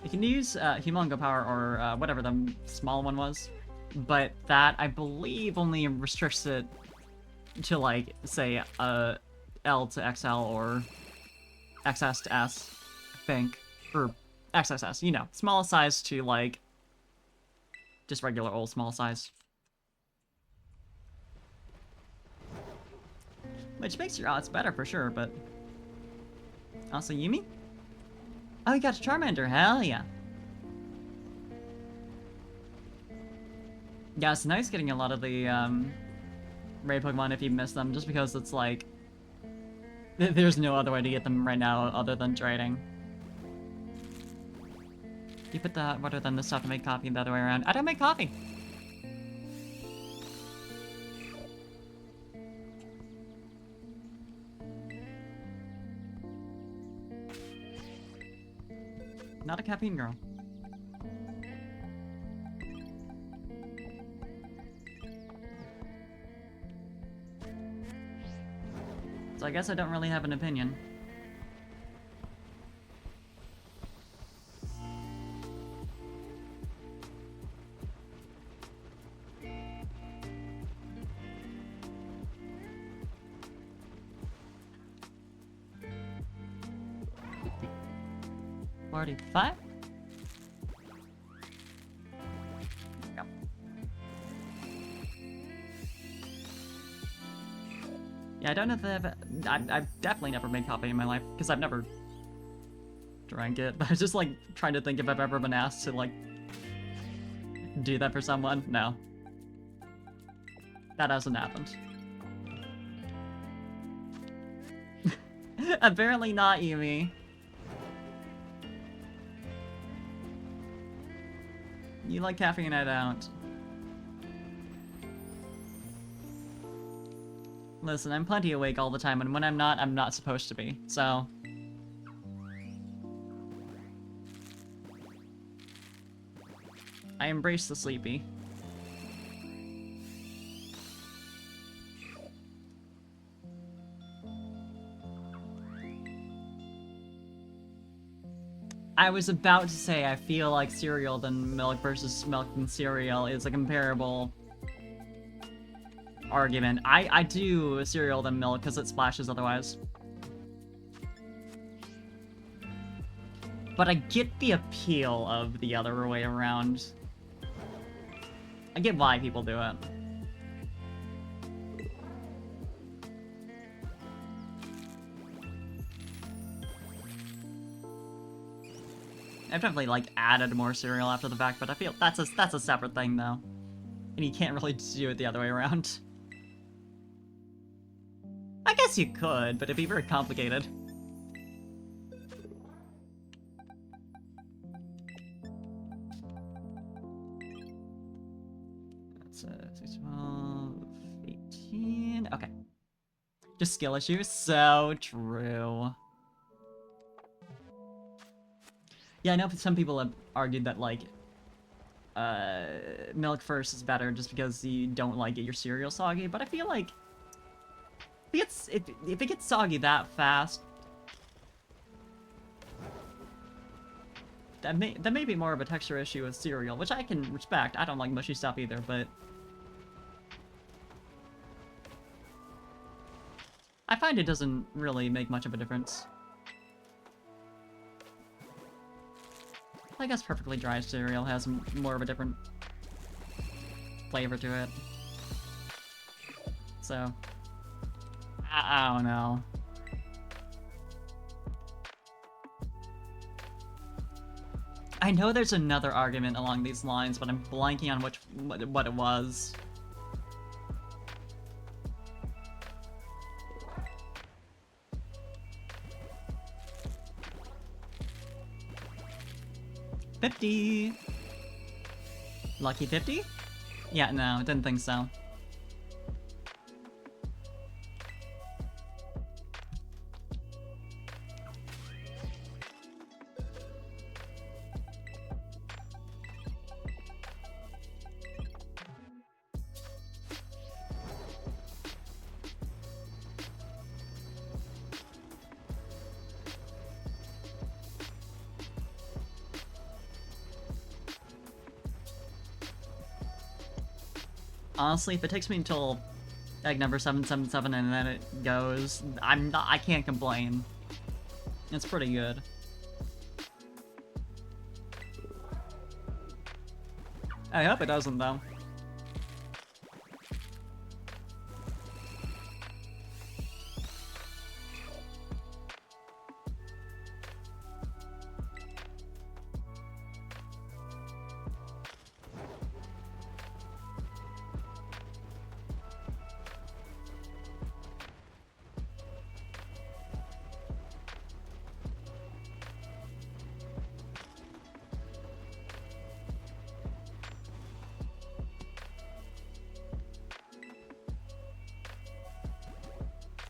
Speaker 1: You can use Humongo Power or whatever the small one was, but that, I believe, only restricts it to, like, say, L to XL or XS to S, I think. Or XSS, you know. Small size to, like, just regular old small size. Which makes your odds better for sure, but... Also, Yumi? Oh, you got a Charmander, hell yeah. Yeah, it's nice getting a lot of the, raid Pokemon if you miss them, just because it's like... There's no other way to get them right now other than trading. You put the water then the stuff to make coffee the other way around. I don't make coffee! Not a caffeine girl. So I guess I don't really have an opinion. 45? Yep. Yeah, I don't know if I've definitely never made coffee in my life, because I've never drank it, but I was just like trying to think if I've ever been asked to like do that for someone. No. That hasn't happened. Apparently not, Yumi. You like caffeine, I don't. Listen, I'm plenty awake all the time, and when I'm not supposed to be, so... I embrace the sleepy. I was about to say I feel like cereal than milk versus milk and cereal is a comparable argument. I do cereal than milk because it splashes otherwise. But I get the appeal of the other way around. I get why people do it. I've definitely like added more cereal after the fact, but I feel that's a separate thing though. And you can't really do it the other way around. I guess you could, but it'd be very complicated. That's 6, 12, 18. Okay. Just skill issues. So true. Yeah, I know some people have argued that, like, milk first is better just because you don't, like, get your cereal soggy, but I feel like if it gets soggy that fast, that may be more of a texture issue with cereal, which I can respect. I don't like mushy stuff either, but I find it doesn't really make much of a difference. I guess perfectly dry cereal has more of a different flavor to it. So, I don't know. I know there's another argument along these lines, but I'm blanking on what it was. $50. Lucky 50? Yeah, no, didn't think so. Honestly, if it takes me until egg number 777 and then it goes, I can't complain. It's pretty good. I hope it doesn't, though.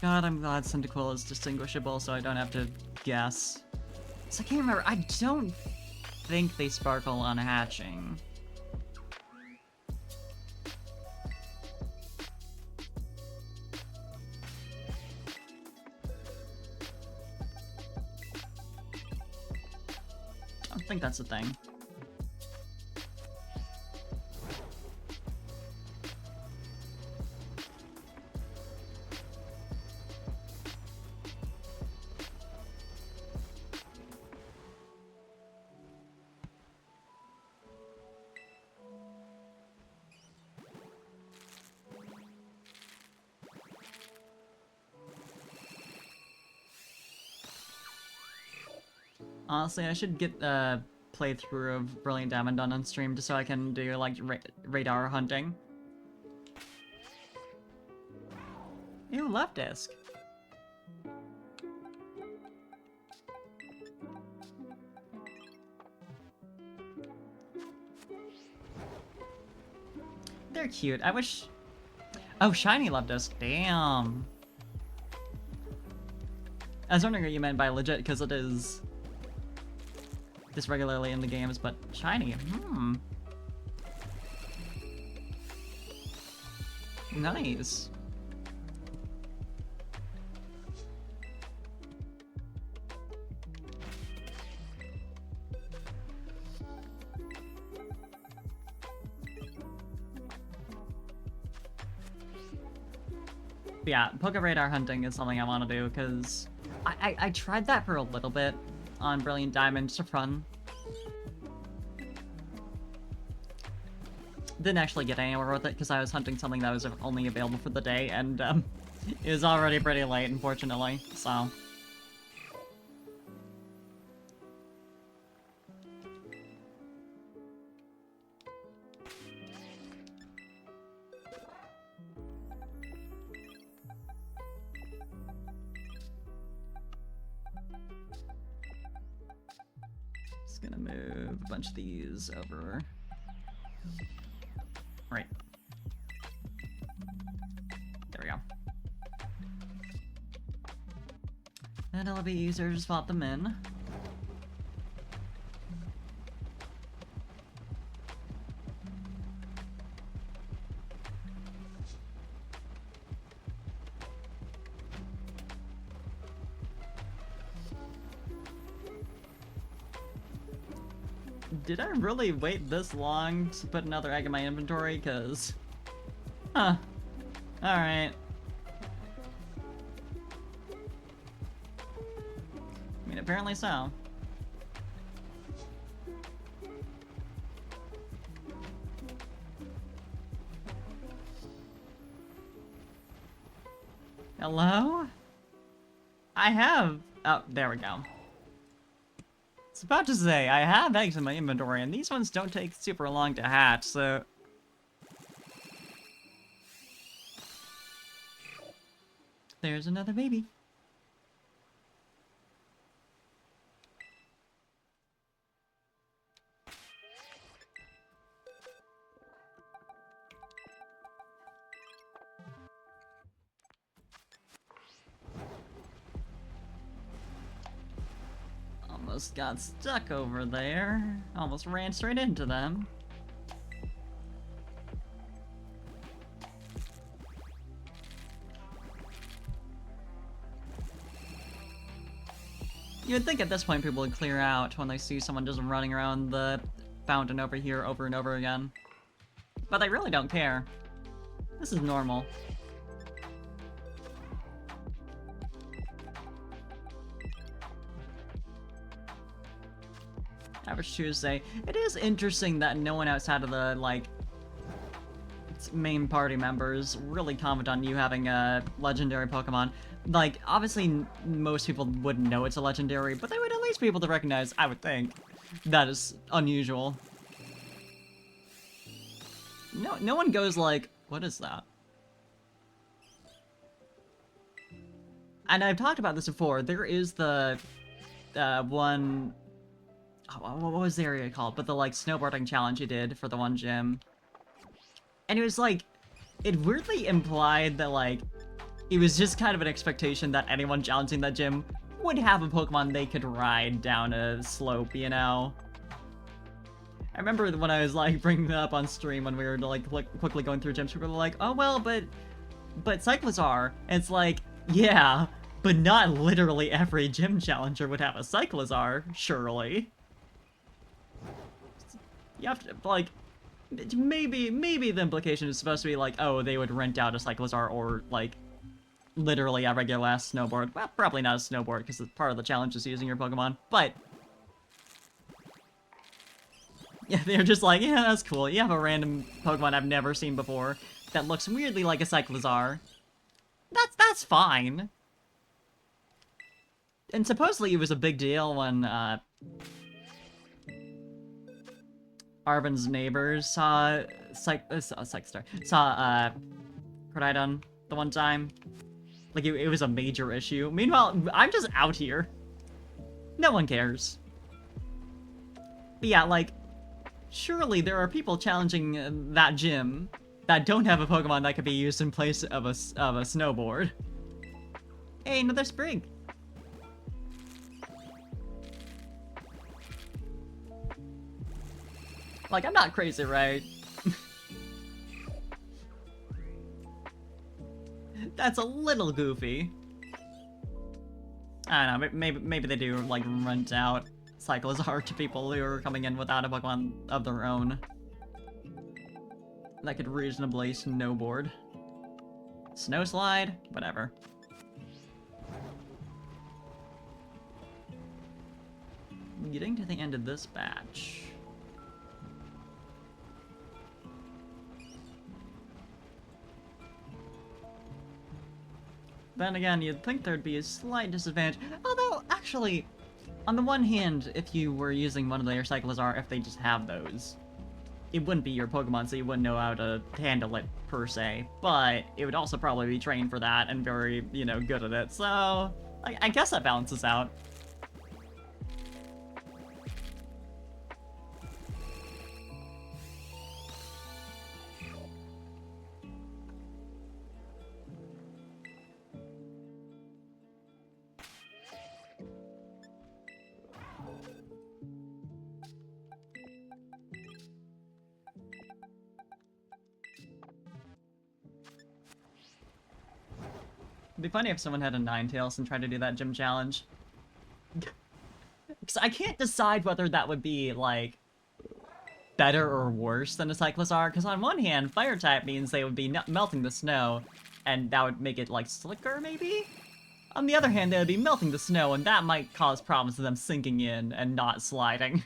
Speaker 1: God, I'm glad cyndaquil is distinguishable, so I don't have to guess. So I can't remember. I don't think they sparkle on hatching. I don't think that's a thing. Honestly, I should get a playthrough of Brilliant Diamond done on stream just so I can do, like, radar hunting. Ew, left disc. They're cute. I wish... Oh, shiny love disc. Damn. I was wondering what you meant by legit, because it is just regularly in the games, but shiny. Nice. But yeah, Poke Radar hunting is something I want to do, because I tried that for a little bit on Brilliant Diamond, just for fun. Didn't actually get anywhere with it, because I was hunting something that was only available for the day, and it was already pretty late, unfortunately, so... Just gonna move a bunch of these over. Right. There we go. And it'll be easier to spot them in. Did I really wait this long to put another egg in my inventory? Cause... Huh. Alright. I mean, apparently so. Hello? I have... Oh, there we go. I was about to say, I have eggs in my inventory, and these ones don't take super long to hatch, so... There's another baby. Almost got stuck over there. Almost ran straight into them. You would think at this point people would clear out when they see someone just running around the fountain over here over and over again. But they really don't care. This is normal. Average Tuesday. It is interesting that no one outside of the, like, main party members really comment on you having a legendary Pokemon. Like, obviously most people wouldn't know it's a legendary, but they would at least be able to recognize, I would think, that is unusual. No one goes like, what is that? And I've talked about this before, there is the, one... Oh, what was the area called? But the, like, snowboarding challenge you did for the one gym. And it was, like, it weirdly implied that, like, it was just kind of an expectation that anyone challenging that gym would have a Pokemon they could ride down a slope, you know? I remember when I was, like, bringing it up on stream when we were, like, quickly going through gyms, people were like, oh, well, but Cyclizar. And it's like, yeah, but not literally every gym challenger would have a Cyclizar, surely. You have to, like, maybe the implication is supposed to be like, oh, they would rent out a Cyclizar or, like, literally a regular ass snowboard. Well, probably not a snowboard, because part of the challenge is using your Pokemon, but... Yeah, they're just like, yeah, that's cool. You have a random Pokemon I've never seen before that looks weirdly like a Cyclizar. That's fine. And supposedly it was a big deal when, Arvin's neighbors saw Cordidon the one time. Like, it was a major issue. Meanwhile, I'm just out here. No one cares. But yeah, like, surely there are people challenging that gym that don't have a Pokemon that could be used in place of a snowboard. Hey, another sprig. Like, I'm not crazy, right? That's a little goofy. I don't know, maybe they do, like, rent out Cyclizar to people who are coming in without a Pokemon of their own that could reasonably snowboard. Snow slide? Whatever. Getting to the end of this batch. Then again, you'd think there'd be a slight disadvantage. Although, actually, on the one hand, if you were using one of their Cyclizar, if they just have those, it wouldn't be your Pokemon, so you wouldn't know how to handle it, per se. But it would also probably be trained for that and very, you know, good at it. So, I guess that balances out. It'd be funny if someone had a Ninetales and tried to do that gym challenge. Because I can't decide whether that would be, like, better or worse than a Cyclizar. Because on one hand, Fire type means they would be melting the snow, and that would make it, like, slicker, maybe? On the other hand, they would be melting the snow, and that might cause problems with them sinking in and not sliding.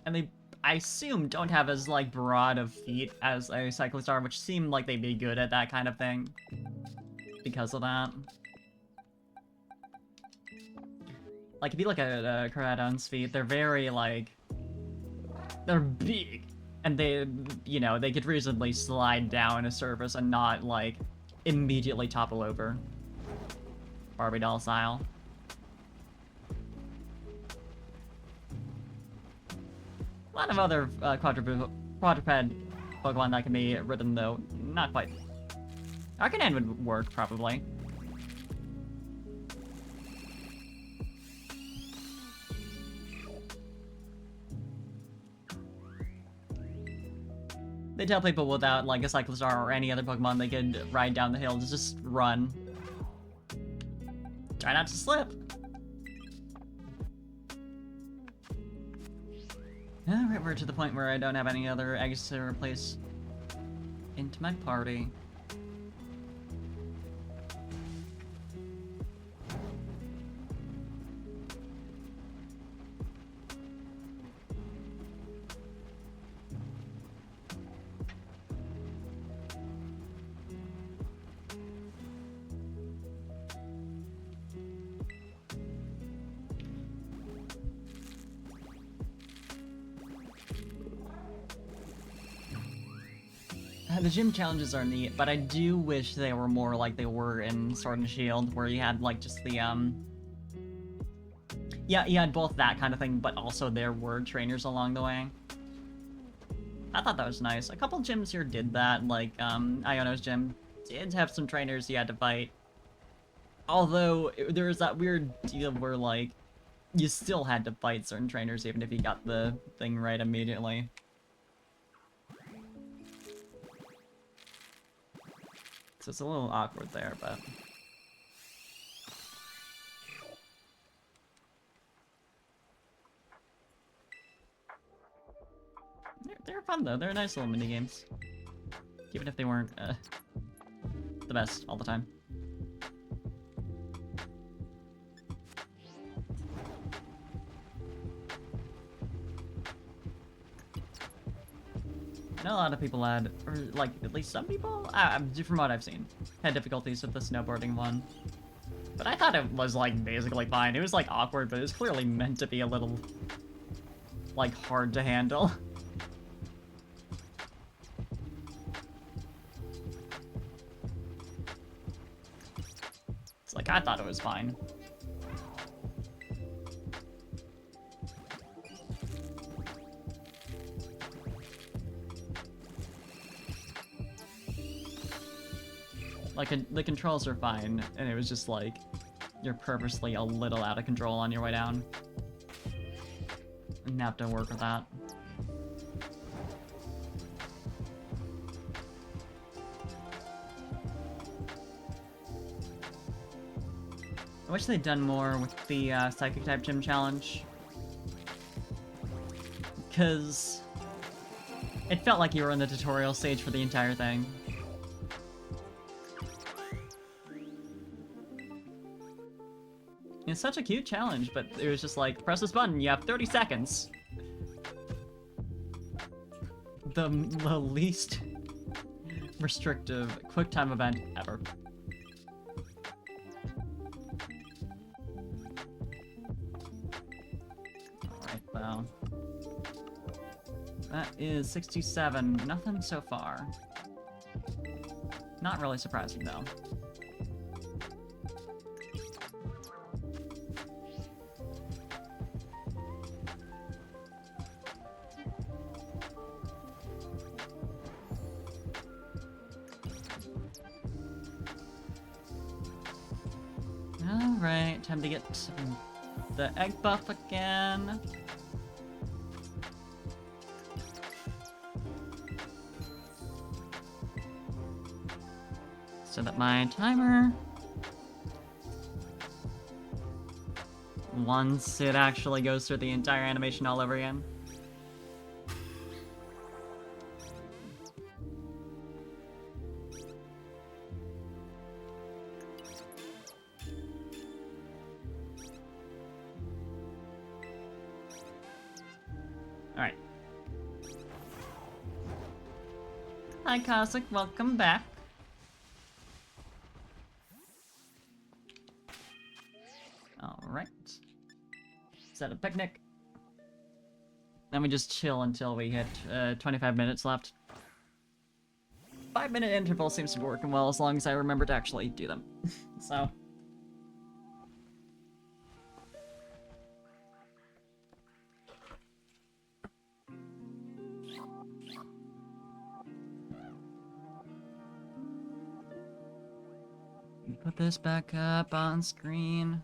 Speaker 1: And they, I assume, don't have as, like, broad of feet as a Cyclizar, which seem like they'd be good at that kind of thing. Because of that. Like, if you look at Koraidon's feet, they're very, like... They're big. And they, you know, they could reasonably slide down a surface and not, like, immediately topple over. Barbie doll style. A lot of other quadruped Pokemon that can be ridden, though. Not quite. Arcanine would work, probably. They tell people without, like, a Cyclizar or any other Pokemon they could ride down the hill to just run. Try not to slip. Alright, we're to the point where I don't have any other eggs to replace into my party. The gym challenges are neat, but I do wish they were more like they were in Sword and Shield, where you had, like, just the, yeah, you had both that kind of thing, but also there were trainers along the way. I thought that was nice. A couple gyms here did that, like, Iono's gym did have some trainers you had to fight. Although, there was that weird deal where, like, you still had to fight certain trainers even if you got the thing right immediately. So it's a little awkward there, but... They're fun, though. They're nice little mini-games. Even if they weren't, the best all the time. I know a lot of people had, or like, at least some people, from what I've seen, had difficulties with the snowboarding one. But I thought it was, like, basically fine. It was, like, awkward, but it was clearly meant to be a little, like, hard to handle. It's like, I thought it was fine. Like, the controls are fine, and it was just like, you're purposely a little out of control on your way down. And you have to work with that. I wish they'd done more with the Psychic type gym challenge. Because it felt like you were in the tutorial stage for the entire thing. It's such a cute challenge, but it was just like, press this button, you have 30 seconds. The least restrictive quick time event ever. Alright, well. That is 67. Nothing so far. Not really surprising, though. Alright, time to get the egg buff again. Set up my timer. Once it actually goes through the entire animation all over again. Alright. Hi, Cossack, welcome back. Alright. Set a picnic. Then we just chill until we hit 25 minutes left. 5-minute interval seems to be working well as long as I remember to actually do them. So. Put this back up on screen.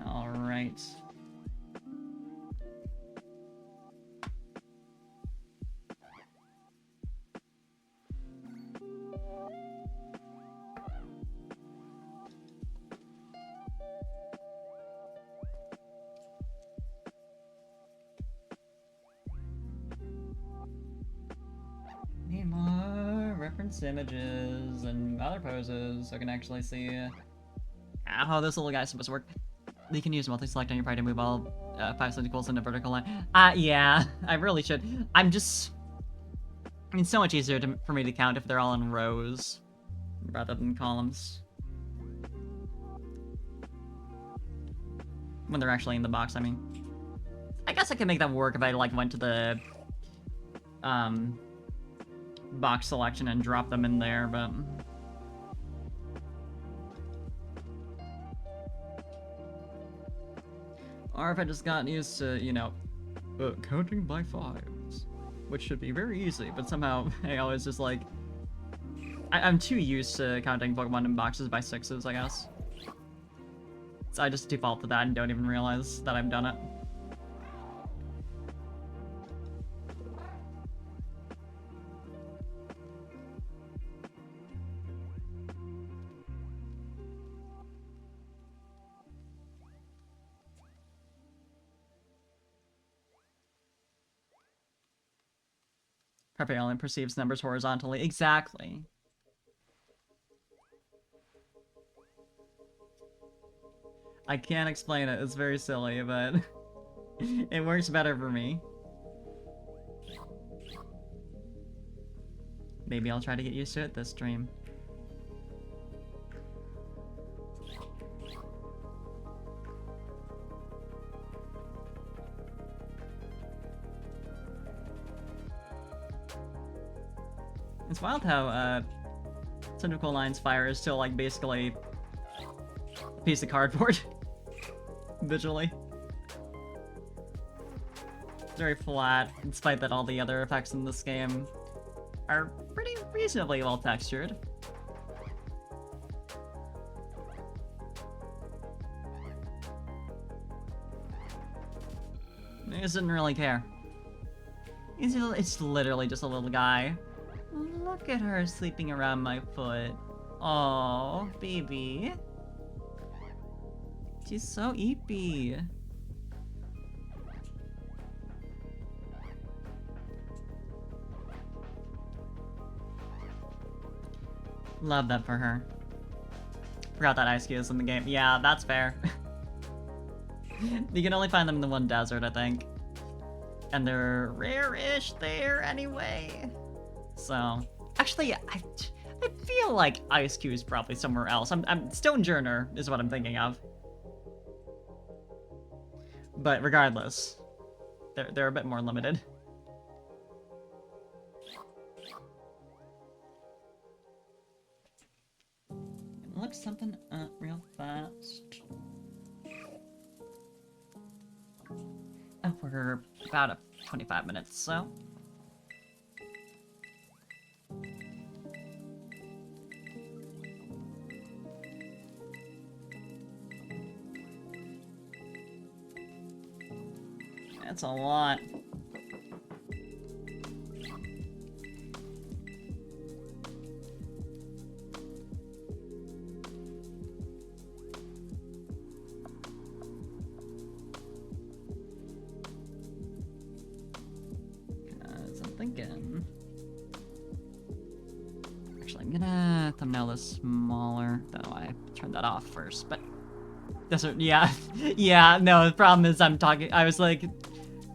Speaker 1: All right. Need more reference images and other poses so I can actually see how this little guy's supposed to work. You can use multi-select on your party to move all 5 cyndaquils in a vertical line. Yeah, I really should. It's so much easier for me to count if they're all in rows rather than columns. When they're actually in the box, I mean. I guess I could make that work if I, like, went to the box selection and dropped them in there, but... Or if I just got used to, you know, counting by 5s, which should be very easy, but somehow I always just, like... I'm too used to counting Pokemon in boxes by 6s, I guess. So I just default to that and don't even realize that I've done it. Pepe only perceives numbers horizontally. Exactly. I can't explain it. It's very silly, but it works better for me. Maybe I'll try to get used to it this stream. It's wild how cyndaquil line's fire is still like basically a piece of cardboard visually. It's very flat, despite that all the other effects in this game are pretty reasonably well textured. He just didn't really care. It's literally just a little guy. Look at her sleeping around my foot. Oh, baby. She's so eepy. Love that for her. Forgot that ice cube is in the game. Yeah, that's fair. You can only find them in the one desert, I think. And they're rare-ish there anyway. So, actually, I feel like Ice Cube is probably somewhere else. Stonejourner is what I'm thinking of. But regardless, they're a bit more limited. Look something up real fast. Oh, we're about 25 minutes, so. That's a lot. I'm thinking. Actually, I'm gonna thumbnail this smaller. Though I turned that off first, but that's what, yeah, yeah. No, the problem is I was like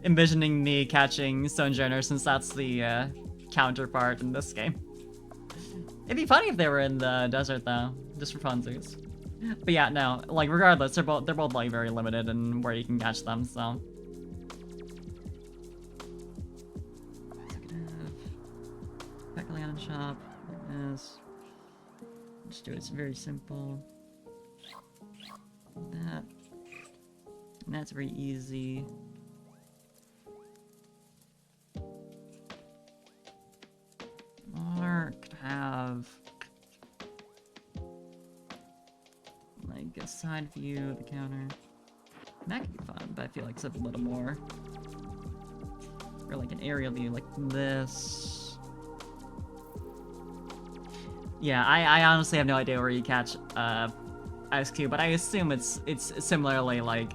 Speaker 1: envisioning me catching Stonejourner since that's the counterpart in this game. It'd be funny if they were in the desert though, just for funsies. But yeah, no, like regardless, they're both like very limited in where you can catch them, so. Pecalion shop, like this. Just do it very simple. That. And that's very easy. Or could have like a side view of the counter. That could be fun, but I feel like something a little more. Or like an aerial view like this. Yeah, I honestly have no idea where you catch Ice Cube, but I assume it's similarly like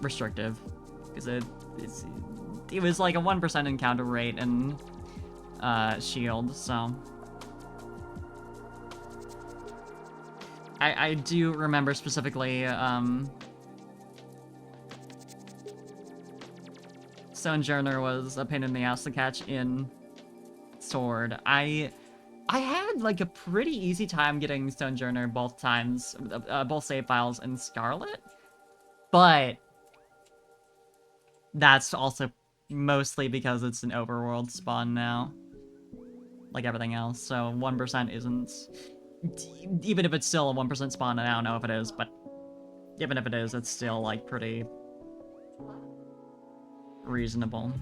Speaker 1: restrictive. Because it was like a 1% encounter rate and shield, so I do remember specifically Stonejourner was a pain in the ass to catch in Sword. I had like a pretty easy time getting Stonejourner both times, both save files in Scarlet, but that's also mostly because it's an overworld spawn now. Like everything else, so 1% isn't... Even if it's still a 1% spawn, and I don't know if it is, but even if it is, it's still, like, pretty reasonable.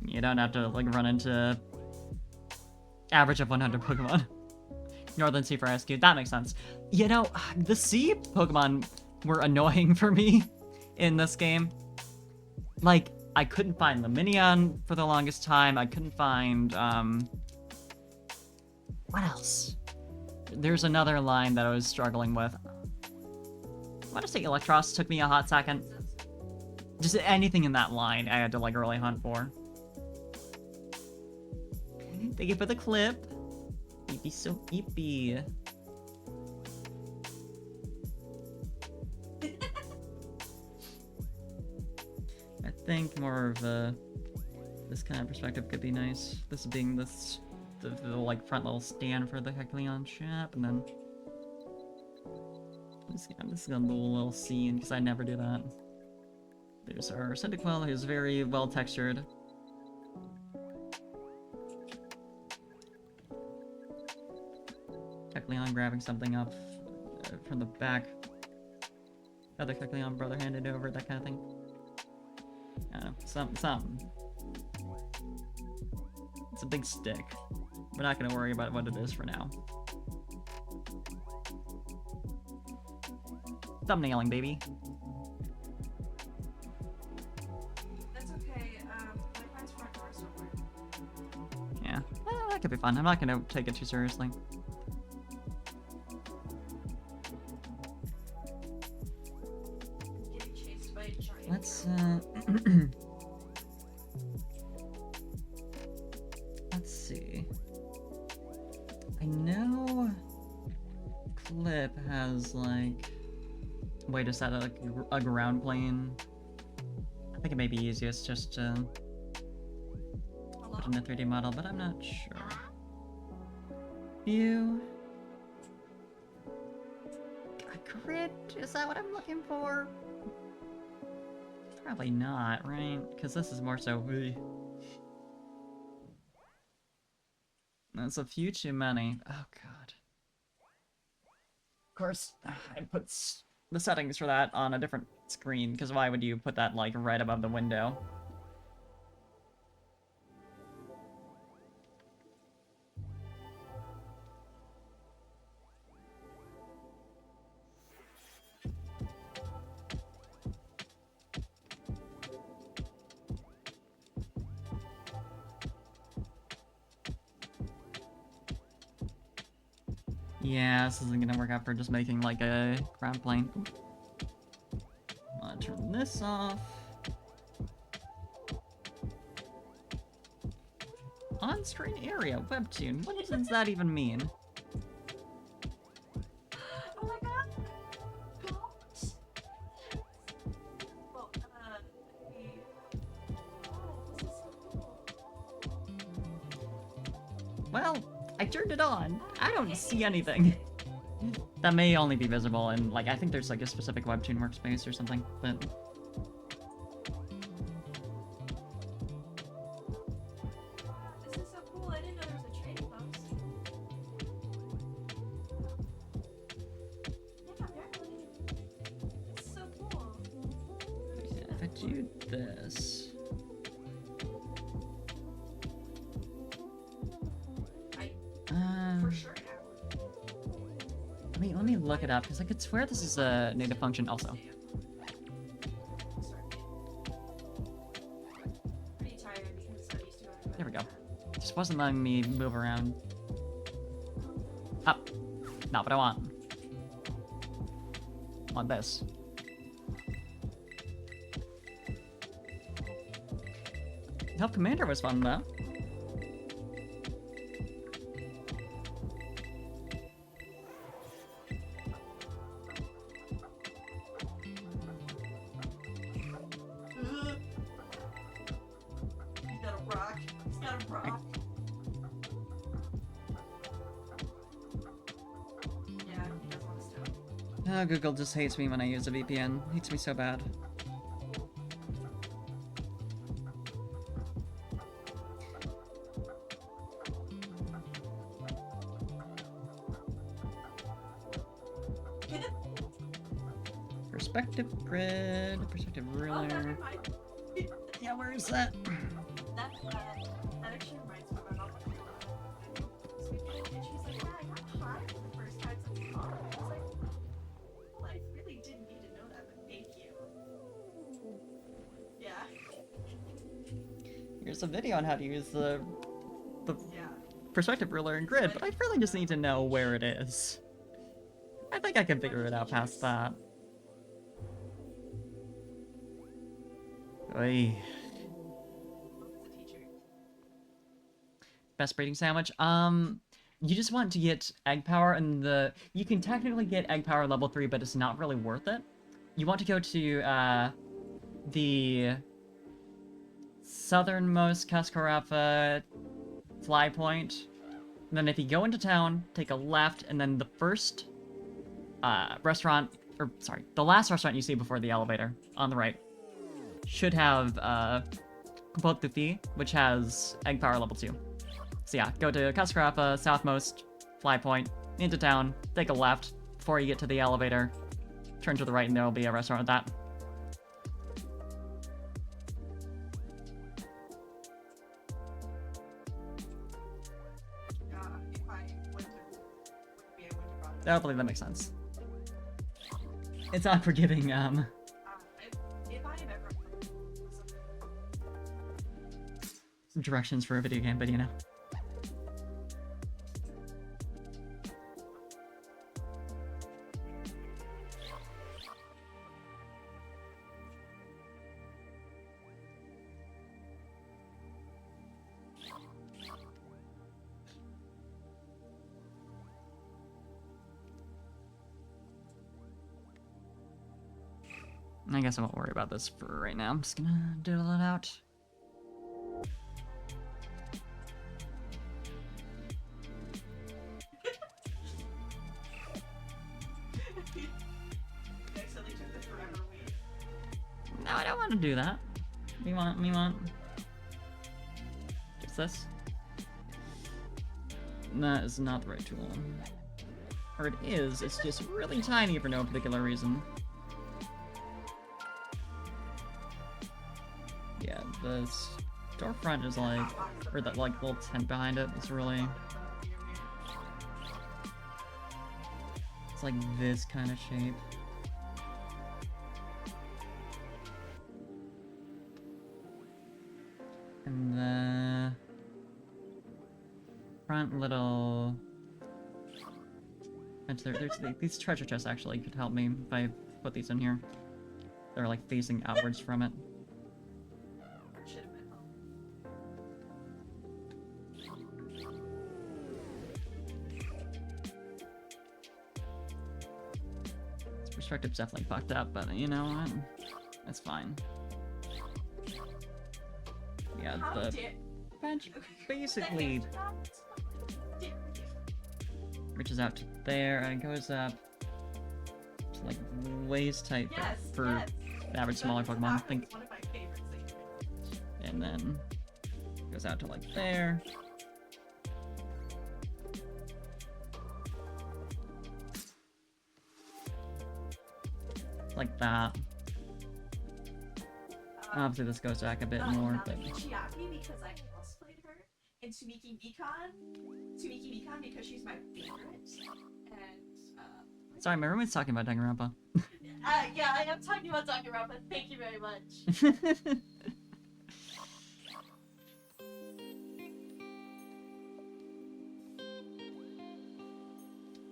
Speaker 1: You don't have to, like, run into average of 100 Pokemon. Northern Sea for Ice Cube, that makes sense. You know, the Sea Pokemon were annoying for me in this game. Like, I couldn't find Luminion for the longest time. I couldn't find, what else? There's another line that I was struggling with. I want to say Electros took me a hot second. Just anything in that line I had to, like, really hunt for. Thank you for the clip. Eepy so eepy. think more of this kind of perspective could be nice. This being this the like front little stand for the Kecleon shop, and then I'm just gonna do a little scene because I never do that. There's our cyndaquil, who's very well textured. Kecleon grabbing something up from the back. Other Kecleon brother handed over, that kind of thing. I don't know, something. It's a big stick. We're not gonna worry about what it is for now. Thumbnailing, baby.
Speaker 2: That's okay. My friend's front door somewhere.
Speaker 1: Yeah, that could be fun. I'm not gonna take it too seriously.
Speaker 2: Getting chased by a giant.
Speaker 1: Let's let's see. I know Clip has like a way to set a ground plane. I think it may be easiest just to put in a 3D model, but I'm not sure. View. A grid? Is that what I'm looking for? Probably not, right? Because this is more so. That's a few too many. Oh god. Of course, I put the settings for that on a different screen, because why would you put that like right above the window? Yeah, this isn't gonna work out for just making like a ground plane. I'm gonna turn this off. On-screen area, webtoon. What does that even mean?
Speaker 2: Oh my god! What? Well, oh, this is so cool.
Speaker 1: Well, I turned it on. I don't see anything. That may only be visible in, like, I think there's like a specific webtoon workspace or something, but...
Speaker 2: This is so cool. I didn't know there was a trading post. Yeah, apparently. This is so cool.
Speaker 1: Yeah, if I do this...
Speaker 2: For sure
Speaker 1: let me look it up, because I could swear this is a native function also.
Speaker 2: Pretty tired because I'm used to it.
Speaker 1: There we go. Just wasn't letting me move around. Up. Not what I want. Want this. Help Commander was fun though.
Speaker 2: He's got a rock. He's got a rock. Yeah, he does want to stone.
Speaker 1: Oh, Google just hates me when I use a VPN. Hates me so bad. Perspective grid, perspective
Speaker 2: Oh,
Speaker 1: ruler.
Speaker 2: never mind.
Speaker 1: Yeah, where is that?
Speaker 2: That actually reminds me of my mom. And she's like, yeah, I got high for the first time since college. I was like, well, I really didn't need to know that, but thank you. Yeah.
Speaker 1: Here's a video on how to use the
Speaker 2: Yeah.
Speaker 1: perspective ruler and grid, but I really just need to know where it is. I think I can figure it out past that. Oy.
Speaker 2: The teacher.
Speaker 1: Best breeding sandwich? You just want to get egg power, and you can technically get egg power level 3, but it's not really worth it. You want to go to, the southernmost Cascarapa fly point. And then if you go into town, take a left, and then the first restaurant, or sorry, the last restaurant you see before the elevator on the right should have Compot Tufi, which has egg power level 2. So yeah, go to Cascarapa, southmost fly point, into town, take a left before you get to the elevator, turn to the right, and there'll be a restaurant with that.
Speaker 2: If I went to, would be able to run.
Speaker 1: Hopefully that makes sense. It's not forgiving,
Speaker 2: If I am ever
Speaker 1: some directions for a video game, but you know. I guess I won't worry about this for right now. I'm just gonna doodle it out.
Speaker 2: accidentally took the forever weed.
Speaker 1: No, I don't want to do that. We want. What's this? That is not the right tool. Or it is, it's just really tiny for no particular reason. Yeah, the storefront is like, or that like little tent behind it is really, it's like this kind of shape. And the front little, there's these treasure chests actually could help me if I put these in here. They're like facing outwards from it.
Speaker 2: Should have been home.
Speaker 1: This perspective's definitely fucked up, but you know what? It's fine. Yeah,
Speaker 2: How
Speaker 1: the
Speaker 2: dare-
Speaker 1: bench basically
Speaker 2: How dare you.
Speaker 1: reaches out to there and goes up to like waist height
Speaker 2: Yes,
Speaker 1: for
Speaker 2: yes.
Speaker 1: average smaller
Speaker 2: That's
Speaker 1: Pokemon. I think,
Speaker 2: one of my favorite things.
Speaker 1: and then goes out to like there. Like that. Obviously, this goes back a bit more, but
Speaker 2: Chiaki because I cosplayed her, and Tsumiki Mikan because she's my favorite, and
Speaker 1: sorry, my roommate's talking about Danganronpa.
Speaker 2: yeah, I am talking about Danganronpa. Thank you very much.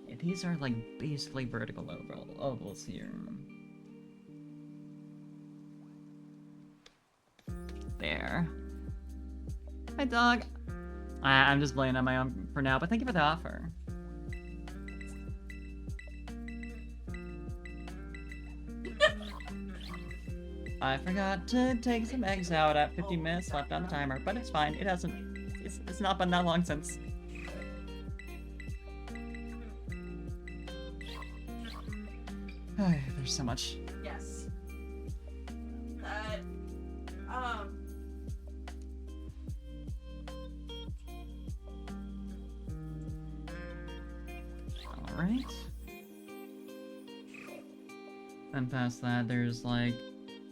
Speaker 1: Yeah, these are like basically vertical ovals here. There. Hi, dog. I'm just playing on my own for now, but thank you for the offer. I forgot to take some eggs out at 50 minutes left on the timer, but it's fine. It hasn't. It's not been that long since. There's so much.
Speaker 2: Yes.
Speaker 1: Alright. Then past that, there's like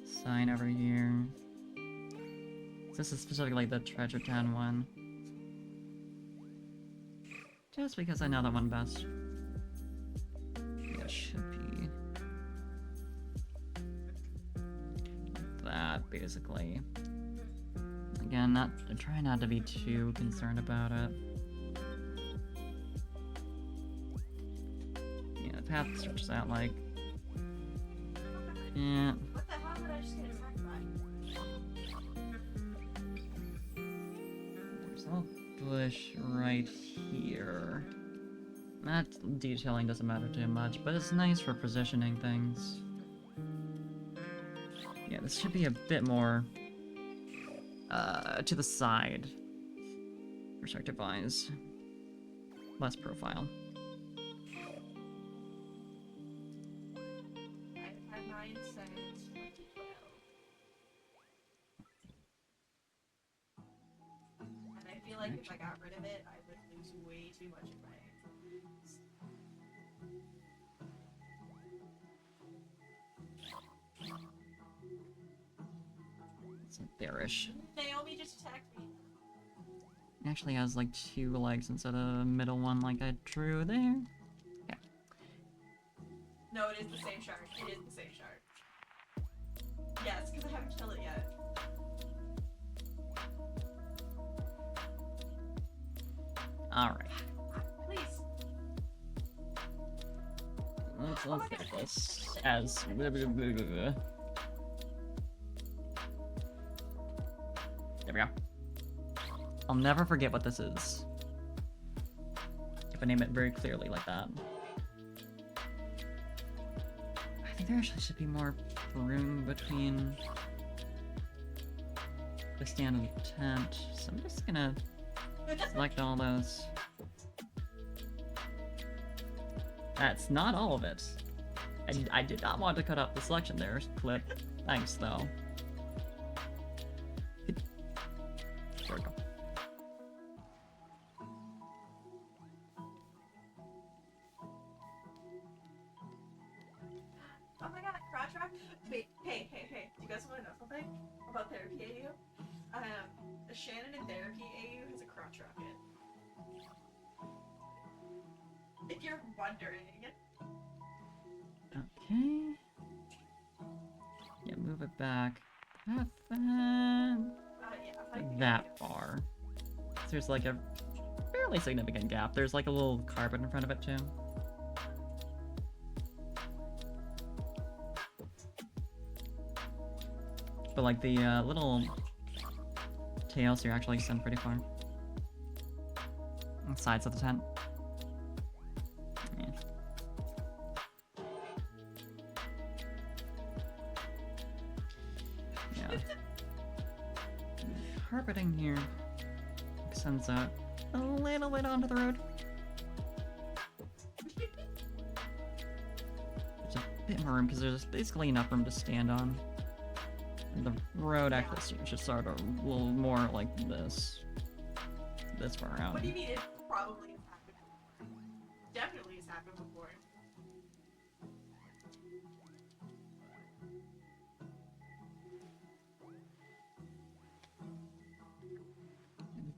Speaker 1: sign over here. This is specifically the Treasure Town one. Just because I know that one best. Yeah, it should be like that, basically. Again, try not to be too concerned about it. Yeah, the path stretches out like. Yeah.
Speaker 2: What the hell did I just get attacked by?
Speaker 1: There's a little bush right here. That detailing doesn't matter too much, but it's nice for positioning things. Yeah, this should be a bit more To the side. Perspective wise. Less profile.
Speaker 2: I've had mine since 2012. And I feel like if I got rid of it, I would lose way too much of my.
Speaker 1: It's like bearish.
Speaker 2: Naomi just attacked me.
Speaker 1: It actually has like 2 legs instead of a middle one like I drew there. Yeah.
Speaker 2: No, it is the same shark. It is the same shark. Yes, because I haven't killed it yet.
Speaker 1: Alright.
Speaker 2: Please.
Speaker 1: Let's get this as... There we go. I'll never forget what this is. If I name it very clearly like that. I think there actually should be more room between the stand and the tent, so I'm just gonna select all those. That's not all of it. I did not want to cut up the selection there, clip. Thanks, though. There we go.
Speaker 2: Oh my god, crotch rock? Wait, hey. Do you guys want to know something about therapy AU? Shannon in therapy AU has a crotch rocket. If you're wondering.
Speaker 1: Okay. Yeah, move it back.
Speaker 2: Yeah,
Speaker 1: That far. So there's like a fairly significant gap. There's like a little carpet in front of it too. But like the little tails here actually extend pretty far. On the sides of the tent. Yeah. Yeah. Carpeting here extends out a little bit onto the road. There's a bit more room because there's basically enough room to stand on. And the road actually seems to start a little more like this. This far out.
Speaker 2: What do you mean? It probably has happened before. Definitely has happened before.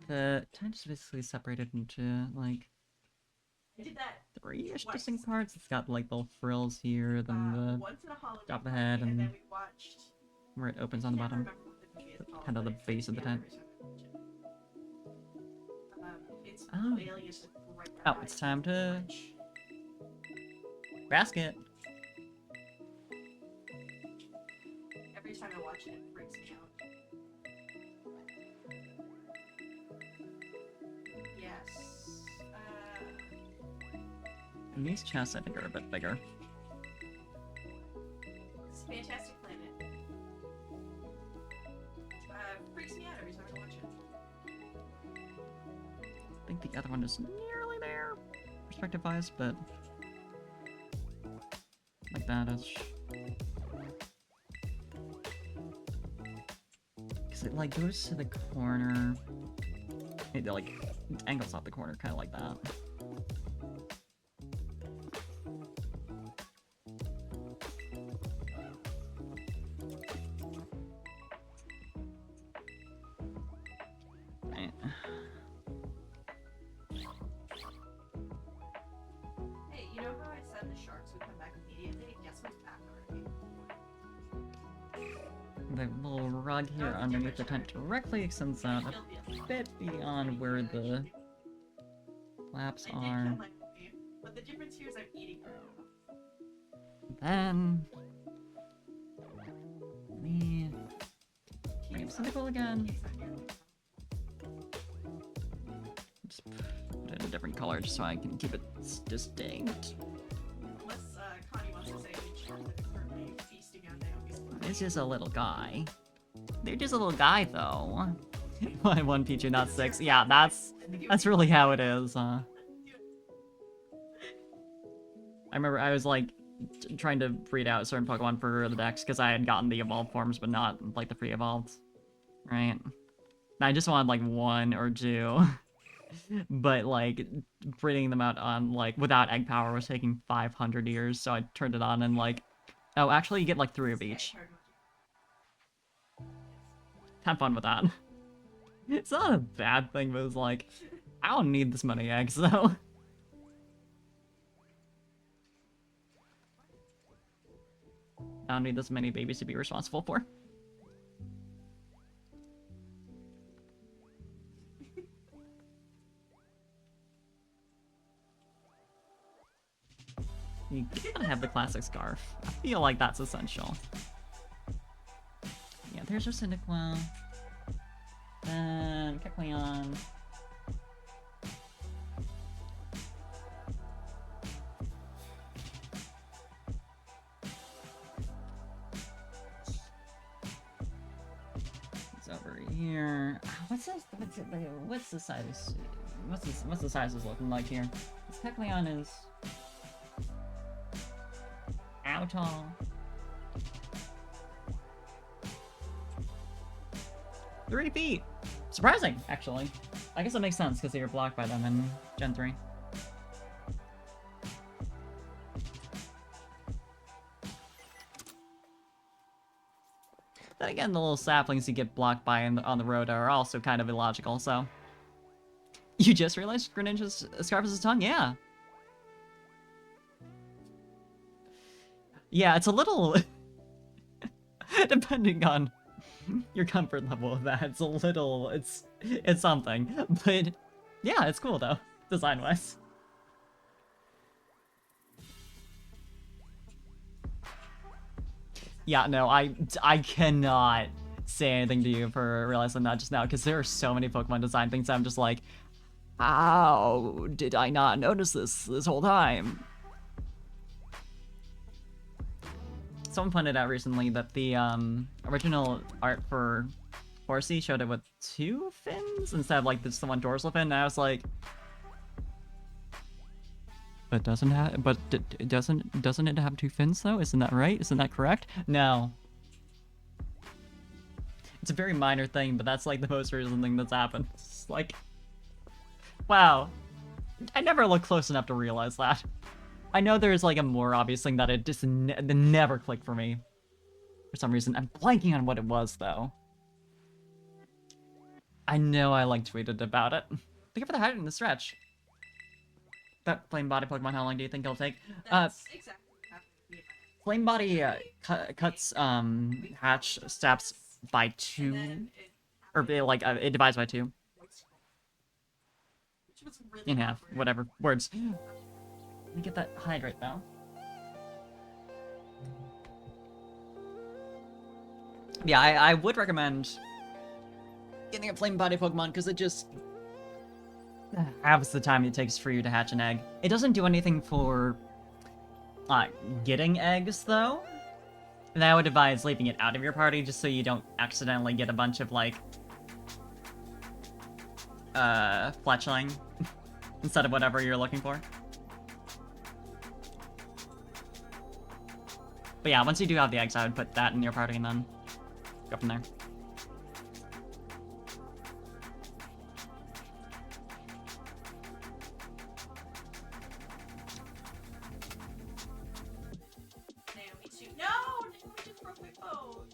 Speaker 1: The tent is basically separated into like
Speaker 2: I did that
Speaker 1: 3-ish
Speaker 2: twice.
Speaker 1: distinct parts. It's got like little frills here, then the
Speaker 2: once in a Halloween
Speaker 1: top of the
Speaker 2: party,
Speaker 1: head,
Speaker 2: and
Speaker 1: and
Speaker 2: then we watched.
Speaker 1: where it opens on the
Speaker 2: Can't
Speaker 1: bottom.
Speaker 2: remember what the movie is called,
Speaker 1: Kind of the
Speaker 2: but it
Speaker 1: base
Speaker 2: freaks
Speaker 1: of the
Speaker 2: me out
Speaker 1: tent.
Speaker 2: every time I watch it. It's
Speaker 1: Oh.
Speaker 2: aliens with bright
Speaker 1: Oh,
Speaker 2: eyes
Speaker 1: it's time to
Speaker 2: and punch.
Speaker 1: basket.
Speaker 2: Every time I watch it, it freaks me out. Yes.
Speaker 1: And these chests, I think, are a bit bigger.
Speaker 2: It's a fantastic planet. Freaks me out every time I watch it.
Speaker 1: I think the other one is nearly there, perspective-wise, but like that is. Because it like goes to the corner. It like angles off the corner, kind of like that. Right.
Speaker 2: Hey, you know how I said the sharks would come back immediately? Guess what's back already?
Speaker 1: The little rug here underneath the tent directly extends out a bit beyond where the flaps
Speaker 2: I did
Speaker 1: are.
Speaker 2: kill my movie, but the difference here is I'm eating her.
Speaker 1: Then we bring up cyndaquil again. Just put it in a different color just so I can keep it distinct.
Speaker 2: Unless Connie wants to say that she's currently feasting on Naomi's blood.
Speaker 1: This is a little guy. They're just a little guy, though. Why one Pichu, not 6? Yeah, that's really how it is. I remember I was like trying to breed out certain Pokemon for the Dex because I had gotten the evolved forms, but not like the pre-evolved, right? And I just wanted like 1 or 2, but like breeding them out on like without egg power was taking 500 years, so I turned it on and like, oh, actually you get like 3 of each. Have fun with that. It's not a bad thing, but it's like, I don't need this many eggs, though. I don't need this many babies to be responsible for. You gotta have the classic scarf. I feel like that's essential. Yeah, there's your Cyndaquil. Then Kecleon. It's over here. What's this? What's the size? What's the sizes looking like here? This Kecleon is how tall? Three feet! Surprising, actually. I guess it makes sense because they were blocked by them in Gen 3. Then again, the little saplings you get blocked by on the road are also kind of illogical, so... You just realized Greninja's scarf is his tongue? Yeah. Yeah, it's a little... Depending on your comfort level of that, it's a little... It's something. But, yeah, it's cool, though. Design-wise. Yeah, no, I cannot say anything to you for realizing that just now, because there are so many Pokemon design things that I'm just like, how did I not notice this whole time? Someone pointed out recently that the original art for Horsey showed it with 2 fins instead of like just the 1 dorsal fin, and I was like, but doesn't it have 2 fins though? Isn't that right? Isn't that correct? No. It's a very minor thing, but that's like the most recent thing that's happened. It's like, wow. I never looked close enough to realize that. I know there's like a more obvious thing that it just never clicked for me. For some reason. I'm blanking on what it was though. I know I like tweeted about it. Thank you for the height in the stretch. That flame body Pokemon, how long do you think it'll take?
Speaker 2: That's exactly what happened to me.
Speaker 1: Flame body cuts hatch steps by 2,
Speaker 2: And then
Speaker 1: or like it divides by 2
Speaker 2: which was really
Speaker 1: in half,
Speaker 2: awkward.
Speaker 1: whatever words. Let me get that hydrate though. Yeah, I would recommend getting a flame body Pokemon because it just halves the time it takes for you to hatch an egg. It doesn't do anything for getting eggs though. And I would advise leaving it out of your party just so you don't accidentally get a bunch of like fletchling instead of whatever you're looking for. But yeah, once you do have the eggs, I would put that in your party and then go from there.
Speaker 2: Naomi too. No! Naomi just broke my phone.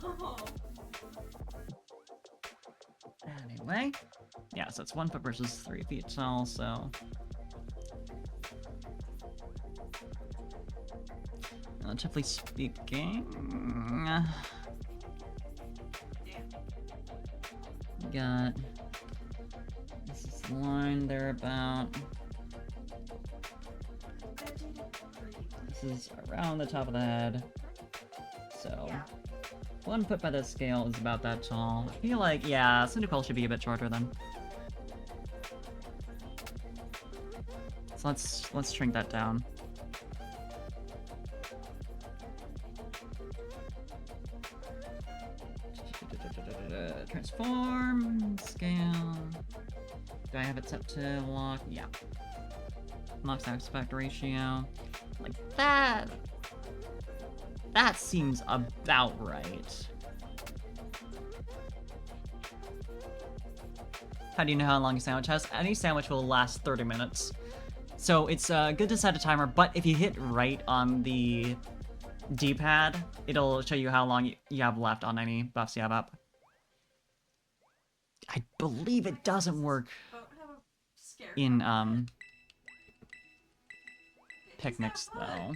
Speaker 2: Oh.
Speaker 1: Anyway, yeah, so it's 1 foot versus 3 feet tall, so... Relatively speaking... We got... This is the line they're about. This is around the top of the head. so
Speaker 2: Yeah.
Speaker 1: 1 foot by the scale is about that tall. I feel like, yeah, cyndaquil should be a bit shorter then. So let's shrink that down. Transform, scale. Do I have it set to lock? Yeah. Locks aspect ratio. Like that. That seems about right. How do you know how long a sandwich has? Any sandwich will last 30 minutes. So it's good to set a timer, but if you hit right on the D-pad, it'll show you how long you have left on any buffs you have up. I believe it doesn't work
Speaker 2: Don't have a scare
Speaker 1: in
Speaker 2: card.
Speaker 1: picnics though.
Speaker 2: I don't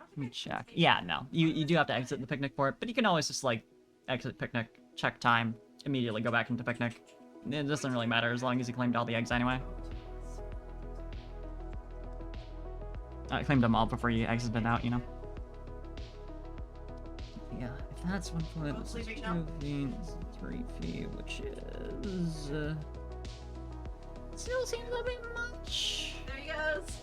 Speaker 1: Let me
Speaker 2: think I
Speaker 1: check.
Speaker 2: can
Speaker 1: Yeah, no. You do have to exit the picnic for it, but you can always just like exit picnic, check time, immediately go back into picnic. It doesn't really matter as long as you claimed all the eggs anyway. I claimed them all before you exited out, you know. Yeah, if that's 1 foot, this is 2 feet, this is 3 feet, which is still seems a bit much
Speaker 2: There he goes.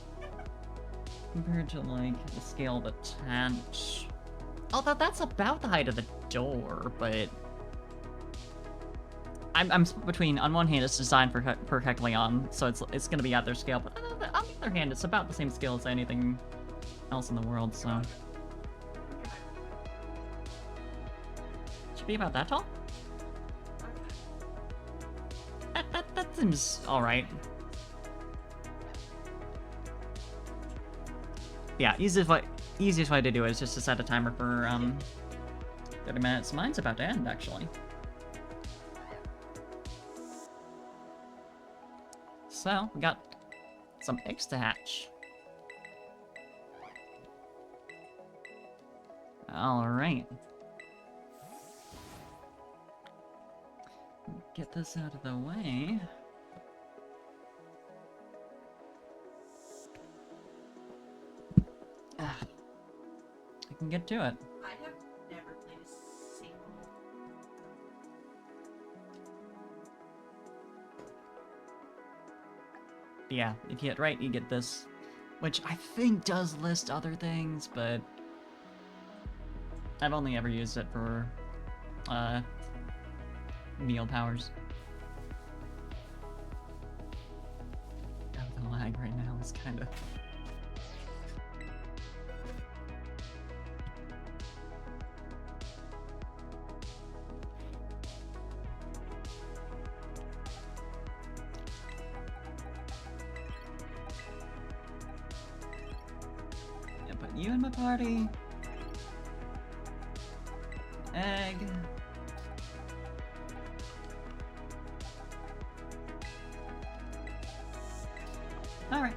Speaker 1: compared to like the scale of the tent. Although that's about the height of the door, but I'm split between, on one hand it's designed for Hecleon, so it's gonna be at their scale, but on the other hand it's about the same scale as anything else in the world, so should be about that tall. That seems alright. Yeah, easiest way to do it is just to set a timer for 30 minutes. Mine's about to end actually. So, we got some eggs to hatch. Alright. Get this out of the way. I can get to it.
Speaker 2: I have never played a single.
Speaker 1: Yeah, if you hit right, you get this. Which I think does list other things, but I've only ever used it for meal powers. Oh, the lag right now is kind of... Yeah, put you in my party. Egg. Alright.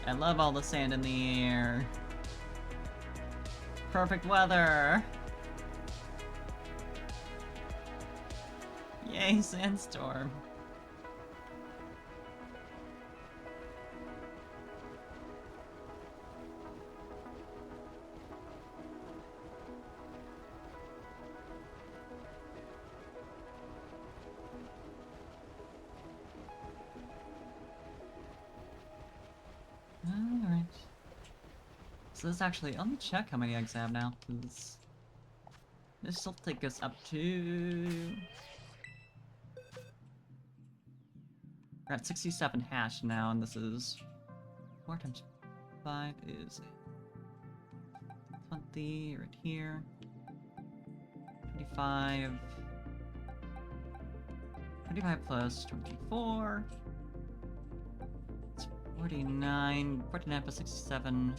Speaker 1: I love all the sand in the air. Perfect weather. Yay, sandstorm. Alright. So this actually, let me check how many eggs I have now, because this will take us up to... We're at 67 hash now, and this is 4 times 5 is 20 right here. 25. 25 plus 24. It's 49. 49 plus 67.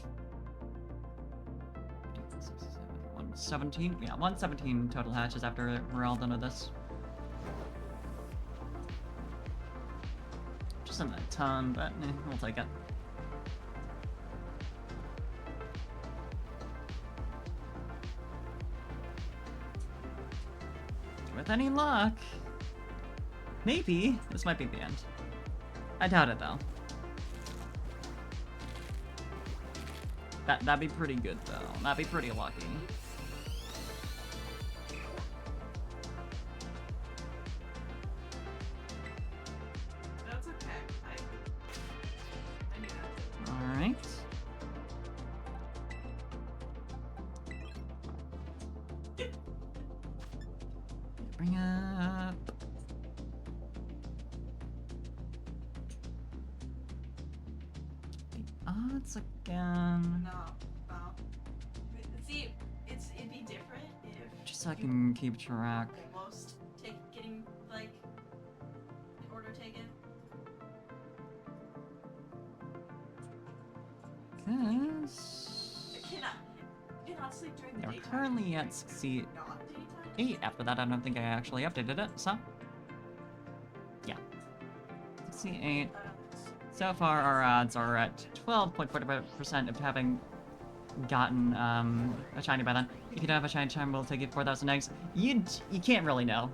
Speaker 1: 117. Yeah, 117 total hatches after we're all done with this. Just not a ton, but we'll take it. any luck, maybe this might be the end. I doubt it though. That'd be pretty good though. That'd be pretty lucky.
Speaker 2: That's okay. I knew that.
Speaker 1: All right. Bring up. The odds again.
Speaker 2: No. See, it'd be different if
Speaker 1: Just so I
Speaker 2: you
Speaker 1: can keep track.
Speaker 2: almost getting like the order taken.
Speaker 1: Cause
Speaker 2: I cannot sleep during the
Speaker 1: they're
Speaker 2: daytime.
Speaker 1: currently at
Speaker 2: Not
Speaker 1: 68.
Speaker 2: daytime.
Speaker 1: After that, I don't think I actually updated it. So yeah, 68. So far, our odds are at 12.45% of having gotten a shiny by then. If you don't have a shiny charm, we'll take you 4,000 eggs. You can't really know.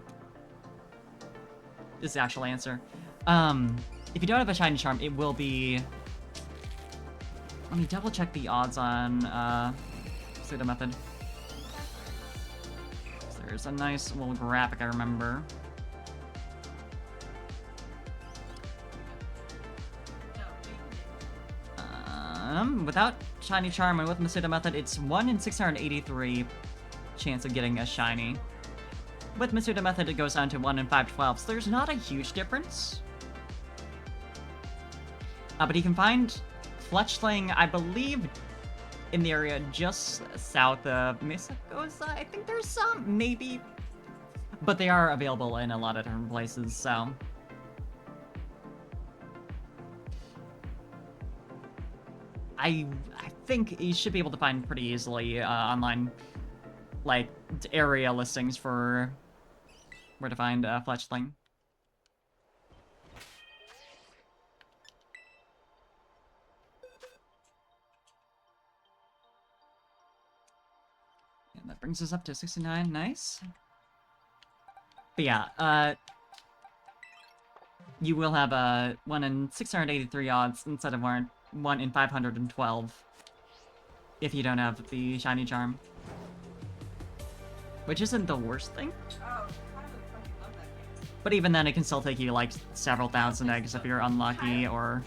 Speaker 1: This is the actual answer. If you don't have a shiny charm, it will be. Let me double check the odds on pseudo method. There's a nice little graphic I remember. Without shiny charm and with Masuda method, it's 1 in 683 chance of getting a shiny. With Masuda method, it goes down to 1 in 512, so there's not a huge difference. But you can find fletchling, I believe, in the area just south of Misakosa. I think there's some, maybe. But they are available in a lot of different places, so. I think you should be able to find pretty easily online, like, area listings for where to find fletchling. And that brings us up to 69, nice. But yeah, you will have 1 in 683 odds instead of 1 in 512 if you don't have the shiny charm. Which isn't the worst thing.
Speaker 2: Oh, I would fucking love that game.
Speaker 1: But even then, it can still take you like several thousand eggs if you're unlucky or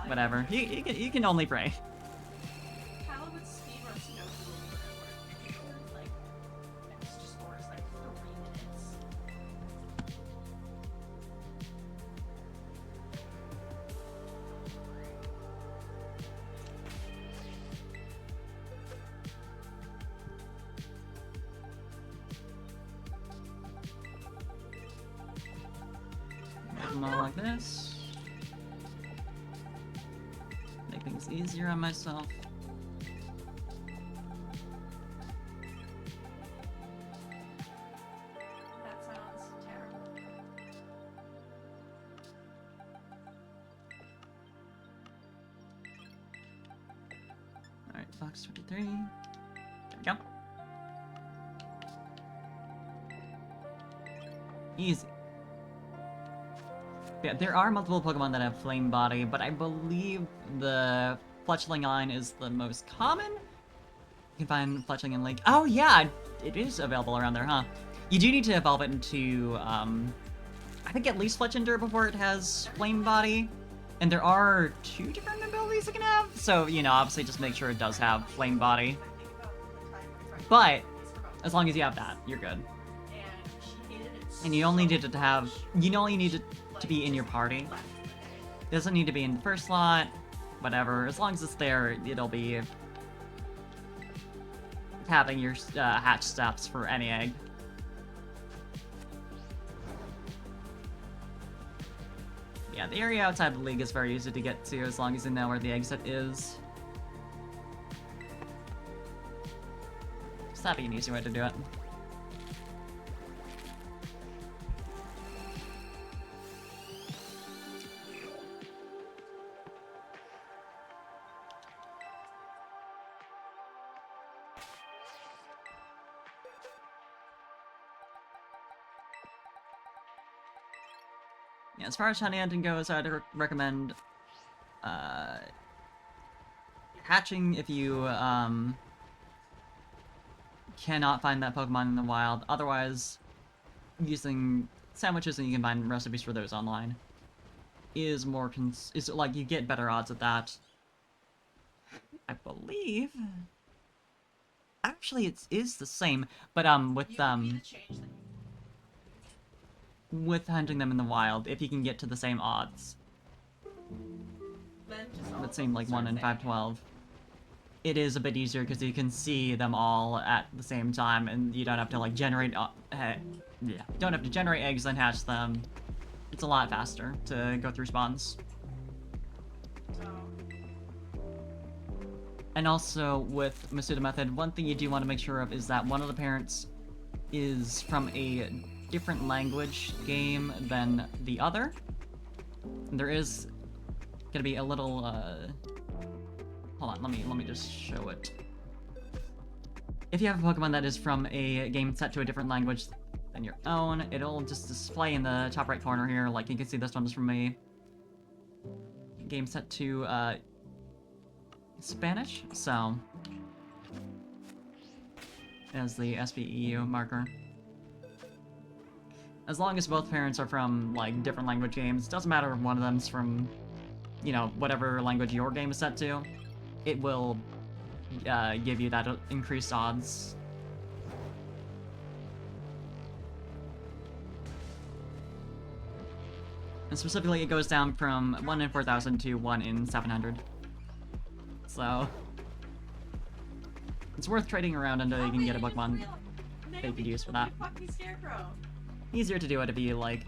Speaker 1: whatever. You can only pray.
Speaker 2: Kyle would speedrun Sudoku forever. Like, extra scores like 3 minutes.
Speaker 1: Make them all like this. Make things easier on myself.
Speaker 2: That sounds terrible.
Speaker 1: Alright, box 23. There we go. Easy. Yeah, there are multiple Pokemon that have Flame Body, but I believe the Fletchling line is the most common. You can find Fletchling in Lake. Oh yeah, it is available around there, huh? You do need to evolve it into, I think at least Fletchinder before it has Flame Body. And there are 2 different abilities it can have, so, you know, obviously just make sure it does have Flame Body. But, as long as you have that, you're good. And you only needed to have, you only needed to be in your party. It doesn't need to be in the first slot, whatever. As long as it's there, it'll be having your hatch steps for any egg. Yeah, the area outside the league is very easy to get to as long as you know where the exit is. So that'd be an easy way to do it. Yeah, as far as shiny hunting goes, I'd recommend hatching if you cannot find that Pokemon in the wild. Otherwise, using sandwiches, and you can find recipes for those online, is more is like you get better odds at that. I believe. Actually, it is the same, but with hunting them in the wild, if you can get to the same odds, that seem like 1 in 512. It is a bit easier because you can see them all at the same time, and you don't have to like generate. Don't have to generate eggs and hatch them. It's a lot faster to go through spawns. And also with Masuda Method, one thing you do want to make sure of is that one of the parents is from a different language game than the other. And there is gonna be a little hold on, let me just show it. If you have a Pokemon that is from a game set to a different language than your own, it'll just display in the top right corner here. Like you can see, this one is from a game set to Spanish, so as the SVEU marker. As long as both parents are from like different language games, doesn't matter if one of them's from, you know, whatever language your game is set to, it will give you that increased odds. And specifically, it goes down from 1 in 4,000 to 1 in 700. So it's worth trading around until you can get a Pokemon that you could use for that. Easier to do it if you like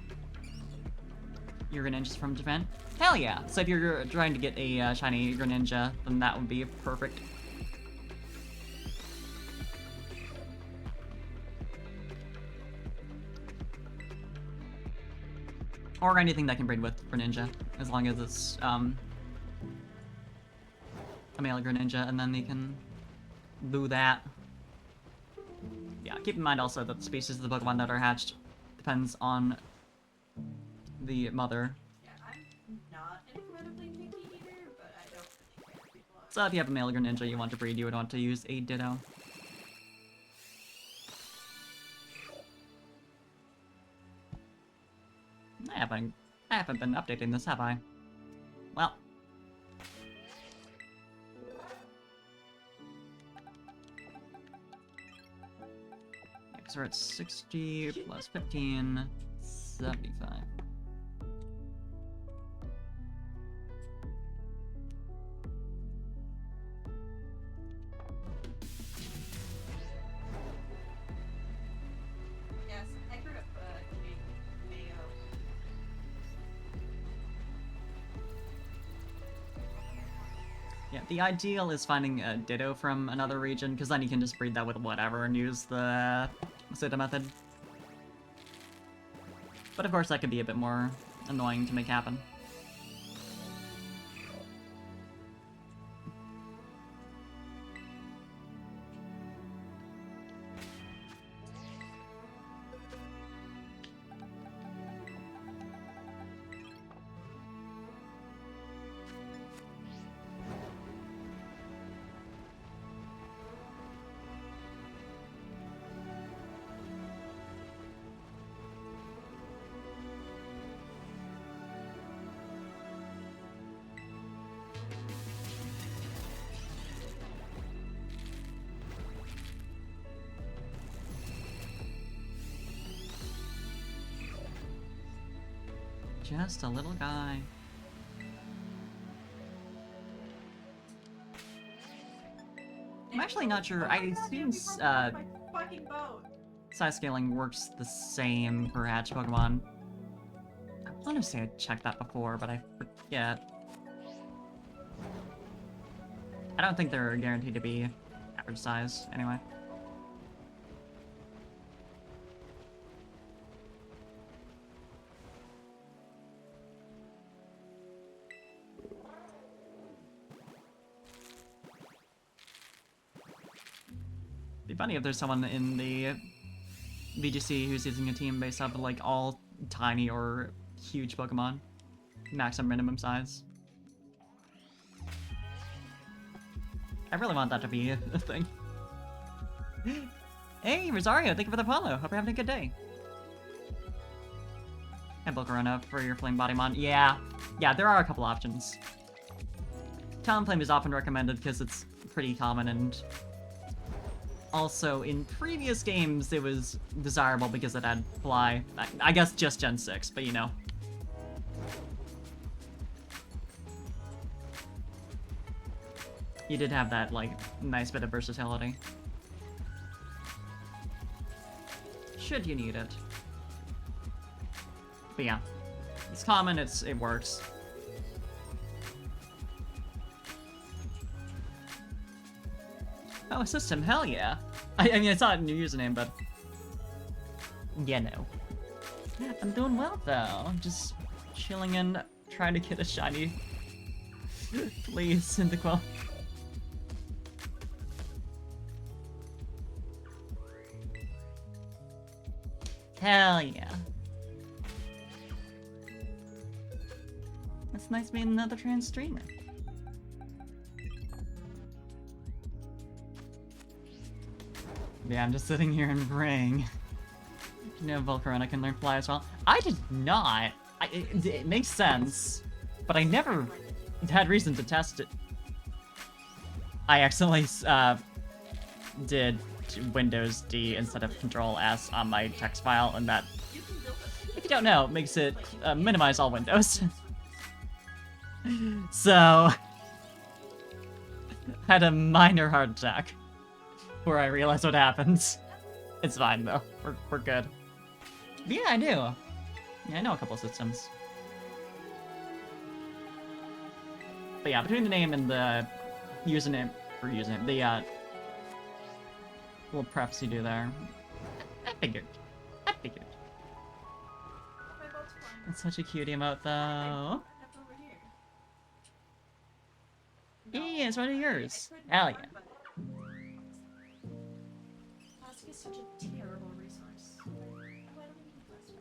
Speaker 1: Greninjas from Japan. Hell yeah! So if you're trying to get a shiny Greninja, then that would be perfect. Or anything that can breed with Greninja, as long as it's a male Greninja, and then they can do that. Yeah, keep in mind also that the species of the Pokemon that are hatched depends on the mother.
Speaker 2: Yeah, I'm not an incredibly picky eater, but I don't really care if people are.
Speaker 1: So if you have a male Greninja you want to breed, you would want to use a Ditto. I haven't been updating this, have I? Well. Because we're at 60 plus 15, 75.
Speaker 2: Yes, I heard of Mayo.
Speaker 1: Yeah, the ideal is finding a Ditto from another region, because then you can just breed that with whatever and use the Cyndaquil method. But of course that could be a bit more annoying to make happen. Just a little guy. I'm actually not sure. I assume
Speaker 2: fucking boat.
Speaker 1: size scaling works the same for hatch Pokemon. I want to say I checked that before, but I forget. I don't think they're guaranteed to be average size, anyway. Be funny if there's someone in the VGC who's using a team based off of like all tiny or huge Pokemon. Maximum minimum size. I really want that to be a thing. Hey, Rosario, thank you for the follow. Hope you're having a good day. And Volcarona for your Flame Bodymon. Yeah, there are a couple options. Talonflame is often recommended because it's pretty common, and also in previous games it was desirable because it had Fly. I guess just Gen 6, but you know. You did have that, like, nice bit of versatility. Should you need it. But yeah. It's common, it works. Oh, system, hell yeah. I mean, it's not a new username, but... yeah, no. I'm doing well, though. I'm just chilling and trying to get a shiny. Please, cyndaquil. Hell yeah. It's nice being another trans streamer. Yeah, I'm just sitting here and praying. You know, Volcarona can learn Fly as well. I did not. It makes sense, but I never had reason to test it. I accidentally did Windows D instead of Control S on my text file, and that, if you don't know, makes it minimize all windows. So, had a minor heart attack before I realized what happens. It's fine though. We're good. But yeah, I do. Yeah, I know a couple systems. But yeah, between the name and the username, the little preface you do there, I figured. It's such a cute emote though. Yeah, it's one of yours. Hell yeah.
Speaker 2: Such a terrible resource.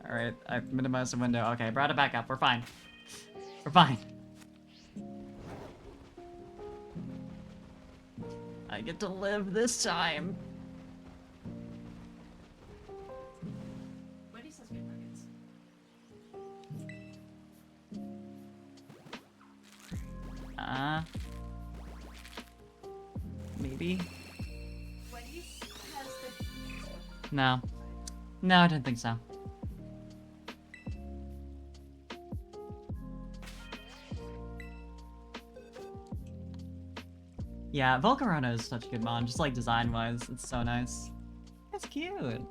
Speaker 1: Alright, I've minimized the window. Okay, brought it back up. We're fine. We're fine. I get to live this time.
Speaker 2: Wendy says good nuggets.
Speaker 1: Maybe?
Speaker 2: Wendy's has the...
Speaker 1: No. No, I didn't think so. Yeah, Volcarona is such a good mon, just like design-wise, it's so nice. It's cute.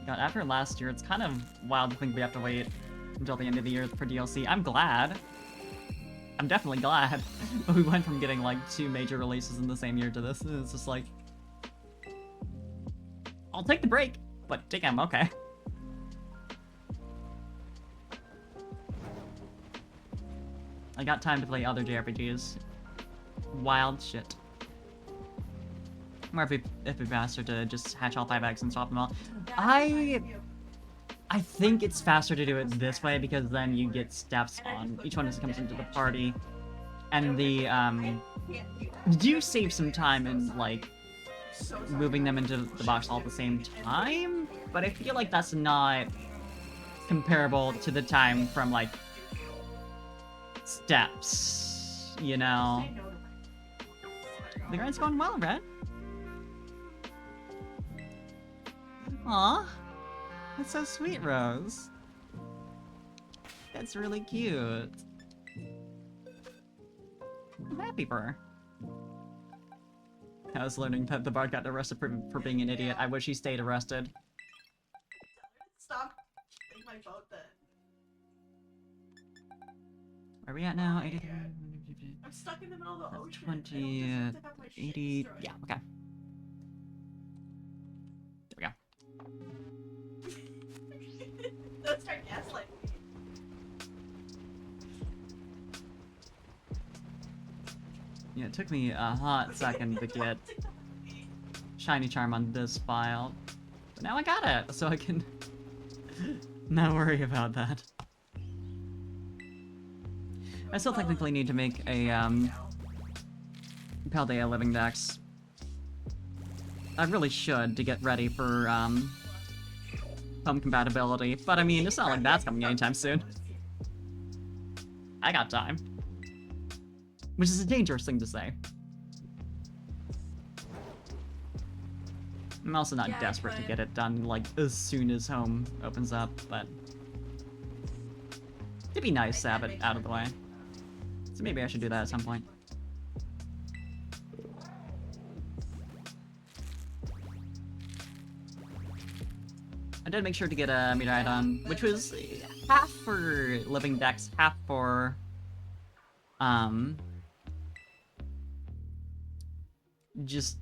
Speaker 1: God, after last year, it's kind of wild to think we have to wait until the end of the year for DLC. I'm glad. I'm definitely glad. But we went from getting like 2 major releases in the same year to this. It's just like... I'll take the break, but damn, okay. I got time to play other JRPGs. Wild shit. Or if we faster to just hatch all 5 eggs and swap them all. I think it's faster to do it this way because then you get steps on each one as it comes into the party. And the, do save some time in, like, moving them into the box all at the same time? But I feel like that's not comparable to the time from, like, steps, you know? The grind's going well, Red. Aw, that's so sweet, Rose. That's really cute. I'm happy for her. I was learning that the bard got arrested for being an idiot. I wish he stayed arrested.
Speaker 2: Stop in my boat then.
Speaker 1: Where are we at now? 80,
Speaker 2: I'm stuck in the middle of the ocean.
Speaker 1: 20,
Speaker 2: I don't deserve to have my shit
Speaker 1: 80,
Speaker 2: destroyed.
Speaker 1: yeah, okay. There we go.
Speaker 2: Don't start gaslighting me.
Speaker 1: Yeah, it took me a hot second to get shiny charm on this file. But now I got it, so I can not worry about that. I still technically need to make a, Paldea Living Dex. I really should to get ready for, home compatibility, but I mean, it's not like that's coming anytime soon. I got time. Which is a dangerous thing to say. I'm also not
Speaker 2: Yeah,
Speaker 1: desperate to
Speaker 2: but-
Speaker 1: get it done, like, as soon as home opens up, but... It'd be nice to have it out of the way. So maybe I should do that at some point. I did make sure to get a meteorite on, which was half for living decks, half for, just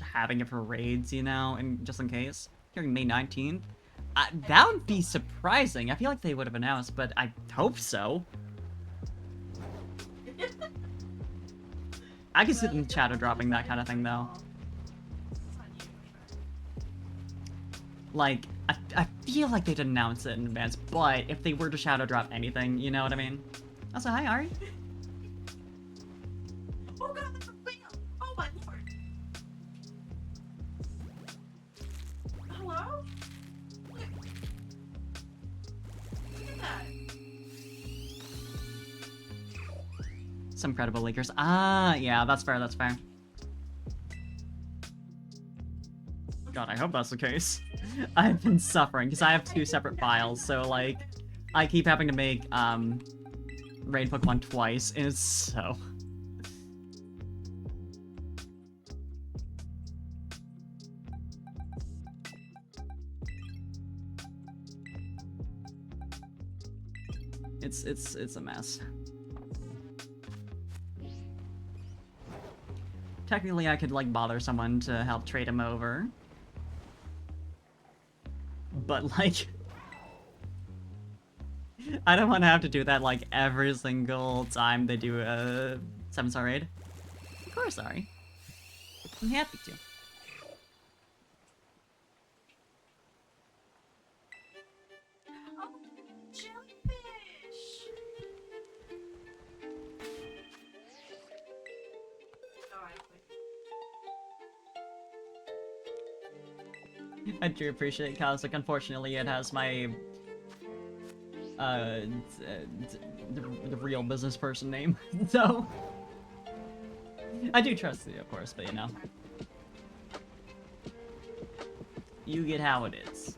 Speaker 1: having it for raids, you know, and just in case. During May 19th. That would be surprising. I feel like they would have announced, but I hope so. I could see them shadow dropping that kind of thing, though. Like, I feel like they'd announce it in advance, but if they were to shadow drop anything, you know what I mean? Also, hi, Ari.
Speaker 2: Oh god, that's a whale! Oh my lord! Hello? Look at that!
Speaker 1: Some credible leakers. Ah, yeah, that's fair, that's fair. God, I hope that's the case. I've been suffering, because I have two separate files, so, like, I keep having to make, raid Pokemon twice, and it's so... It's a mess. Technically, I could, like, bother someone to help trade him over. But, like... I don't want to have to do that, like, every single time they do a 7-star raid. Of course, sorry. I'm happy to.
Speaker 2: Oh, jellyfish! Oh, I quit.
Speaker 1: I do appreciate it, Kaz. Like, unfortunately, it has my, the real business person name. So, I do trust you, of course, but you know. You get how it is.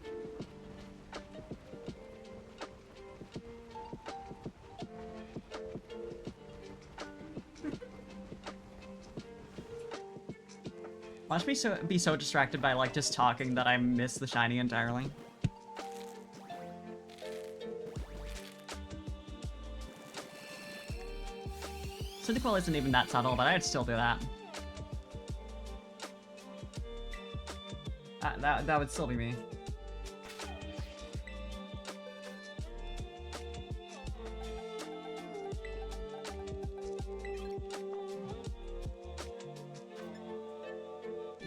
Speaker 1: Watch me be so distracted by, like, just talking that I miss the shiny entirely. Cyndaquil isn't even that subtle, but I'd still do that. That would still be me.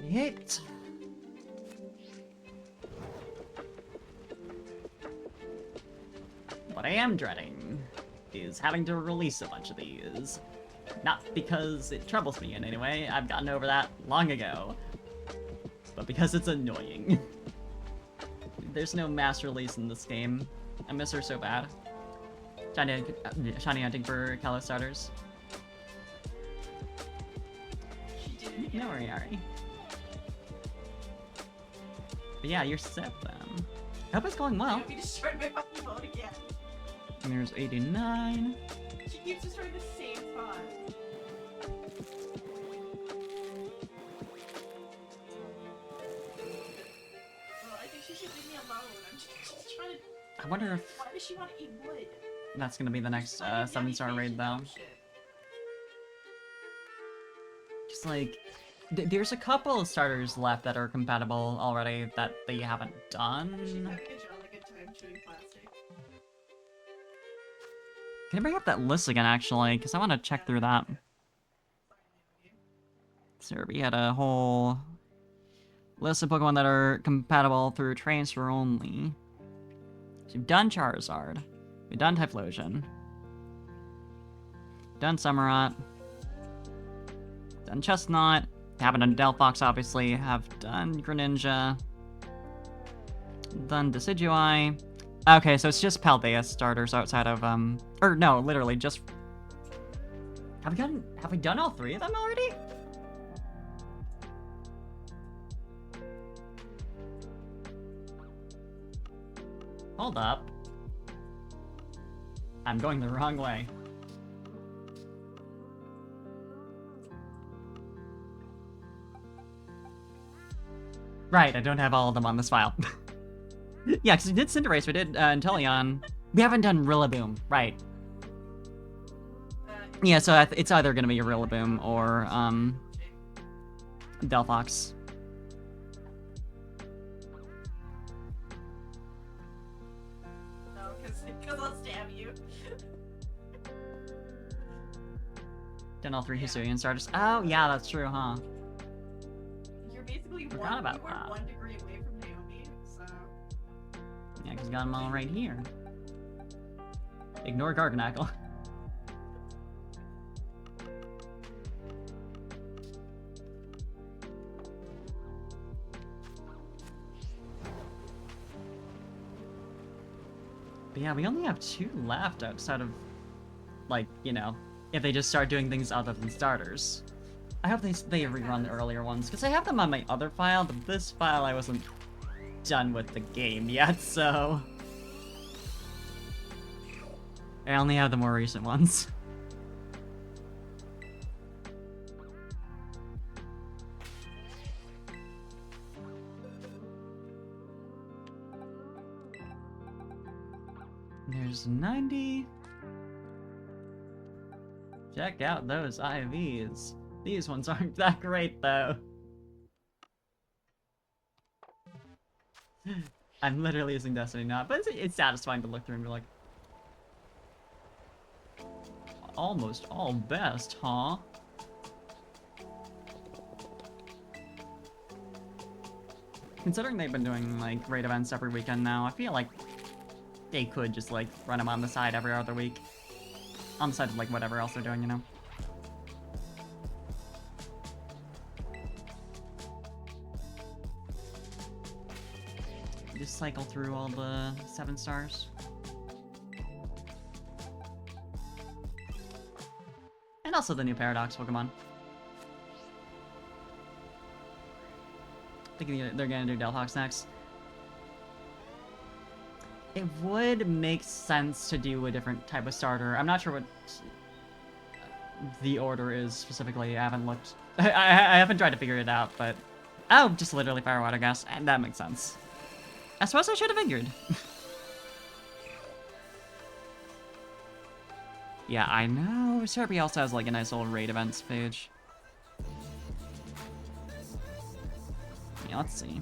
Speaker 1: Hit. What I am dreading is having to release a bunch of these. Not because it troubles me in any way, I've gotten over that long ago. But because it's annoying. There's no mass release in this game. I miss her so bad. Shiny hunting for Kalos starters.
Speaker 2: She did it again.
Speaker 1: No worry, Ari. But yeah, you're set then. I hope it's going well.
Speaker 2: You destroyed my fucking phone again.
Speaker 1: And there's 89.
Speaker 2: She keeps destroying the same spot. Well, I think she should leave me alone. I'm just trying to...
Speaker 1: I wonder if
Speaker 2: Why does she want to eat wood?
Speaker 1: that's gonna be the next
Speaker 2: Why does Yummy
Speaker 1: 7-star
Speaker 2: Fish
Speaker 1: raid
Speaker 2: and
Speaker 1: though.
Speaker 2: dumb shit?
Speaker 1: Just like, there's a couple of starters left that are compatible already that they haven't
Speaker 2: She's
Speaker 1: done.
Speaker 2: having a jolly good time chewing plastic.
Speaker 1: Can I bring up that list again, actually? Because I want to check through that. So we had a whole list of Pokemon that are compatible through transfer only. So we've done Charizard. We've done Typhlosion. Done Samurott. Done Chesnaught. Haven't done Delphox, obviously. Have done Greninja. Done Decidueye. Okay, so it's just Paldea starters outside of, or no, literally just... Have we done all three of them already? Hold up. I'm going the wrong way. Right, I don't have all of them on this file. Yeah, because we did Cinderace, we did Inteleon. We haven't done Rillaboom, right. Yeah, so it's either going to be a Rillaboom or Delphox.
Speaker 2: No, because I'll stab you.
Speaker 1: Done all three Hisuian starters. Oh, yeah, that's true, huh?
Speaker 2: You're basically
Speaker 1: Forgot about
Speaker 2: you were
Speaker 1: that.
Speaker 2: 1 degree away from Naomi, so...
Speaker 1: Yeah, because got them all right here. Ignore Garganackle. But yeah, we only have 2 left outside of, like, you know, if they just start doing things other than starters. I hope they rerun the earlier ones, because I have them on my other file, but this file I wasn't done with the game yet, so... I only have the more recent ones. There's 90. Check out those IVs. These ones aren't that great, though. I'm literally using Destiny now, but it's satisfying to look through and be like, almost all best, huh? Considering they've been doing, like, raid events every weekend now, I feel like they could just, like, run them on the side every other week. On the side of, like, whatever else they're doing, you know? Just cycle through all the 7 stars. And also the new Paradox Pokemon. I think they're gonna do Delphox next. It would make sense to do a different type of starter. I'm not sure what the order is specifically. I haven't looked. I haven't tried to figure it out, but... Oh, just literally Fire Water Gas. And that makes sense. I suppose I should have figured. Yeah, I know. Serbia also has like a nice little raid events page. Yeah, let's see.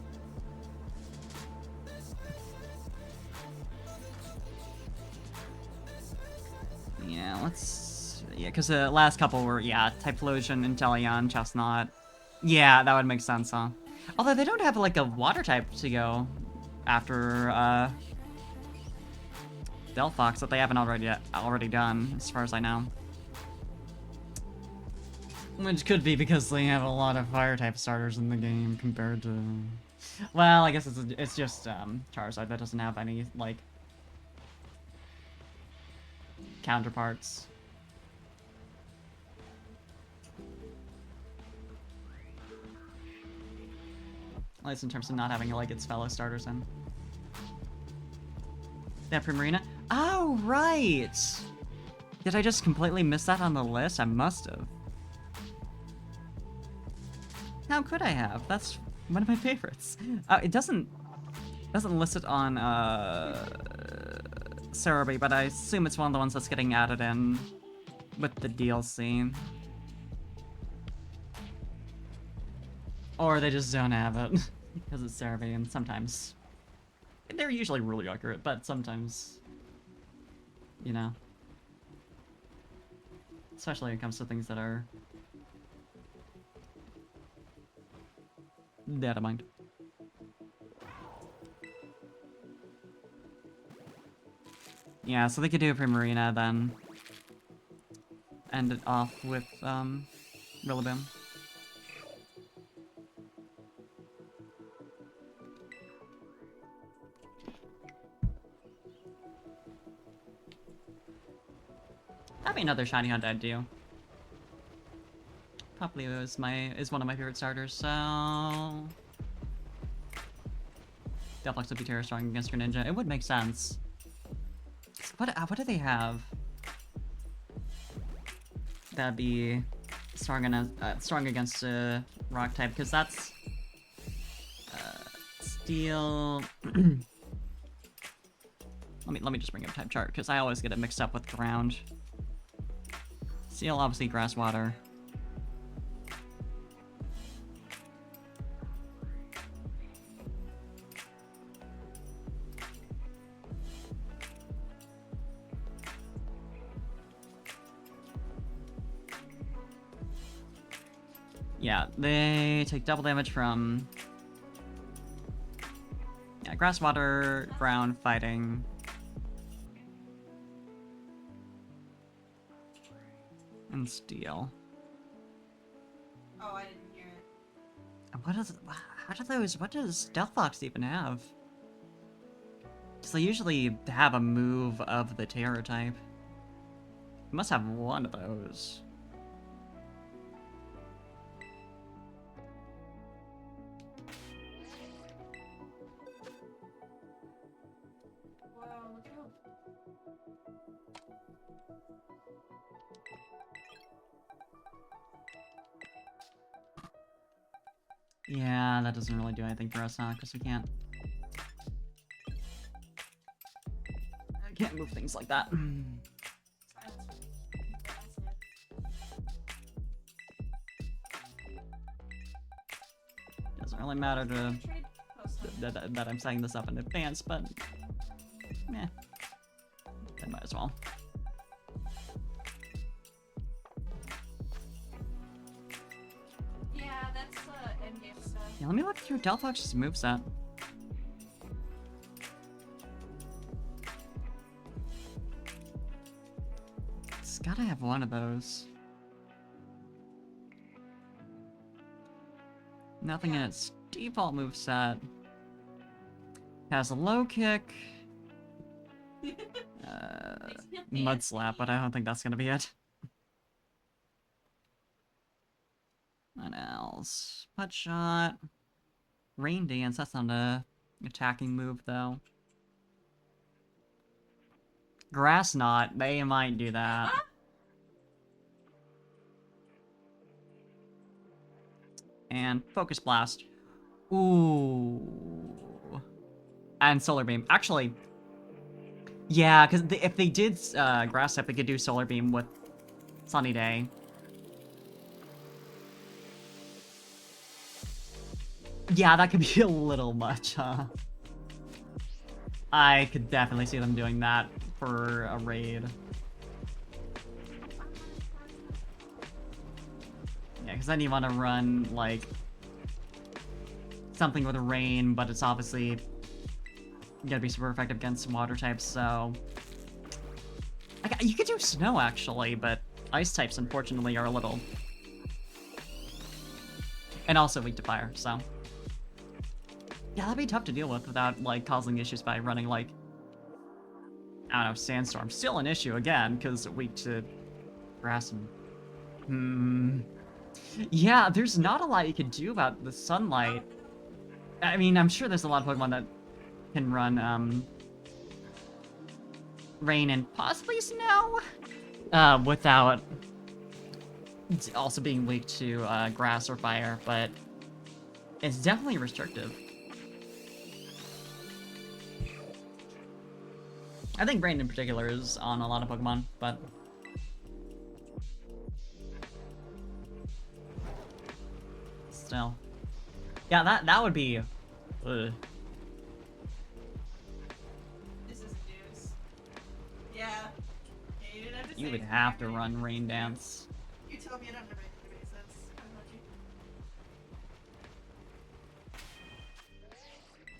Speaker 1: Yeah, let's... Yeah, because the last couple were, yeah, Typhlosion, Inteleon, Chesnaught. Yeah, that would make sense, huh? Although they don't have, like, a water type to go after, Delphox that they haven't already done, as far as I know. Which could be because they have a lot of fire type starters in the game compared to... Well, I guess it's just, Charizard that doesn't have any, like... counterparts. At least in terms of not having, like, its fellow starters in. That Primarina? Oh, right! Did I just completely miss that on the list? I must have. How could I have? That's one of my favorites. It doesn't list it on, Cerebi, but I assume it's one of the ones that's getting added in with the DLC. Or they just don't have it, because it's Cerebi, and sometimes... They're usually really accurate, but sometimes... You know. Especially when it comes to things that are data mined. Yeah, so they could do a Primarina, then end it off with, Rillaboom. That'd be another shiny hunt I'd do. Probably is one of my favorite starters, so Delphox would be Terra strong against Greninja. It would make sense. What do they have? That'd be strong against rock type, because that's steel. let me just bring up type chart, because I always get it mixed up with ground. Steel, obviously grass, water. Yeah, they take double damage from grass, water, ground, fighting. And steel.
Speaker 2: Oh, I didn't hear it.
Speaker 1: What does Delphox even have? Because they usually have a move of the Terra type. It must have one of those.
Speaker 2: Wow, look at how...
Speaker 1: Yeah, that doesn't really do anything for us, huh? Because we can't move things like that. Doesn't really matter to that I'm setting this up in advance, but I might as well.
Speaker 2: Yeah, that's endgame stuff.
Speaker 1: Yeah, let me look through Delphox's moveset. It's gotta have one of those. Nothing in its default moveset. Has a low kick. Mud slap, but I don't think that's gonna be it. What else? Putt shot. Rain dance, that's not a attacking move though. Grass knot, they might do that. And focus blast. Ooh. And solar beam. Actually, yeah, because if they did grass type, they could do solar beam with sunny day. Yeah, that could be a little much, huh? I could definitely see them doing that for a raid. Yeah, because then you want to run, like, something with a rain, but it's obviously gonna be super effective against water types, so... You could do snow, actually, but ice types, unfortunately, are a little... And also weak to fire, so... Yeah, that'd be tough to deal with without, like, causing issues by running, like... I don't know, sandstorm. Still an issue, again, because weak to grass and... Yeah, there's not a lot you can do about the sunlight. I mean, I'm sure there's a lot of Pokemon that can run, rain and possibly snow, without also being weak to, grass or fire, but it's definitely restrictive. I think rain in particular is on a lot of Pokemon, but... Still. Yeah, that would be... Ugh.
Speaker 2: This is news. Yeah. You didn't have to
Speaker 1: You would have to run Rain Dance.
Speaker 2: You tell me it on a regular basis.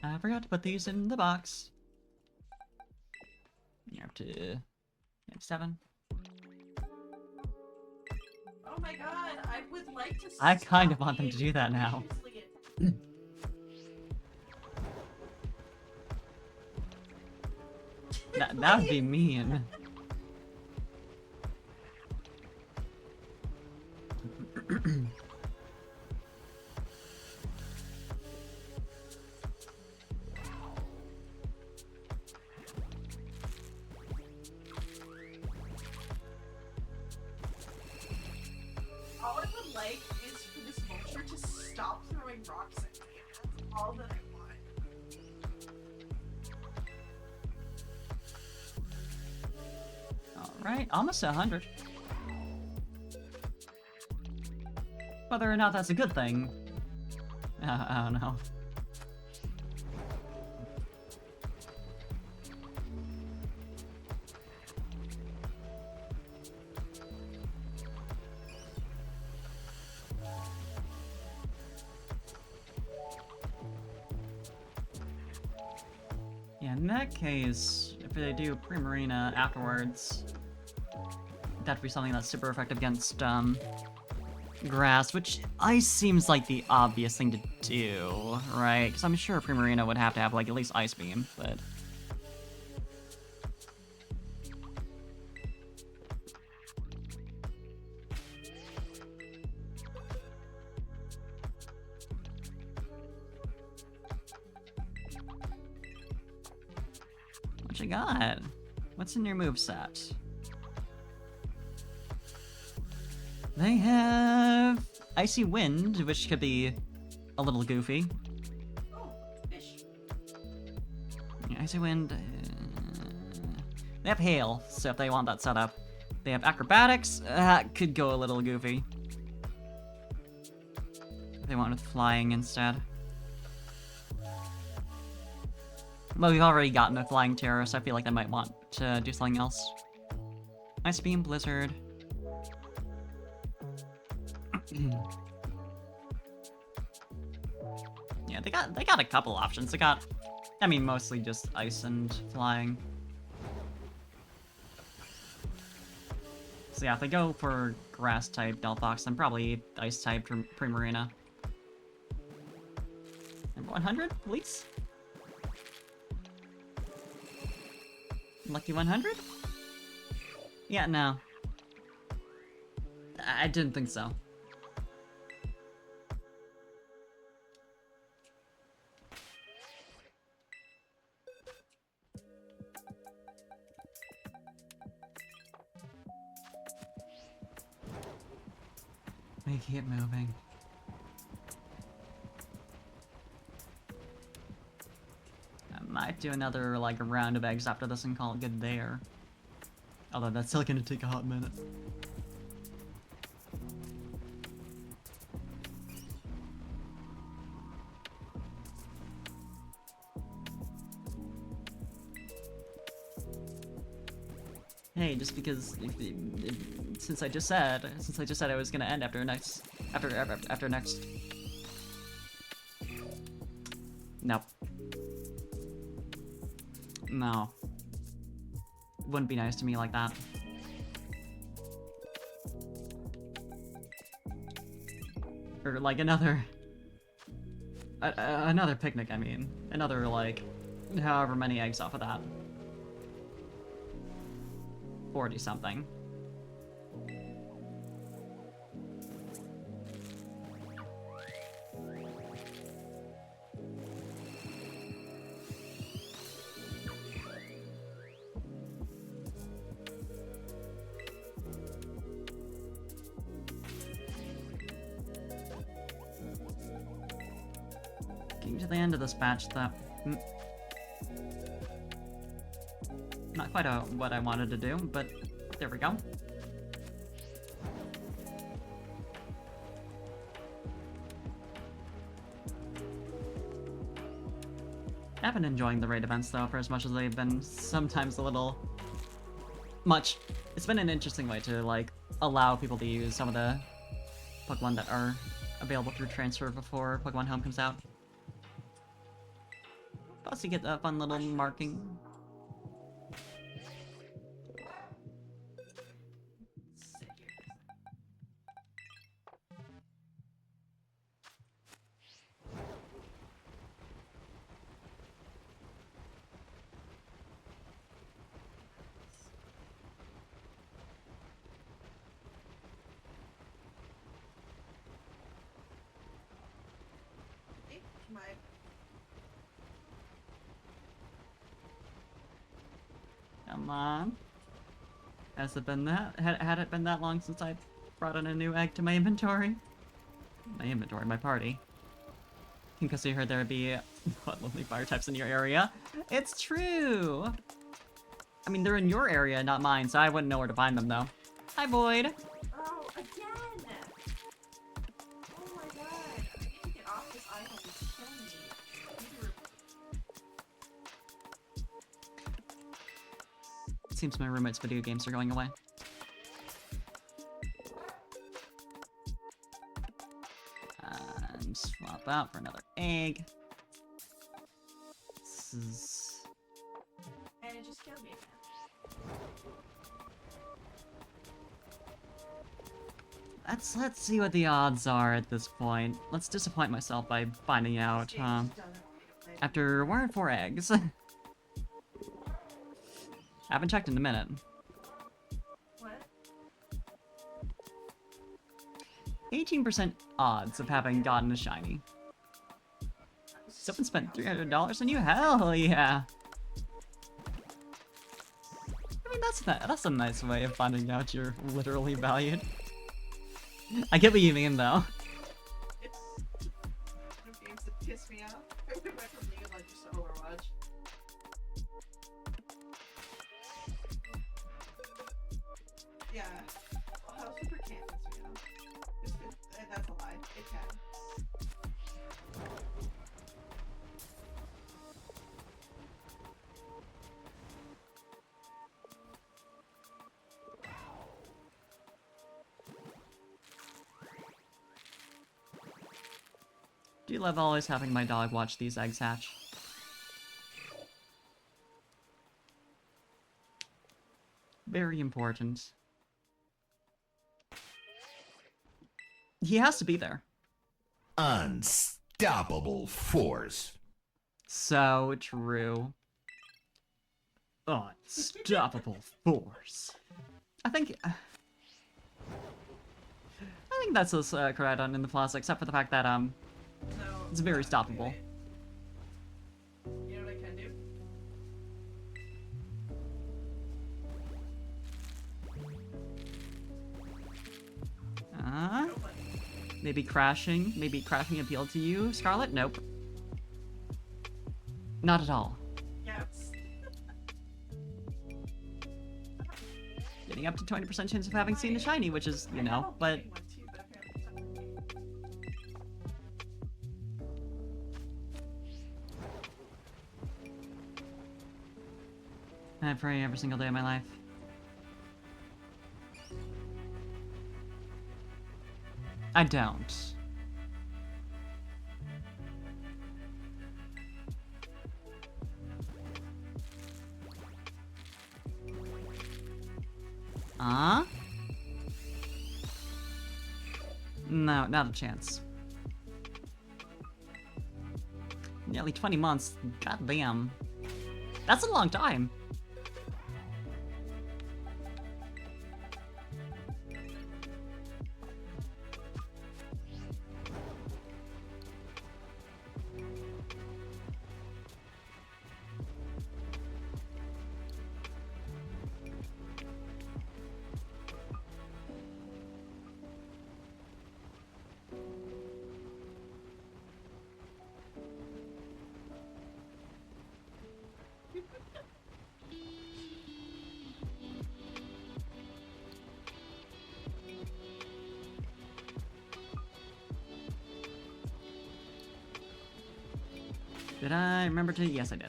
Speaker 1: I forgot to put these in the box. You have to... 7.
Speaker 2: Oh my god, I would like to
Speaker 1: I kind of
Speaker 2: stop
Speaker 1: want them to
Speaker 2: being
Speaker 1: do that now.
Speaker 2: viciously
Speaker 1: That would be mean.
Speaker 2: All I would like is for this vulture to stop throwing rocks at me. That's all that I want.
Speaker 1: Alright, almost 100. Whether or not that's a good thing, I don't know. Yeah, in that case, if they do Primarina afterwards, that'd be something that's super effective against, grass, which ice seems like the obvious thing to do, right? Because I'm sure Primarina would have to have, like, at least Ice Beam, but... What you got? What's in your moveset? They have Icy Wind, which could be a little goofy.
Speaker 2: Oh, fish.
Speaker 1: Yeah, Icy Wind. They have Hail, so if they want that set up. They have Acrobatics. That could go a little goofy. If they want with Flying instead. Well, we've already gotten a Flying Terror, so I feel like they might want to do something else. Ice Beam, Blizzard. Yeah, they got a couple options. They got, I mean, mostly just ice and flying. So yeah, if they go for grass type Delphox, then probably ice type Primarina. Number 100, please. Lucky 100? Yeah, no. I didn't think so. We keep moving. I might do another, like, round of eggs after this and call it good there. Although that's still gonna take a hot minute. Hey, just because since I just said I was gonna end after next. Nope. No. Wouldn't be nice to me like that. Or like another picnic, I mean. Another, like, however many eggs off of that. 40 something. Getting to the end of this batch, though. Not quite what I wanted to do, but there we go. I've been enjoying the raid events, though, for as much as they've been sometimes a little much. It's been an interesting way to, like, allow people to use some of the Pokemon that are available through transfer before Pokemon Home comes out. Plus, you get a fun little marking.
Speaker 2: Sit here. Hey, my
Speaker 1: Come on. Has it been that? Had it been that long since I brought in a new egg to my inventory? My party. Because you heard there would be what lovely fire types in your area. It's true! I mean, they're in your area, not mine, so I wouldn't know where to find them, though. Hi, Boyd!
Speaker 2: Oh, again! Oh my god. I need to get off this island. It's killing me. I need to
Speaker 1: It seems my roommate's video games are going away. And swap out for another egg. This is...
Speaker 2: And it just killed me again.
Speaker 1: Let's see what the odds are at this point. Let's disappoint myself by finding out,
Speaker 2: Stage just doesn't want me to play.
Speaker 1: after 1 and 4 eggs. I haven't checked in a minute.
Speaker 2: What?
Speaker 1: 18% odds of having gotten a shiny. Someone spent $300 on you? Hell yeah! I mean, that's a nice way of finding out you're literally valued. I get what you mean, though.
Speaker 2: It's one of games that piss me off. I went from League of Legends to Overwatch. Yeah. Well, how super can't piss me off? That's a lie. It can.
Speaker 1: Do love always having my dog watch these eggs hatch. Very important. He has to be there.
Speaker 4: Unstoppable force.
Speaker 1: So true. Unstoppable force. I think that's correct on in the plaza, except for the fact that
Speaker 2: No.
Speaker 1: it's very
Speaker 2: wait,
Speaker 1: stoppable.
Speaker 2: wait. You know what I can do? Nobody.
Speaker 1: Maybe crashing appealed to you, Scarlet? Nope. Not at all.
Speaker 2: Yes.
Speaker 1: Getting up to 20% chance of having seen a shiny, which is, you
Speaker 2: I
Speaker 1: know,
Speaker 2: have a
Speaker 1: but
Speaker 2: blue one too, but apparently it's not.
Speaker 1: I pray every single day of my life. I don't. No, not a chance. Nearly 20 months. God damn. That's a long time. Did I remember to? Yes, I did.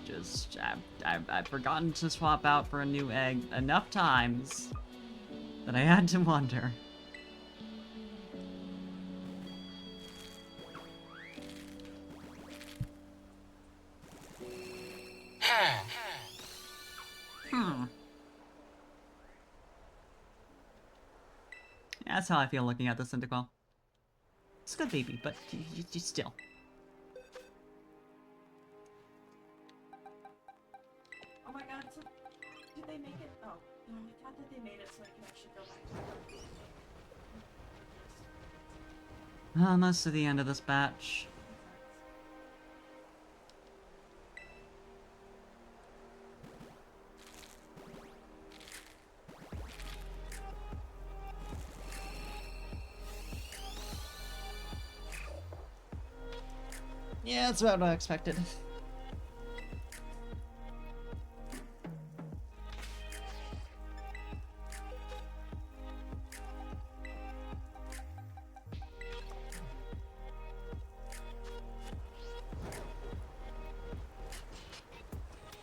Speaker 1: Just, I've forgotten to swap out for a new egg enough times that I had to wonder. Hmm. Yeah, that's how I feel looking at this cyndaquil. It's a good baby, but still.
Speaker 2: Oh my god, so did they make it? Oh, no, I thought that they made it so I could actually go back to
Speaker 1: Almost to the end of this batch. Yeah, that's about what I expected.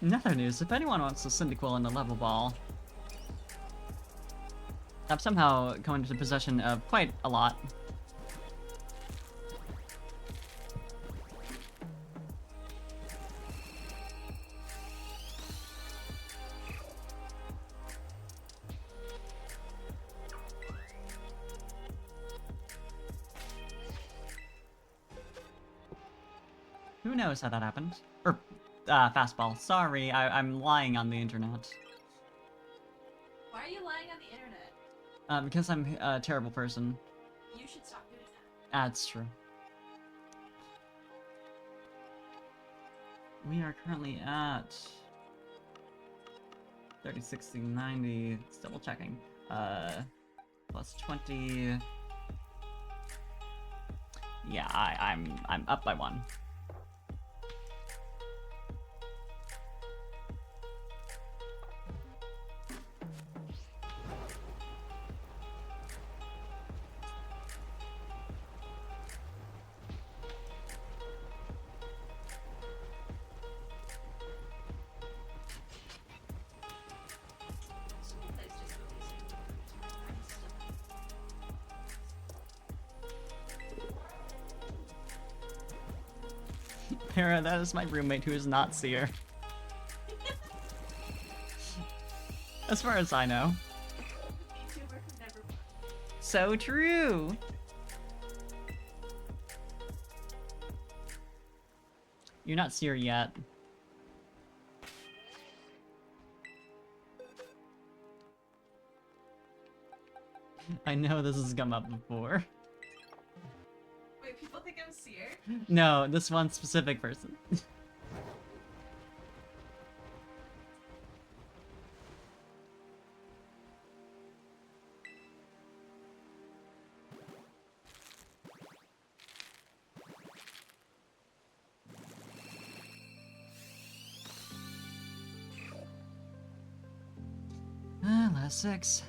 Speaker 1: In other news, if anyone wants to Cyndaquil in the level ball, I've somehow come into possession of quite a lot. Who knows how that happened? Fastball. Sorry, I'm lying on the internet.
Speaker 2: Why are you lying on the internet?
Speaker 1: Because I'm a terrible person.
Speaker 2: You should stop doing that.
Speaker 1: That's true. We are currently at 30, 60, 90. It's double checking. Plus 20. Yeah, I'm up by 1.
Speaker 2: Some place just releasing.
Speaker 1: Para, that is my roommate who is not Seer. As far as I know.
Speaker 2: VTuber who never won.
Speaker 1: So true! You're not Seer yet. I know this has come up before.
Speaker 2: Wait, people think I'm Seer?
Speaker 1: No, this one specific person. Last 6.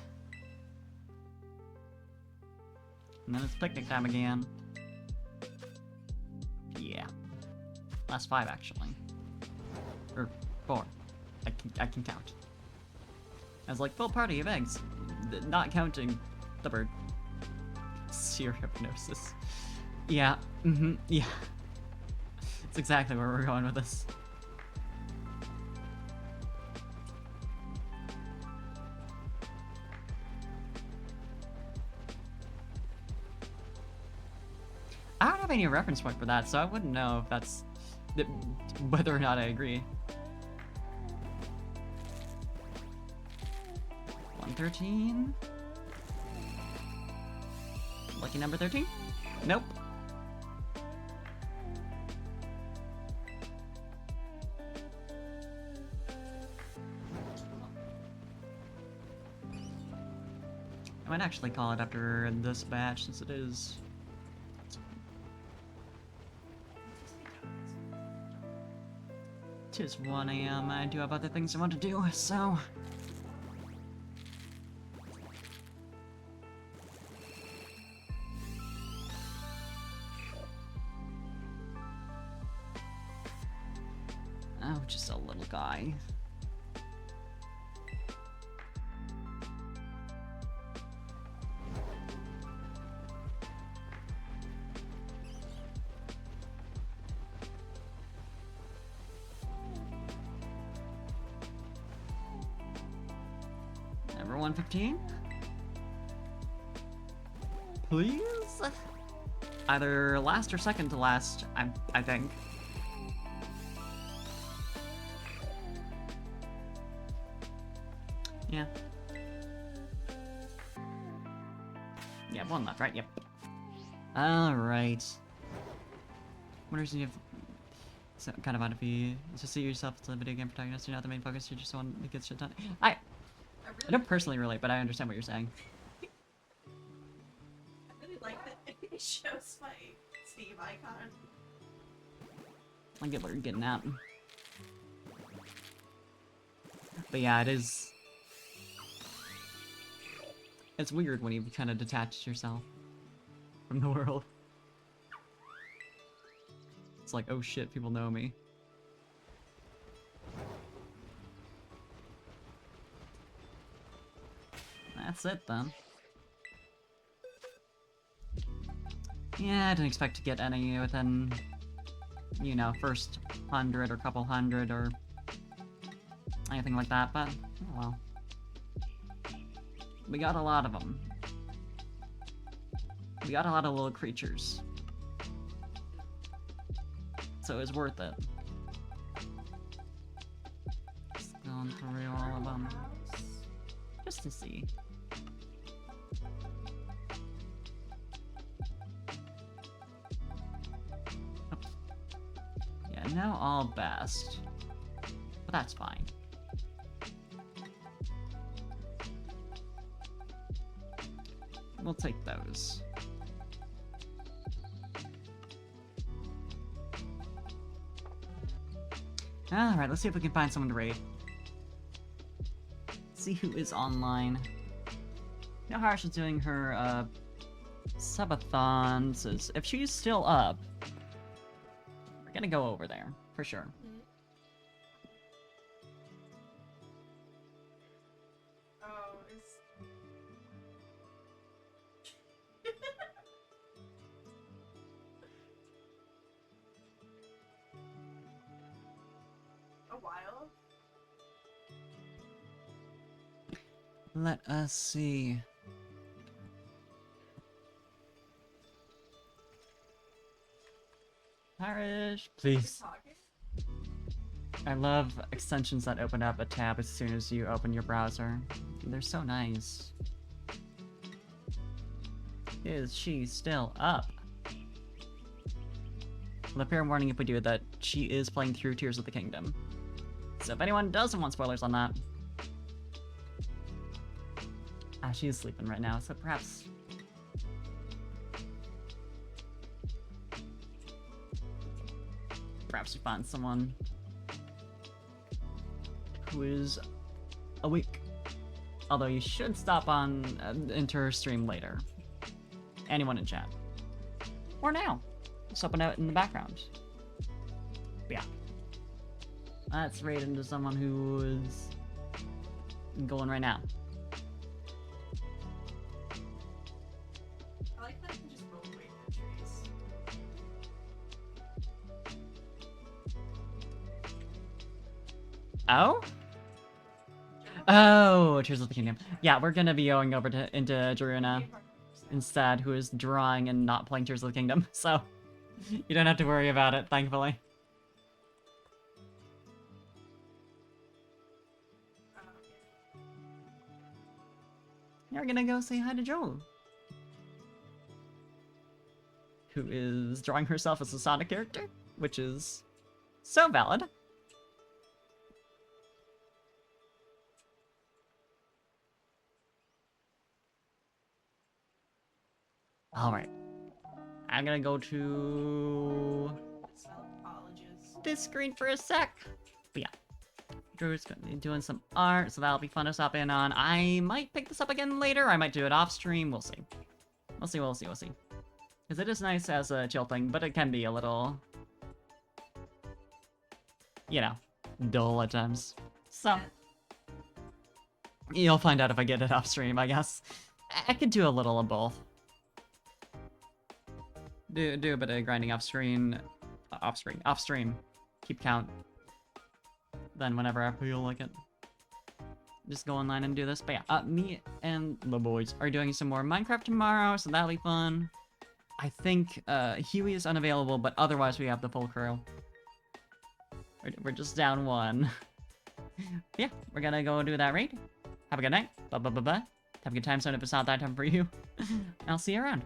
Speaker 1: And then it's picnic time again. Yeah. Last 5, actually. Or 4. I can count. As like full party of eggs. Not counting the bird. Seer hypnosis. Yeah. Yeah. It's exactly where we're going with this. I don't have any reference point for that, so I wouldn't know if that's whether or not I agree. 113. Lucky number 13? Nope. I might actually call it after this batch since it is. Tis 1 AM. I do have other things I want to do, so. Oh, just a little guy. Number 115? Please? Either last or second to last, I think. Yeah. Yeah, one left, right? Yep. Alright. What reason you have so, kind of odd if you just see yourself as a video game protagonist, you're not the main focus, you just want to get shit done. I don't personally relate, but I understand what you're saying.
Speaker 2: I really like that it shows my Steam icon.
Speaker 1: I get what you're getting at. But yeah, it is... It's weird when you kind of detach yourself from the world. It's like, oh shit, people know me. That's it then. Yeah, I didn't expect to get any within, you know, first 100 or couple hundred or anything like that, but, oh well. We got a lot of them. We got a lot of little creatures. So it's worth it. Just going through all of them. Just to see. Oh. Yeah, no all best. But that's fine. We'll take those. Alright, let's see if we can find someone to raid. See who is online. You know, Harsh is doing her, subathon. Says if she's still up, we're gonna go over there, for sure.
Speaker 2: Oh, it's... a while?
Speaker 1: Let us see. Harish, please.
Speaker 2: Talking?
Speaker 1: I love extensions that open up a tab as soon as you open your browser. They're so nice. Is she still up? The fair warning if we do that she is playing through Tears of the Kingdom. So if anyone doesn't want spoilers on that... she is sleeping right now, so perhaps... Perhaps we find someone who is awake. Although you should stop on into her stream later. Anyone in chat. Or now. Just open out in the background. But yeah. Let's raid into someone who is going right now.
Speaker 2: I like that I can just roll away from trees.
Speaker 1: Oh? Oh, Tears of the Kingdom. Yeah, we're gonna be going over to into Jaruna instead, who is drawing and not playing Tears of the Kingdom, so you don't have to worry about it, thankfully. You're gonna go say hi to Joel, who is drawing herself as a Sonic character, which is so valid. Alright. I'm gonna go to this screen for a sec. But yeah. Drew's gonna be doing some art, so that'll be fun to stop in on. I might pick this up again later. I might do it off stream. We'll see. We'll see. Because it is nice as a chill thing, but it can be a little... You know. dull at times. So, you'll find out if I get it off stream, I guess. I could do a little of both. Do a bit of grinding off stream. Keep count. Then whenever I feel like it, just go online and do this. But yeah, me and the boys are doing some more Minecraft tomorrow, so that'll be fun. I think Huey is unavailable, but otherwise we have the full crew. We're just down one. Yeah, we're gonna go do that raid. Have a good night. Bye. Have a good time, so if it's not that time for you. I'll see you around.